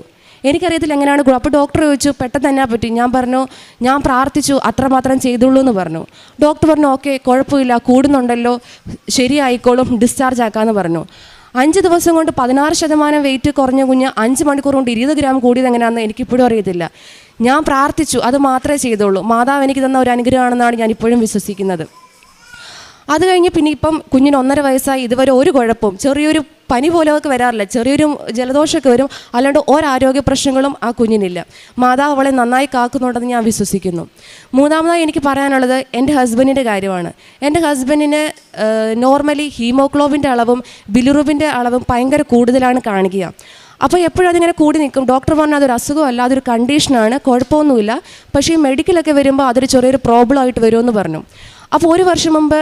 എനിക്കറിയത്തില്ല എങ്ങനെയാണ്. അപ്പോൾ ഡോക്ടർ ചോദിച്ചു, പെട്ടെന്ന് തന്നെ പറ്റി. ഞാൻ പറഞ്ഞു, ഞാൻ പ്രാർത്ഥിച്ചു, അത്രമാത്രം ചെയ്തുള്ളൂ എന്ന് പറഞ്ഞു. ഡോക്ടർ പറഞ്ഞു, ഓക്കെ, കുഴപ്പമില്ല, കൂടുന്നുണ്ടല്ലോ, ശരിയായിക്കോളും, ഡിസ്ചാർജ് ആക്കാമെന്ന് പറഞ്ഞു. 5 ദിവസം കൊണ്ട് 16% വെയിറ്റ് കുറഞ്ഞ കുഞ്ഞ് 5 മണിക്കൂർ കൊണ്ട് 20 ഗ്രാം കൂടിയത് എങ്ങനെയാണെന്ന് എനിക്കിപ്പോഴും അറിയത്തില്ല. ഞാൻ പ്രാർത്ഥിച്ചു, അത് മാത്രമേ ചെയ്തുള്ളൂ. മാതാവ് എനിക്ക് തന്ന ഒരു അനുഗ്രഹമാണെന്നാണ് ഞാൻ ഇപ്പോഴും വിശ്വസിക്കുന്നത്. അത് കഴിഞ്ഞ് പിന്നെ ഇപ്പം കുഞ്ഞിന് 1.5 വയസ്സായി. ഇതുവരെ ഒരു കുഴപ്പവും, ചെറിയൊരു പനി പോലെയൊക്കെ വരാറില്ല, ചെറിയൊരു ജലദോഷമൊക്കെ വരും, അല്ലാണ്ട് ഒരാരോഗ്യ പ്രശ്നങ്ങളും ആ കുഞ്ഞിനില്ല. മാതാവ് അവളെ നന്നായി കാക്കുന്നുണ്ടെന്ന് ഞാൻ വിശ്വസിക്കുന്നു. മൂന്നാമതായി എനിക്ക് പറയാനുള്ളത് എൻ്റെ ഹസ്ബൻഡിൻ്റെ കാര്യമാണ്. എൻ്റെ ഹസ്ബൻഡിന് നോർമലി ഹീമോഗ്ലോബിൻ്റെ അളവും ബിലിറുബിൻ്റെ അളവും ഭയങ്കര കൂടുതലാണ് കാണിക്കുക. അപ്പോൾ എപ്പോഴും അതിങ്ങനെ കൂടി നിൽക്കും. ഡോക്ടർ പറഞ്ഞു അതൊരു അസുഖമല്ല, അതൊരു കണ്ടീഷനാണ്, കുഴപ്പമൊന്നുമില്ല, പക്ഷേ ഈ മെഡിക്കലൊക്കെ വരുമ്പോൾ അതൊരു ചെറിയൊരു പ്രോബ്ലം ആയിട്ട് വരുമെന്ന് പറഞ്ഞു. അപ്പോൾ 1 വർഷം മുമ്പ്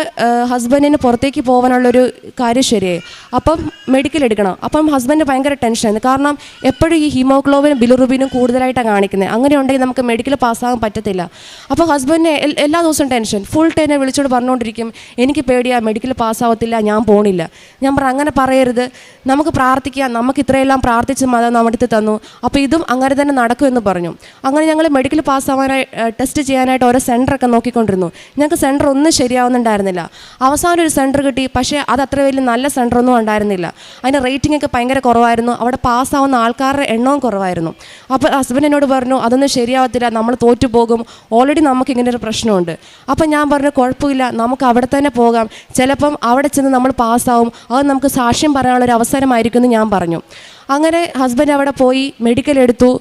ഹസ്ബൻഡിന് പുറത്തേക്ക് പോകാനുള്ളൊരു കാര്യം ശരിയായി. അപ്പം മെഡിക്കൽ എടുക്കണം. അപ്പം ഹസ്ബൻഡ് ഭയങ്കര ടെൻഷനായിരുന്നു. കാരണം എപ്പോഴും ഈ ഹീമോഗ്ലോബിനും ബിലിറുബിനും കൂടുതലായിട്ടാണ് കാണിക്കുന്നത്. അങ്ങനെ ഉണ്ടെങ്കിൽ നമുക്ക് മെഡിക്കൽ പാസ്സാകാൻ പറ്റത്തില്ല. അപ്പോൾ ഹസ്ബൻഡിന് എല്ലാ ദിവസവും ടെൻഷൻ, ഫുൾ ടൈം വിളിച്ചോട് പറഞ്ഞുകൊണ്ടിരിക്കും, എനിക്ക് പേടിയാ, മെഡിക്കൽ പാസ്സാവത്തില്ല, ഞാൻ പോണില്ല. ഞാൻ പറഞ്ഞു, അങ്ങനെ പറയരുത്, നമുക്ക് പ്രാർത്ഥിക്കാം, നമുക്ക് ഇത്രയെല്ലാം പ്രാർത്ഥിച്ച് മതം നമ്മുടെ തന്നു, അപ്പോൾ ഇതും അങ്ങനെ തന്നെ നടക്കുമെന്ന് പറഞ്ഞു. അങ്ങനെ ഞങ്ങൾ മെഡിക്കൽ പാസ്സാവാനായി ടെസ്റ്റ് ചെയ്യാനായിട്ട് ഓരോ സെൻറ്ററൊക്കെ നോക്കിക്കൊണ്ടിരുന്നു. ഞങ്ങൾക്ക് സെൻറ്റർ ഒന്നും ശരിയാവുന്നുണ്ടായിരുന്നില്ല. അവസാനം ഒരു സെൻറ്റർ കിട്ടി, പക്ഷേ അത് അത്ര വലിയ നല്ല സെൻറ്ററൊന്നും ഉണ്ടായിരുന്നില്ല. അതിൻ്റെ റേറ്റിംഗ് ഒക്കെ ഭയങ്കര കുറവായിരുന്നു, അവിടെ പാസ്സാവുന്ന ആൾക്കാരുടെ എണ്ണവും കുറവായിരുന്നു. അപ്പോൾ ഹസ്ബൻഡ് എന്നോട് പറഞ്ഞു, അതൊന്നും ശരിയാവത്തില്ല, നമ്മൾ തോറ്റുപോകും, ഓൾറെഡി നമുക്ക് ഇങ്ങനെ ഒരു പ്രശ്നമുണ്ട്. അപ്പം ഞാൻ പറഞ്ഞു, കുഴപ്പമില്ല, നമുക്ക് അവിടെ തന്നെ പോകാം, ചിലപ്പം അവിടെ ചെന്ന് നമ്മൾ പാസ്സാവും, അത് നമുക്ക് സാക്ഷ്യം പറയാനുള്ളൊരു അവസരമായിരിക്കും എന്ന് ഞാൻ പറഞ്ഞു. അങ്ങനെ ഹസ്ബൻഡ് അവിടെ പോയി മെഡിക്കൽ എടുത്തു.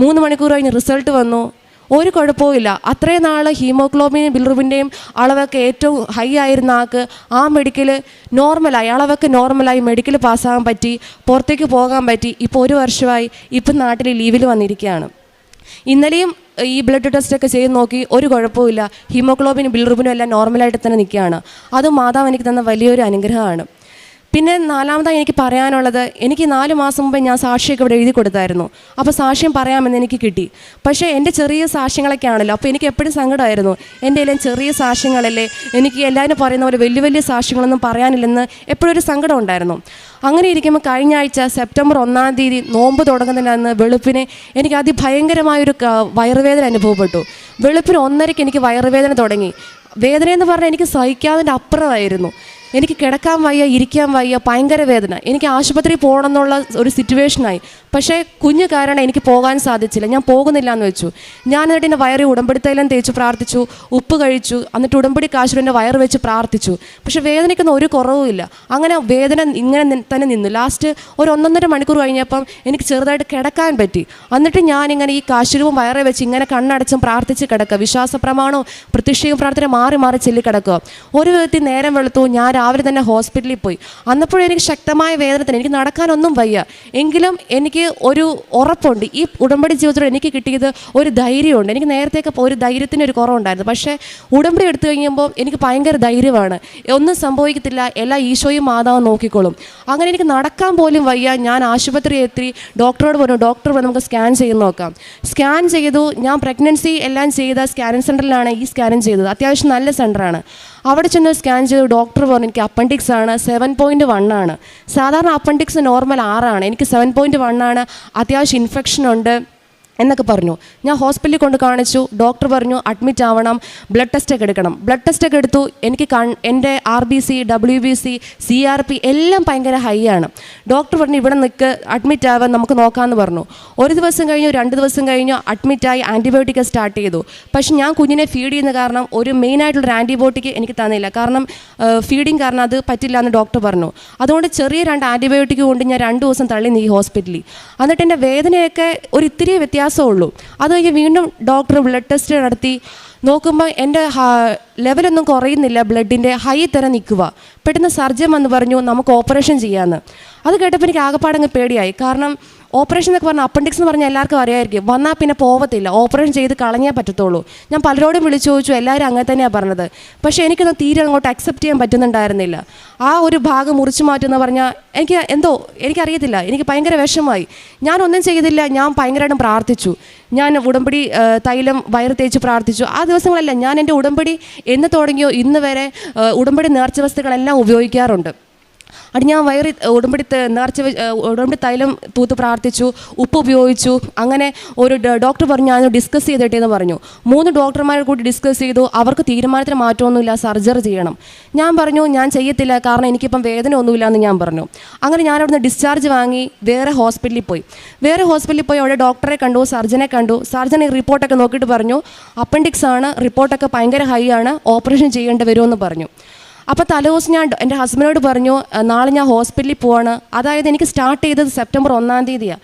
3 മണിക്കൂർ കഴിഞ്ഞ് റിസൾട്ട് വന്നു. ഒരു കുഴപ്പമില്ല. അത്രയും നാൾ ഹീമോഗ്ലോബിനും ബിലിറുബിൻ്റെയും അളവൊക്കെ ഏറ്റവും ഹൈ ആയിരുന്ന ആൾക്ക് ആ മെഡിക്കൽ നോർമലായി, അളവൊക്കെ നോർമലായി മെഡിക്കൽ പാസ്സാകാൻ പറ്റി, പുറത്തേക്ക് പോകാൻ പറ്റി. ഇപ്പോൾ 1 വർഷമായി, ഇപ്പം നാട്ടിൽ ലീവിൽ വന്നിരിക്കുകയാണ്. ഇന്നലെയും ഈ ബ്ലഡ് ടെസ്റ്റൊക്കെ ചെയ്ത് നോക്കി, ഒരു കുഴപ്പമില്ല, ഹീമോഗ്ലോബിനും ബിലിറുബിനും എല്ലാം നോർമലായിട്ട് തന്നെ നിൽക്കുകയാണ്. അത് മാതാവ് എനിക്ക് തന്ന വലിയൊരു അനുഗ്രഹമാണ്. പിന്നെ 4മതായി എനിക്ക് പറയാനുള്ളത്, എനിക്ക് 4 മാസം മുമ്പ് ഞാൻ സാക്ഷിയൊക്കെ ഇവിടെ എഴുതി കൊടുത്തായിരുന്നു. അപ്പോൾ സാക്ഷ്യം പറയാമെന്ന് എനിക്ക് കിട്ടി. പക്ഷേ എൻ്റെ ചെറിയ സാക്ഷ്യങ്ങളൊക്കെ ആണല്ലോ, അപ്പോൾ എനിക്ക് എപ്പോഴും സങ്കടമായിരുന്നു, എൻ്റെ എല്ലാം ചെറിയ സാക്ഷ്യങ്ങളല്ലേ, എനിക്ക് എല്ലാവരും പറയുന്ന പോലെ വലിയ വലിയ സാക്ഷ്യങ്ങളൊന്നും പറയാനില്ലെന്ന് എപ്പോഴും ഒരു സങ്കടം ഉണ്ടായിരുന്നു. അങ്ങനെ ഇരിക്കുമ്പോൾ കഴിഞ്ഞ ആഴ്ച സെപ്റ്റംബർ 1-ാം തീയതി നോമ്പ് തുടങ്ങുന്നതിനന്ന് വെളുപ്പിന് എനിക്ക് അതിഭയങ്കരമായൊരു വയറുവേദന അനുഭവപ്പെട്ടു. വെളുപ്പിന് 1:30 എനിക്ക് വയറുവേദന തുടങ്ങി. വേദനയെന്ന് പറഞ്ഞാൽ എനിക്ക് സഹിക്കാതിൻ്റെ അപ്പുറമായിരുന്നു. എനിക്ക് കിടക്കാൻ വയ്യ, ഇരിക്കാൻ വയ്യ, ഭയങ്കര വേദന. എനിക്ക് ആശുപത്രിയിൽ പോകണം എന്നുള്ള ഒരു സിറ്റുവേഷനായി. പക്ഷേ കുഞ്ഞ് കാരണം എനിക്ക് പോകാൻ സാധിച്ചില്ല. ഞാൻ പോകുന്നില്ല എന്ന് വെച്ചു. ഞാൻ എന്നിട്ട് എൻ്റെ വയറിൽ ഉടമ്പടിത്തൈലം തേച്ച് പ്രാർത്ഥിച്ചു, ഉപ്പ് കഴിച്ചു, എന്നിട്ട് ഉടമ്പടി കാശും എൻ്റെ വയറ് വെച്ച് പ്രാർത്ഥിച്ചു. പക്ഷേ വേദനയ്ക്കൊന്നും ഒരു കുറവുമില്ല. അങ്ങനെ വേദന ഇങ്ങനെ തന്നെ നിന്നു. ലാസ്റ്റ് ഒരു 1.5 മണിക്കൂർ കഴിഞ്ഞപ്പം എനിക്ക് ചെറുതായിട്ട് കിടക്കാൻ പറ്റി. എന്നിട്ട് ഞാനിങ്ങനെ ഈ കാശുരൂപം വയറെ വെച്ച് ഇങ്ങനെ കണ്ണടച്ചും പ്രാർത്ഥിച്ച് കിടക്കുക. വിശ്വാസ പ്രമാണവും പ്രത്യക്ഷയും പ്രാർത്ഥന മാറി മാറി ചൊല്ലി കിടക്കുക. ഒരു വിധത്തിൽ നേരം വെളുത്തു. ഞാൻ രാവിലെ തന്നെ ഹോസ്പിറ്റലിൽ പോയി. അന്നപ്പോഴും എനിക്ക് ശക്തമായ വേദന തന്നെ, എനിക്ക് നടക്കാനൊന്നും വയ്യ. എങ്കിലും എനിക്ക് ഒരു ഉറപ്പുണ്ട്, ഈ ഉടമ്പടി ജീവിതത്തിൽ എനിക്ക് കിട്ടിയത് ഒരു ധൈര്യമുണ്ട്. എനിക്ക് നേരത്തേക്ക് ഒരു ധൈര്യത്തിന് ഒരു കുറവുണ്ടായിരുന്നു. പക്ഷേ ഉടമ്പടി എടുത്തു കഴിയുമ്പോൾ എനിക്ക് ഭയങ്കര ധൈര്യമാണ്. ഒന്നും സംഭവിക്കത്തില്ല, എല്ലാ ഈശോയും മാതാവും നോക്കിക്കോളും. അങ്ങനെ എനിക്ക് നടക്കാൻ പോലും വയ്യ. ഞാൻ ആശുപത്രി എത്തി, ഡോക്ടറോട് പറഞ്ഞു, ഡോക്ടർ നമുക്ക് സ്കാൻ ചെയ്ത് നോക്കാം. സ്കാൻ ചെയ്തു. ഞാൻ പ്രഗ്നൻസി എല്ലാം ചെയ്ത സ്കാനിങ് സെൻറ്ററിലാണ് ഈ സ്കാനിങ് ചെയ്തത്. അത്യാവശ്യം നല്ല സെൻറ്ററാണ്. അവിടെ ചെന്ന് സ്കാൻ ചെയ്തു. ഡോക്ടർ പറഞ്ഞു എനിക്ക് അപ്പൻഡിക്സ് ആണ്, 7.1 ആണ്. സാധാരണ അപ്പൻഡിക്സ് നോർമൽ 6 ആണ്, എനിക്ക് 7.1 ആണ്, അത്യാവശ്യം ഇൻഫെക്ഷൻ ഉണ്ട് എന്നൊക്കെ പറഞ്ഞു. ഞാൻ ഹോസ്പിറ്റലിൽ കൊണ്ട് കാണിച്ചു. ഡോക്ടർ പറഞ്ഞു അഡ്മിറ്റ് ആവണം, ബ്ലഡ് ടെസ്റ്റൊക്കെ എടുക്കണം. ബ്ലഡ് ടെസ്റ്റൊക്കെ എടുത്തു. എനിക്ക് എൻ്റെ RBC, WBC, CRP എല്ലാം ഭയങ്കര ഹൈ ആണ്. ഡോക്ടർ പറഞ്ഞു ഇവിടെ നിൽക്ക്, അഡ്മിറ്റ് ആവാൻ നമുക്ക് നോക്കാമെന്ന് പറഞ്ഞു. 1 ദിവസം കഴിഞ്ഞു, 2 ദിവസം കഴിഞ്ഞു, അഡ്മിറ്റായി. ആൻറ്റിബയോട്ടിക് സ്റ്റാർട്ട് ചെയ്തു. പക്ഷെ ഞാൻ കുഞ്ഞിനെ ഫീഡ് ചെയ്യുന്ന കാരണം ഒരു മെയിനായിട്ടുള്ളൊരു ആൻറ്റിബയോട്ടിക് എനിക്ക് തന്നില്ല. കാരണം ഫീഡിങ് കാരണം അത് പറ്റില്ല എന്ന് ഡോക്ടർ പറഞ്ഞു. അതുകൊണ്ട് ചെറിയ 2 ആൻറ്റിബയോട്ടിക് കൊണ്ട് ഞാൻ 2 ദിവസം തള്ളി നീ ഹോസ്പിറ്റലിൽ. എന്നിട്ട് എൻ്റെ വേദനയൊക്കെ ഒരു ഇത്തിരി വ്യത്യാസമുള്ളൂ. അത് കഴിഞ്ഞ് വീണ്ടും ഡോക്ടർ ബ്ലഡ് ടെസ്റ്റ് നടത്തി നോക്കുമ്പോൾ എൻ്റെ ലെവലൊന്നും കുറയുന്നില്ല, ബ്ലഡിൻ്റെ ഹൈ തരം നിൽക്കുക. പെട്ടെന്ന് സർജൻ വന്ന് പറഞ്ഞു നമുക്ക് ഓപ്പറേഷൻ ചെയ്യാമെന്ന്. അത് കേട്ടപ്പോൾ എനിക്ക് ആകെപ്പാടങ്ങ് പേടിയായി. കാരണം ഓപ്പറേഷൻ എന്നൊക്കെ പറഞ്ഞാൽ അപ്പൻഡിക്സ് എന്ന് പറഞ്ഞാൽ എല്ലാവർക്കും അറിയാമായിരിക്കും, വന്നാൽ പിന്നെ പോവത്തില്ല, ഓപ്പറേഷൻ ചെയ്ത് കളഞ്ഞേ പറ്റത്തുള്ളൂ. ഞാൻ പലരോടും വിളിച്ചു ചോദിച്ചു, എല്ലാവരും അങ്ങനെ തന്നെയാണ് പറഞ്ഞത്. പക്ഷേ എനിക്കൊന്ന് തീരെ അങ്ങോട്ട് അക്സെപ്റ്റ് ചെയ്യാൻ പറ്റുന്നുണ്ടായിരുന്നില്ല. ആ ഒരു ഭാഗം മുറിച്ചു മാറ്റുമെന്ന് പറഞ്ഞാൽ എനിക്കറിയത്തില്ല, എനിക്ക് ഭയങ്കര വിഷമമായി. ഞാനൊന്നും ചെയ്തില്ല, ഞാൻ ഭയങ്കരമായിട്ടും പ്രാർത്ഥിച്ചു. ഞാൻ ഉടമ്പടി തൈലം വയറ് തേച്ച് പ്രാർത്ഥിച്ചു. ആ ദിവസങ്ങളല്ല, ഞാൻ എൻ്റെ ഉടമ്പടി എന്ന് തുടങ്ങിയോ ഇന്ന് വരെ ഉടമ്പടി നേർച്ച വസ്തുക്കളെല്ലാം ഉപയോഗിക്കാറുണ്ട്. അത് ഞാൻ ഉടമ്പടി തൈലം തൂത്ത് പ്രാർത്ഥിച്ചു, ഉപ്പ് ഉപയോഗിച്ചു. അങ്ങനെ ഒരു ഡോക്ടർ പറഞ്ഞു ഞാൻ ഡിസ്കസ് ചെയ്തിട്ടെന്ന് പറഞ്ഞു. 3 ഡോക്ടർമാരെ കൂടി ഡിസ്കസ് ചെയ്തു. അവർക്ക് തീരുമാനത്തിന് മാറ്റമൊന്നുമില്ല, സർജറി ചെയ്യണം. ഞാൻ പറഞ്ഞു ഞാൻ ചെയ്യത്തില്ല, കാരണം എനിക്കിപ്പം വേദന ഒന്നുമില്ല എന്ന് ഞാൻ പറഞ്ഞു. അങ്ങനെ ഞാൻ അവിടുന്ന് ഡിസ്ചാർജ് വാങ്ങി വേറെ ഹോസ്പിറ്റലിൽ പോയി അവിടെ ഡോക്ടറെ കണ്ടു, സർജനെ കണ്ടു. സർജൻ ഈ റിപ്പോർട്ടൊക്കെ നോക്കിയിട്ട് പറഞ്ഞു അപ്പൻഡിക്സ് ആണ്, റിപ്പോർട്ടൊക്കെ ഭയങ്കര ഹൈ ആണ്, ഓപ്പറേഷൻ ചെയ്യേണ്ടി വരുമെന്ന് പറഞ്ഞു. അപ്പോൾ തലേദിവസം ഞാൻ എൻ്റെ ഹസ്ബൻഡിനോട് പറഞ്ഞു നാളെ ഞാൻ ഹോസ്പിറ്റലിൽ പോവാണ്. അതായത് എനിക്ക് സ്റ്റാർട്ട് ചെയ്തത് സെപ്റ്റംബർ 1-ാം തീയതിയാണ്.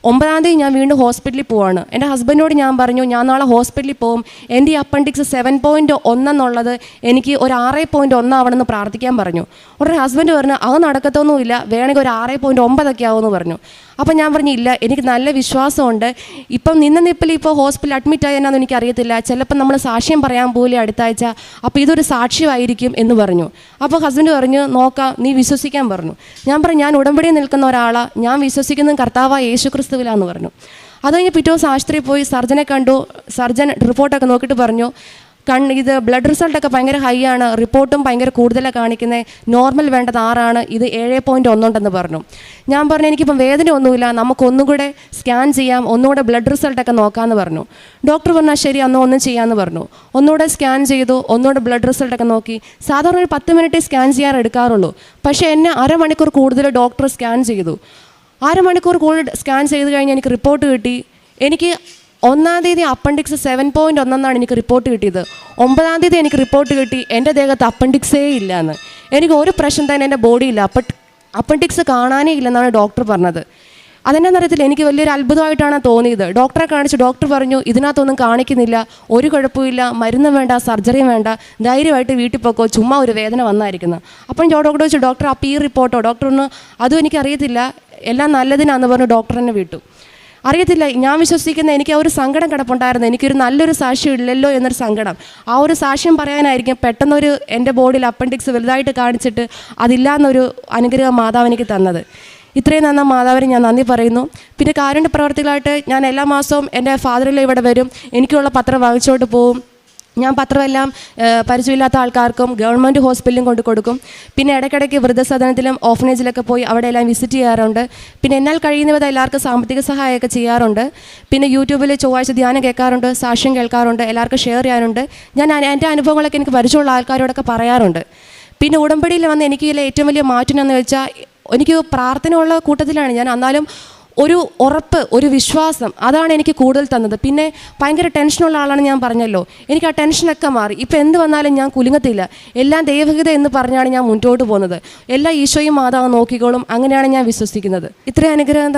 9-ാം തീയതി ഞാൻ വീണ്ടും ഹോസ്പിറ്റലിൽ പോവാണ്. എൻ്റെ ഹസ്ബൻഡിനോട് ഞാൻ പറഞ്ഞു ഞാൻ നാളെ ഹോസ്പിറ്റലിൽ പോകും, എൻ്റെ ഈ അപ്പൻഡിക്സ് 7.1 എന്നുള്ളത് എനിക്ക് ഒരു 6.1 ആവണമെന്ന് പ്രാർത്ഥിക്കാൻ പറഞ്ഞു. ഉടനെ ഹസ്ബൻഡ് പറഞ്ഞു അത് നടക്കത്തൊന്നുമില്ല, വേണമെങ്കിൽ ഒരു 6.9 ആവുമെന്ന് പറഞ്ഞു. അപ്പം ഞാൻ പറഞ്ഞില്ല, എനിക്ക് നല്ല വിശ്വാസമുണ്ട്. ഇപ്പം നിപ്പിൽ ഇപ്പോൾ ഹോസ്പിറ്റലിൽ അഡ്മിറ്റ് ആയെന്നാന്ന് എനിക്കറിയത്തില്ല, ചിലപ്പോൾ നമ്മൾ സാക്ഷ്യം പറയാൻ പോലെ അടുത്ത ആഴ്ച, അപ്പോൾ ഇതൊരു സാക്ഷ്യമായിരിക്കും എന്ന് പറഞ്ഞു. അപ്പോൾ ഹസ്ബൻഡ് പറഞ്ഞു നോക്കാം, നീ വിശ്വസിക്കാൻ പറഞ്ഞു. ഞാൻ പറഞ്ഞു ഞാൻ ഉടമ്പടിയിൽ നിൽക്കുന്ന ഒരാളാണ്, ഞാൻ വിശ്വസിക്കുന്നത് കർത്താവായ യേശു ക്രിസ്തുവിലാന്ന് പറഞ്ഞു. അത് കഴിഞ്ഞ് പിറ്റേ ദിവസം ആശുപത്രിയിൽ പോയി സർജനെ കണ്ടു. സർജൻ റിപ്പോർട്ടൊക്കെ നോക്കിയിട്ട് പറഞ്ഞു ഇത് ബ്ലഡ് റിസൾട്ടൊക്കെ ഭയങ്കര ഹൈ ആണ്, റിപ്പോർട്ടും ഭയങ്കര കൂടുതലാണ് കാണിക്കുന്നത്, നോർമൽ വേണ്ടത് 6 ആണ്, ഇത് 7.1 ഉണ്ടെന്ന് പറഞ്ഞു. ഞാൻ പറഞ്ഞു എനിക്കിപ്പം വേദന ഒന്നുമില്ല, നമുക്കൊന്നും കൂടെ സ്കാൻ ചെയ്യാം, ഒന്നുകൂടെ ബ്ലഡ് റിസൾട്ടൊക്കെ നോക്കാമെന്ന് പറഞ്ഞു. ഡോക്ടർ പറഞ്ഞാൽ ശരി ഒന്നും ചെയ്യാമെന്ന് പറഞ്ഞു. ഒന്നുകൂടെ സ്കാൻ ചെയ്തു, ഒന്നുകൂടെ ബ്ലഡ് റിസൾട്ടൊക്കെ നോക്കി. സാധാരണ ഒരു 10 മിനിറ്റ് സ്കാൻ ചെയ്യാൻ എടുക്കാറുള്ളൂ, പക്ഷേ എന്നെ അരമണിക്കൂർ കൂടുതൽ ഡോക്ടർ സ്കാൻ ചെയ്തു. അരമണിക്കൂർ കൂടുതൽ സ്കാൻ ചെയ്ത് കഴിഞ്ഞ് എനിക്ക് റിപ്പോർട്ട് കിട്ടി. എനിക്ക് 1-ാം തീയതി അപ്പൻഡിക്സ് 7.1 എന്നാണ് എനിക്ക് റിപ്പോർട്ട് കിട്ടിയത്. 9-ാം തീയതി എനിക്ക് റിപ്പോർട്ട് കിട്ടി എൻ്റെ ദേഹത്ത് അപ്പൻഡിക്സേ ഇല്ല എന്ന്. എനിക്ക് ഒരു പ്രശ്നം തന്നെ എൻ്റെ ബോഡിയില്ല, അപ്പൻഡിക്സ് കാണാനേ ഇല്ലെന്നാണ് ഡോക്ടർ പറഞ്ഞത്. അതെന്നാന്നറിയത്തില്ല, എനിക്ക് വലിയൊരു അത്ഭുതമായിട്ടാണ് തോന്നിയത്. ഡോക്ടറെ കാണിച്ചു, ഡോക്ടർ പറഞ്ഞു ഇതിനകത്തൊന്നും കാണിക്കുന്നില്ല, ഒരു കുഴപ്പമില്ല, മരുന്നും വേണ്ട, സർജറിയും വേണ്ട, ധൈര്യമായിട്ട് വീട്ടിൽ പോക്കോ, ചുമ്മാ ഒരു വേദന വന്നായിരിക്കുന്നത്. അപ്പം ഡോക്ടർ ചോദിച്ചു ഡോക്ടർ അപ്പോൾ ഈ റിപ്പോർട്ടോ? ഡോക്ടറിന് അതും എനിക്കറിയത്തില്ല, എല്ലാം നല്ലതിനാന്ന് പറഞ്ഞു ഡോക്ടർ എന്നെ വിട്ടു. അറിയത്തില്ല, ഞാൻ വിശ്വസിക്കുന്ന എനിക്ക് ആ ഒരു സങ്കടം കിടപ്പുണ്ടായിരുന്നു, എനിക്കൊരു നല്ലൊരു സാക്ഷ്യം ഇല്ലല്ലോ എന്നൊരു സങ്കടം. ആ ഒരു സാക്ഷ്യം പറയാനായിരിക്കും പെട്ടെന്നൊരു എൻ്റെ ബോഡിയിൽ അപ്പൻഡിക്സ് വലുതായിട്ട് കാണിച്ചിട്ട് അതില്ലാന്നൊരു അനുഗ്രഹം മാതാവ് എനിക്ക് തന്നത്. ഇത്രയും നന്ന മാതാവിന് ഞാൻ നന്ദി പറയുന്നു. പിന്നെ കാരുണ്യ പ്രവർത്തികളായിട്ട് ഞാൻ എല്ലാ മാസവും എൻ്റെ ഫാദറിലെ ഇവിടെ വരും, എനിക്കുള്ള പത്രം വാങ്ങിച്ചുകൊണ്ട് പോവും. ഞാൻ പത്രമെല്ലാം പരിചയമില്ലാത്ത ആൾക്കാർക്കും ഗവൺമെൻറ് ഹോസ്പിറ്റലിലും കൊണ്ട് കൊടുക്കും. പിന്നെ ഇടയ്ക്കിടയ്ക്ക് വൃദ്ധസദനത്തിലും ഓഫനേജിലൊക്കെ പോയി അവിടെ എല്ലാം വിസിറ്റ് ചെയ്യാറുണ്ട്. പിന്നെ എന്നാൽ കഴിയുന്ന വിധം എല്ലാവർക്കും സാമ്പത്തിക സഹായമൊക്കെ ചെയ്യാറുണ്ട്. പിന്നെ യൂട്യൂബിൽ ചൊവ്വാഴ്ച ധ്യാനം കേൾക്കാറുണ്ട്, സാക്ഷ്യം കേൾക്കാറുണ്ട്, എല്ലാവർക്കും ഷെയർ ചെയ്യാറുണ്ട്. ഞാൻ എൻ്റെ അനുഭവങ്ങളൊക്കെ എനിക്ക് പരിചയമുള്ള ആൾക്കാരോടൊക്കെ പറയാറുണ്ട്. പിന്നെ ഉടമ്പടിയിൽ വന്ന് എനിക്ക് ഏറ്റവും വലിയ മാറ്റം എന്ന് വെച്ചാൽ എനിക്ക് പ്രാർത്ഥന ഉള്ള കൂട്ടത്തിലാണ് ഞാൻ, എന്നാലും ഒരു ഉറപ്പ്, ഒരു വിശ്വാസം, അതാണ് എനിക്ക് കൂടുതൽ തന്നത്. പിന്നെ ഭയങ്കര ടെൻഷനുള്ള ആളാണ് ഞാൻ പറഞ്ഞല്ലോ, എനിക്ക് ആ ടെൻഷനൊക്കെ മാറി. ഇപ്പം എന്ത് വന്നാലും ഞാൻ കുലുങ്ങത്തില്ല, എല്ലാം ദൈവഹിത എന്ന് പറഞ്ഞാണ് ഞാൻ മുന്നോട്ട് പോകുന്നത്. എല്ലാ ഈശോയും മാതാവ് നോക്കിക്കോളും, അങ്ങനെയാണ് ഞാൻ വിശ്വസിക്കുന്നത്. ഇത്രയും അനുഗ്രഹം